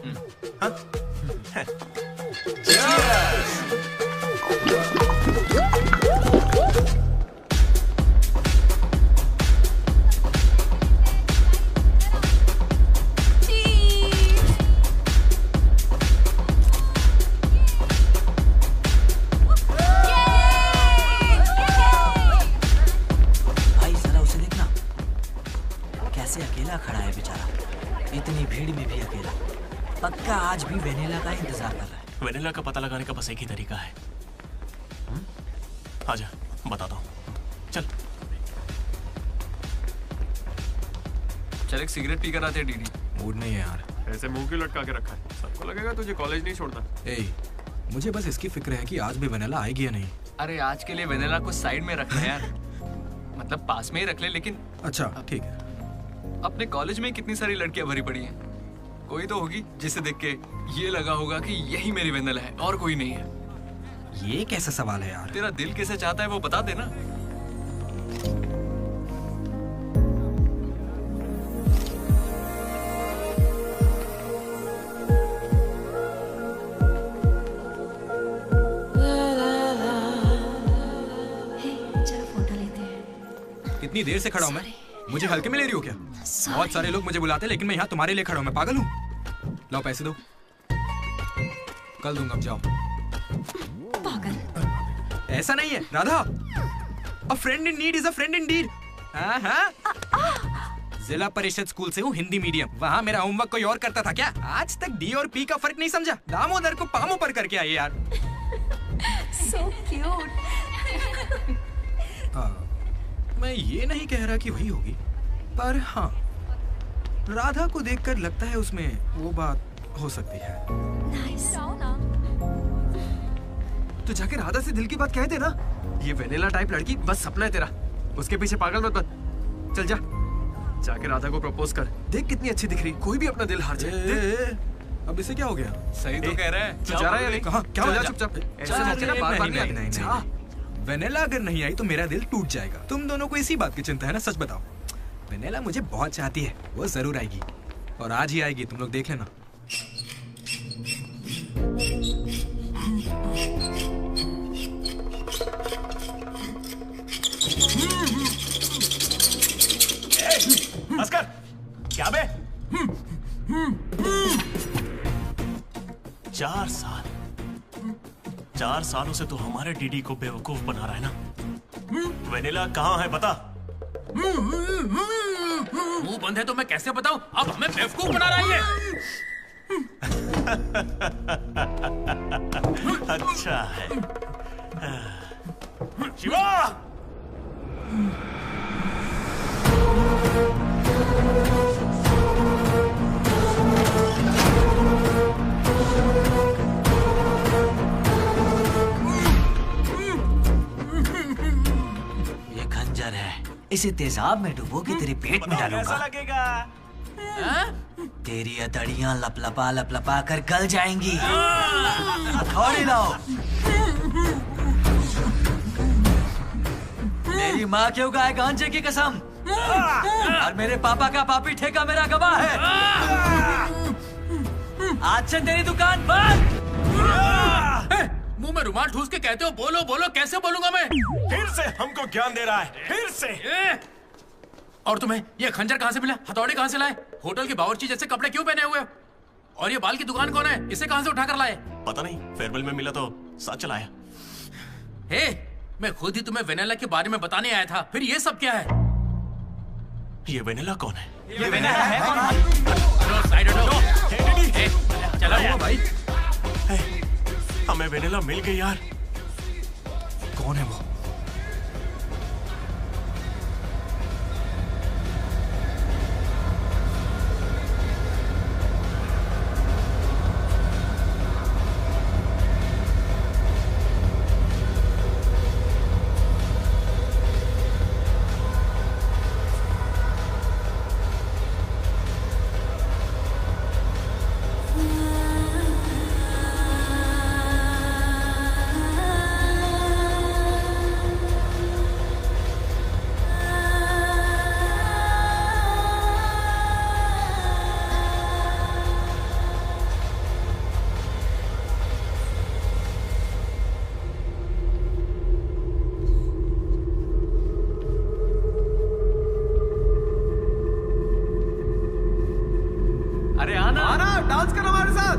भाई जरा उसे देखना, कैसे अकेला खड़ा है बेचारा, इतनी भीड़ में भी अकेला। पक्का आज भी वेनिला का इंतजार कर रहा है। वेनिला का पता लगाने का बस एक ही तरीका है। आजा, बताता हूँ। चल चल एक सिगरेट पी कर आते हैं डीडी। मूड नहीं है यार। ऐसे मुंह क्यों लटका के रखा है? सबको लगेगा तुझे कॉलेज नहीं छोड़ता। मुझे बस इसकी फिक्र है कि आज भी वेनिला आएगी या नहीं। अरे आज के लिए वेनिला को साइड में रखना है यार। मतलब पास में ही रख ले, लेकिन अच्छा ठीक है। अपने कॉलेज में कितनी सारी लड़कियां भरी पड़ी हैं, कोई तो होगी जिसे देख के ये लगा होगा कि यही मेरी वेनिला है और कोई नहीं है। ये कैसा सवाल है यार? तेरा दिल कैसे चाहता है वो बता देना। कितनी देर से खड़ा हूँ मैं? मुझे हल्के में ले रही हो क्या? बहुत सारे लोग मुझे बुलाते हैं, लेकिन मैं यहाँ तुम्हारे लिए खड़ा हूँ। मैं पागल हूँ? लाओ पैसे दो, कल दूंगा। अब जाओ। पागल। ऐसा नहीं है Radha, a friend in need is a friend indeed. Zila Parishad school से हूँ, हिंदी मीडियम। वहाँ मेरा होमवर्क कोई और करता था क्या? आज तक डी और पी का फर्क नहीं समझा। दामोदर को पामो पर करके आई यार। So cute. मैं ये नहीं कह रहा कि वही होगी, पर हाँ, राधा को देखकर लगता है उसमें वो बात हो सकती है। तो जाके राधा से दिल की बात कह दे ना। ये वेनिला टाइप लड़की बस सपना है तेरा, उसके पीछे पागल मत बन। चल जा, जाके राधा को प्रपोज कर। देख कितनी अच्छी दिख रही, कोई भी अपना दिल हार जाए। अब इसे क्या हो गया? सही तो कह रहा है। तू जा रहा है या नहीं? कहाँ? क्या हो जा गया? चुपचाप। ऐसे मौके ना बार-बार नहीं आते। वेनेला अगर नहीं आई तो मेरा दिल टूट जाएगा। तुम दोनों को इसी बात की चिंता है ना? सच बताओ। वेनेला मुझे बहुत चाहती है, वो जरूर आएगी, और आज ही आएगी, तुम लोग देख लेना। अस्कर, क्या बे? 4 सालों से तो हमारे डीडी को बेवकूफ बना रहा है ना। वेनिला कहाँ है बता? मुंह बंद है तो मैं कैसे बताऊं? अब हमें बेवकूफ बना रहा है ये। अच्छा है। शिवा! ये खंजर है, इसे तेजाब में डुबो के तेरे पेट में डालूंगा। कैसा लगेगा? तेरी अतड़ियां लपलपा लपलपा कर गल जाएंगी। हथौड़ी लाओ। मेरी माँ क्यों गाय गांजे की कसम, और मेरे पापा का पापी ठेका मेरा गवाह है। आज से तेरी दुकान बंद। मुंह में रुमाल ठूस के कहते हो बोलो बोलो, कैसे बोलूंगा मैं? फिर से हमको ज्ञान दे रहा है, फिर से। और तुम्हें ये खंजर कहाँ से मिला? हथौड़ी कहाँ से लाए? होटल के बावर्ची जैसे कपड़े क्यों पहने हुए? और ये बाल की दुकान कौन है? इसे कहाँ से उठाकर लाए? पता नहीं, फेयरवेल में मिला तो साथ चलाया। हे, मैं खुद ही तुम्हें वेनिला के बारे में बताने आया था, फिर ये सब क्या है? ये वेनिला कौन है? ये वेनिला है कौन? साइड हटो। चला हुआ भाई। हमें वेनिला मिल गई यार। कौन है वो? अरे आना आना, डांस करो हमारे साथ।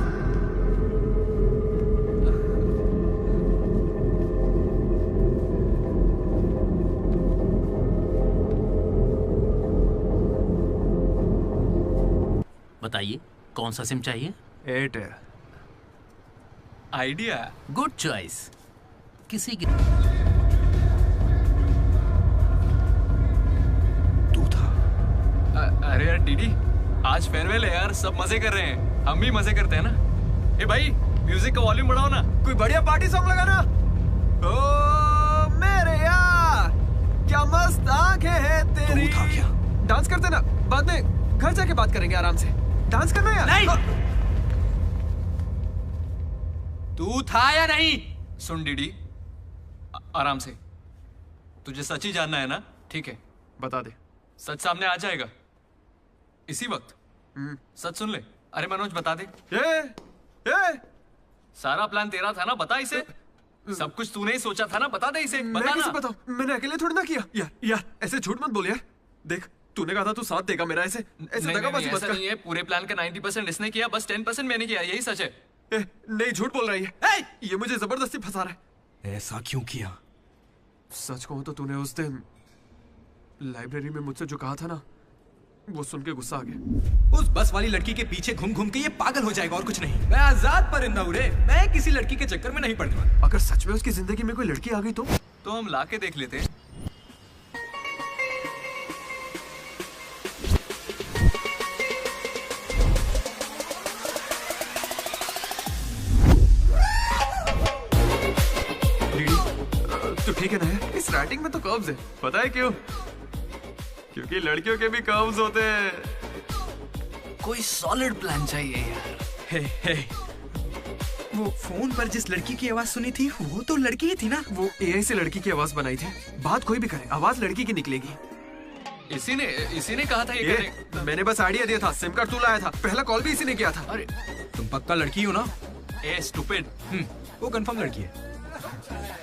बताइए कौन सा सिम चाहिए? एयरटेल। Idea good choice. किसी की अरे यार डीडी, आज फेयरवेल है यार, सब मजे कर रहे हैं, हम भी मजे करते हैं ना। ए भाई, म्यूजिक का वॉल्यूम बढ़ाओ ना। कोई बढ़िया पार्टी सॉन्ग लगाना। ओ मस्त आंखें हैं तेरी। तू था क्या? डांस करते ना, बाद में घर जाके बात करेंगे आराम से। डांस करना यार। नहीं। तू था या नहीं? सुन डीडी, आराम से। तुझे सच ही जानना है ना? ठीक है, बता दे। सच सामने आ जाएगा इसी वक्त। सच सुन ले। अरे मनोज बता दे। सारा प्लान तेरा था ना, बता इसे। सब कुछ तूने ही सोचा था ना, बता दे इसे। मैं बता कैसे ना। बताऊं? मैंने अकेले थोड़ी ना किया। यार ऐसे झूठ मत बोल यार। देख तूने कहा था तू साथ देगा मेरा, ऐसे दगाबाजी मत ऐसा कर। नहीं है। पूरे प्लान का 90% इसने किया, बस 10% मैंने किया। यही सच है। नहीं, झूठ बोल रही है। ये मुझे जबरदस्ती फंसा रहा है। ऐसा क्यों किया? सच कहूं तो तूने उस दिन लाइब्रेरी में मुझसे जो कहा था ना, वो सुन के गुस्सा आ गया। उस बस वाली लड़की के पीछे घूम घूम के ये पागल हो जाएगा और कुछ नहीं। मैं आजाद परिंदा हूं रे। मैं किसी लड़की के चक्कर में नहीं पड़ने वाला। अगर सच में उसकी जिंदगी में कोई लड़की आ गई तो हम ला के देख लेते हैं। तो ठीक है ना यार, इस राइटिंग में तो कर्व्स है। पता है क्यों? क्योंकि लड़कियों के भी कर्व्स होते हैं। कोई सॉलिड प्लान चाहिए यार। हे वो फोन पर जिस लड़की की आवाज सुनी थी वो तो लड़की ही थी ना। वो एआई से लड़की की आवाज बनाई थी। बात कोई भी करे, आवाज लड़की की निकलेगी। इसी ने कहा था ये करने। मैंने बस आइडिया दिया था। सिम कार्ड तू लाया था। पहला कॉल भी इसी ने किया था। अरे तुम पक्का लड़की हो ना? ए स्टूपिड। वो कंफर्म लड़की है।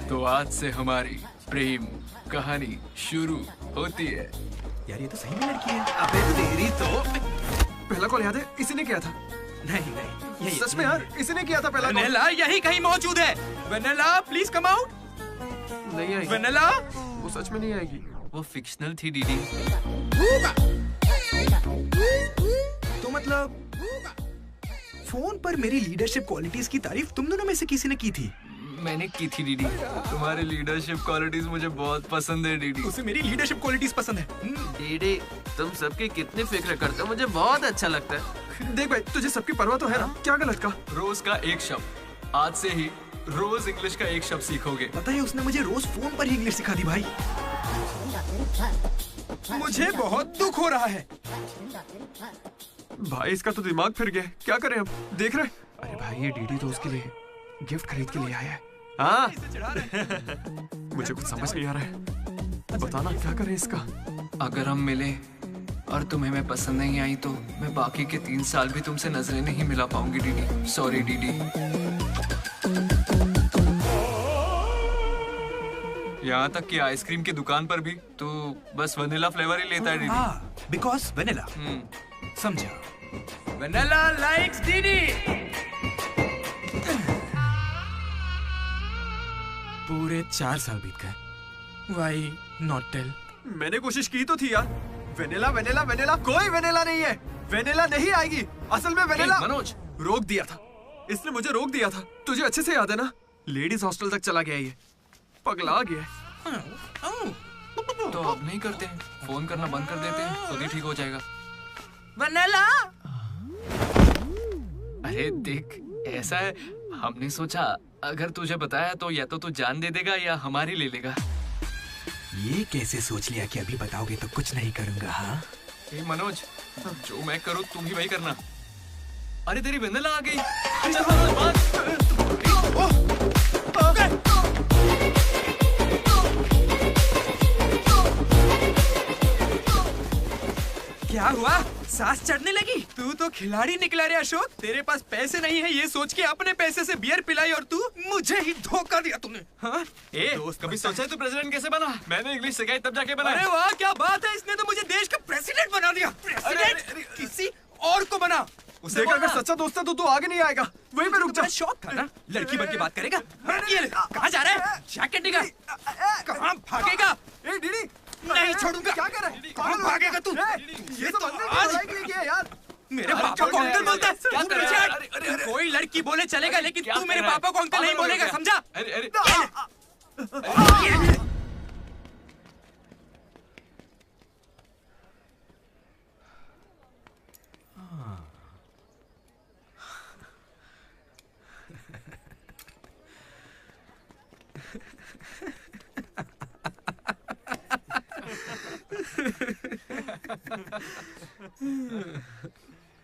तो आज से हमारी प्रेम कहानी शुरू होती है। यार ये तो सही में लड़की है। अबे तेरी तो। पहला कॉल याद है? इसी ने किया था। नहीं सच में यार, इसी ने किया था पहला कॉल। वेनेला यही कहीं मौजूद है। Vennela please come out. नहीं आएगी। वेनेला वो सच में नहीं आएगी। वो फिक्शनल थी डीडी। तो मतलब फोन पर मेरी लीडरशिप क्वालिटीज की तारीफ तुम दोनों में से किसी ने की थी? मैंने की थी डीडी। तुम्हारी लीडरशिप क्वालिटीज मुझे बहुत पसंद है डीडी। उसे मेरी लीडरशिप क्वालिटीज पसंद है। डीडी तुम सबकी कितनी फिक्र करते हो, मुझे बहुत अच्छा लगता है। देख भाई, तुझे सबकी परवाह तो है ना? क्या गलत का? रोज का एक शब्द। आज से ही रोज इंग्लिश का एक शब्द सीखोगे। पता है उसने मुझे रोज फोन पर ही इंग्लिश सिखा दी भाई। मुझे बहुत दुख हो रहा है भाई। इसका तो दिमाग फिर गया। क्या करें अब? देख रहे? अरे भाई ये डीडी तो उसके लिए गिफ्ट खरीद के लिए आया है। हाँ मुझे कुछ समझ नहीं आ रहा है। बताना क्या करें इसका? अगर हम मिले और तुम्हें मैं पसंद नहीं आई तो मैं बाकी के 3 साल भी तुमसे नजरें नहीं मिला पाऊंगी डीडी। Sorry DD. यहाँ तक कि आइसक्रीम की दुकान पर भी तू बस वनीला फ्लेवर ही लेता है डीडी। Because vanilla. समझा। Vanilla likes DD. पूरे 4 साल बीत गए। Why not tell? मैंने कोशिश की तो थी यार। वेनिला वेनिला वेनिला, कोई वेनिला नहीं है। वेनिला नहीं आएगी। असल में वेनिला मनोज रोक दिया था। इसने मुझे रोक दिया था। तुझे अच्छे से याद है ना? लेडीज हॉस्टल तक चला गया ये। पगला गया। तो अब नहीं करते हैं, फोन करना बंद कर देते हैं, खुद ही ठीक हो जाएगा। वेनिला। अरे देख, ऐसा है, हमने सोचा अगर तुझे बताया तो या तो तू जान दे देगा या हमारी ले लेगा। ये कैसे सोच लिया कि अभी बताओगे तो कुछ नहीं करूंगा? हाँ मनोज, जो मैं करूँ तुम भी वही करना। अरे तेरी वेनिला आ गई। चल मनोज बात। क्या हुआ? सांस चढ़ने लगी? तू तो खिलाड़ी निकला रे अशोक। तेरे पास पैसे नहीं है ये सोच के अपने पैसे से बियर पिलाई और तू मुझे ही धोखा दिया तूने। हाँ? कभी सोचा है तू प्रेसिडेंट कैसे बना? मैंने इंग्लिश सिखाई तब जाके बना। अरे वाह क्या बात है, इसने तो मुझे देश का प्रेसिडेंट बना दिया। प्रेसिडेंट किसी और को बना। देख अगर सच्चा दोस्त है तो तू आगे नहीं आएगा। वहीं पे रुक जा। शौक था ना, लड़की बन के बात करेगा। ये कहाँ जा रहा है? जैकेट निकाल। कहाँ भागेगा? डीडी नहीं छोड़ूंगा। क्या कर रहा है? कहाँ भागेगा तू? ये तो आज यार मेरे पापा को अंकल बोलता है। क्या कर रहा है? कोई लड़की बोले चलेगा लेकिन तू मेरे पापा को अंकल नहीं बोलेगा, समझा?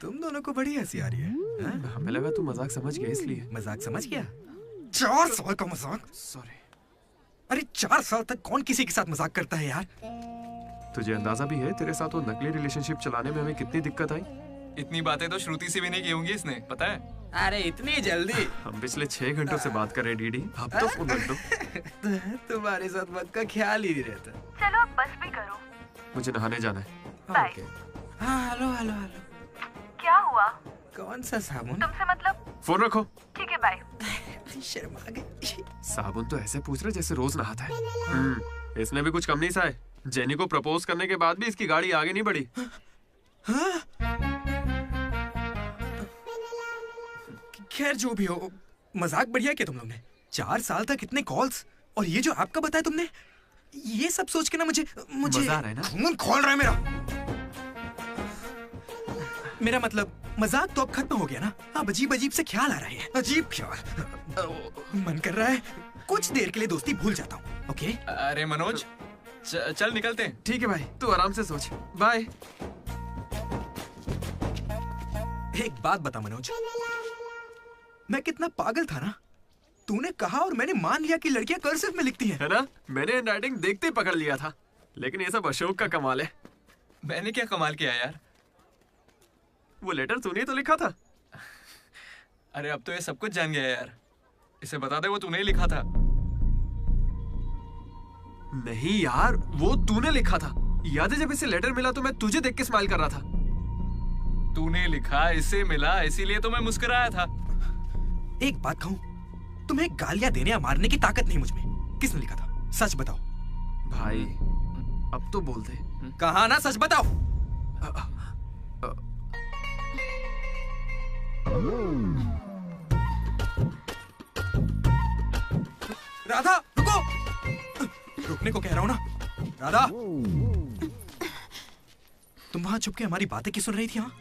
तुम दोनों को बड़ी हंसी आ रही है। हमें लगा तू मजाक समझ गया इसलिए। मजाक समझ गया? 4 साल का मजाक? सॉरी। अरे 4 साल तक कौन किसी के साथ मजाक करता है यार? तुझे अंदाजा भी है तेरे साथ वो नकली रिलेशनशिप चलाने में हमें कितनी दिक्कत आई? इतनी बातें तो श्रुति से भी नहीं की होंगी इसने, पता है? अरे इतनी जल्दी? हम पिछले 6 घंटों से बात कर रहे हैं डीडी, अब तो फोन रख दो। तुम्हारे साथ वक्त का ख्याल ही नहीं रहता। चलो अब बस भी करो। मुझे नहाने जाना है। बाय। हाँ हेलो हेलो हेलो। क्या हुआ? कौन सा साबुन? तुमसे मतलब? फोन रखो। ठीक है बाय। शर्मा गई। साबुन तो ऐसे पूछ रहे जैसे रोज नहाता है। इसमें भी कुछ कम नहीं सा है। जेनी को प्रपोज करने के बाद भी इसकी गाड़ी आगे नहीं बढ़ी। खैर जो भी हो, मजाक बढ़िया किया तुम लोग ने। 4 साल तक इतने कॉल्स, और ये जो आपका बताया तुमने, ये सब सोच के ना मुझे मजा आ रहा है ना? खून खोल रहा है मेरा मतलब मजाक तो अब खत्म हो गया ना। अब अजीब अजीब से ख्याल आ रहे हैं। अजीब ख्याल। मन कर रहा है कुछ देर के लिए दोस्ती भूल जाता हूँ। ओके? अरे मनोज, चल निकलते हैं। ठीक है भाई, तू आराम से सोच। बाय। एक बात बता मनोज, मैं कितना पागल था ना। तूने कहा और मैंने मान लिया कि लड़कियां कर्सिव में लिखती हैं। है ना? मैंने हैंडराइटिंग देखते ही पकड़ लिया था। लेकिन ये सब अशोक का कमाल है। मैंने क्या कमाल किया यार? वो लेटर तूने तो लिखा था। अरे अब तो ये सब कुछ जान गया यार। इसे बता दे वो तूने ही लिखा था। नहीं यार, वो तूने लिखा था। याद है जब इसे लेटर मिला तो मैं तुझे देख के स्माइल कर रहा था। तूने लिखा, इसे मिला, इसीलिए तो मैं मुस्कुराया था। एक बात कहूं, तुम्हें गालियां देने या मारने की ताकत नहीं मुझ में। किसने लिखा था? सच बताओ। भाई अब तो बोल दे। कहा ना, सच बताओ। राधा रुको। रुकने को कह रहा हूं ना। राधा, तुम वहां छुप के हमारी बातें क्यों सुन रही थी? हाँ,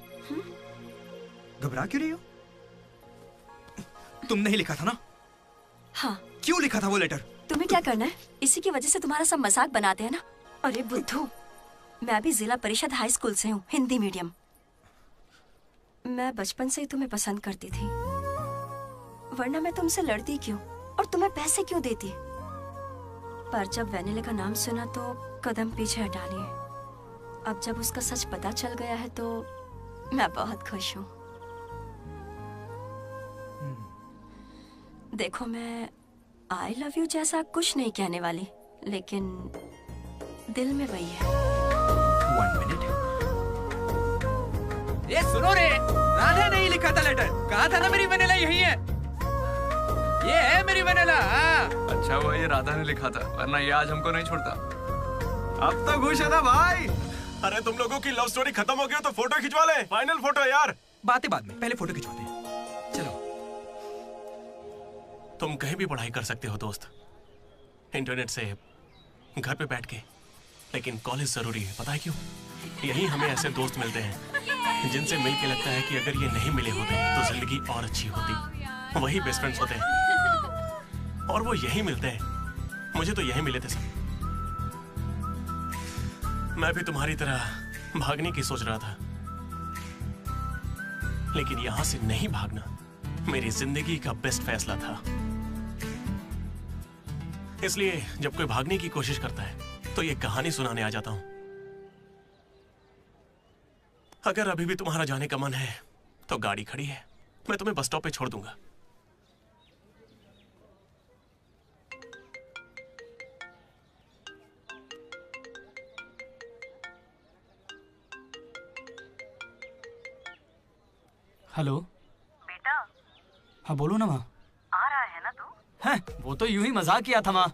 घबरा क्यों रही हो? तुमने ही लिखा था ना? हाँ। क्यों लिखा था वो लेटर? तुम्हें क्या करना है? इसी की वजह से तुम्हारा सब मजाक बनाते हैं ना। अरे बुद्धू, मैं भी जिला परिषद हाई स्कूल से हूँ, हिंदी मीडियम। मैं बचपन से ही तुम्हें पसंद करती थी, वरना मैं तुमसे लड़ती क्यों और तुम्हें पैसे क्यों देती? पर जब वैनिला का नाम सुना तो कदम पीछे हटा लिए। अब जब उसका सच पता चल गया है तो मैं बहुत खुश हूँ। देखो, मैं आई लव यू जैसा कुछ नहीं कहने वाली, लेकिन दिल में वही है। 1 मिनट। ये सुनो रे, राधा ने ही लिखा था लेटर। कहा था ना मेरी वैनिला यही है। ये है मेरी वैनिला। अच्छा हुआ ये राधा ने लिखा था, वरना ये आज हमको नहीं छोड़ता। अब तो खुश है ना भाई? अरे तुम लोगों की लव स्टोरी खत्म हो गई तो फोटो खिंचवा ले। फाइनल फोटो यार। बातें बाद में, पहले फोटो खिंचवाते हैं। चलो। तुम कहीं भी पढ़ाई कर सकते हो दोस्त, इंटरनेट से, घर पे बैठ के, लेकिन कॉलेज जरूरी है। पता है क्यों? यही हमें ऐसे दोस्त मिलते हैं जिनसे मिलके लगता है कि अगर ये नहीं मिले होते तो जिंदगी और अच्छी होती। वही बेस्ट फ्रेंड्स होते हैं और वो यही मिलते हैं। मुझे तो यही मिले थे सब। मैं भी तुम्हारी तरह भागने की सोच रहा था, लेकिन यहां से नहीं भागना मेरी जिंदगी का बेस्ट फैसला था। इसलिए जब कोई भागने की कोशिश करता है तो ये कहानी सुनाने आ जाता हूं। अगर अभी भी तुम्हारा जाने का मन है तो गाड़ी खड़ी है, मैं तुम्हें बस स्टॉप पे छोड़ दूंगा। हेलो बेटा। हाँ बोलो ना माँ। आ रहा है ना तू? हैं, वो तो यूं ही मजाक किया था माँ।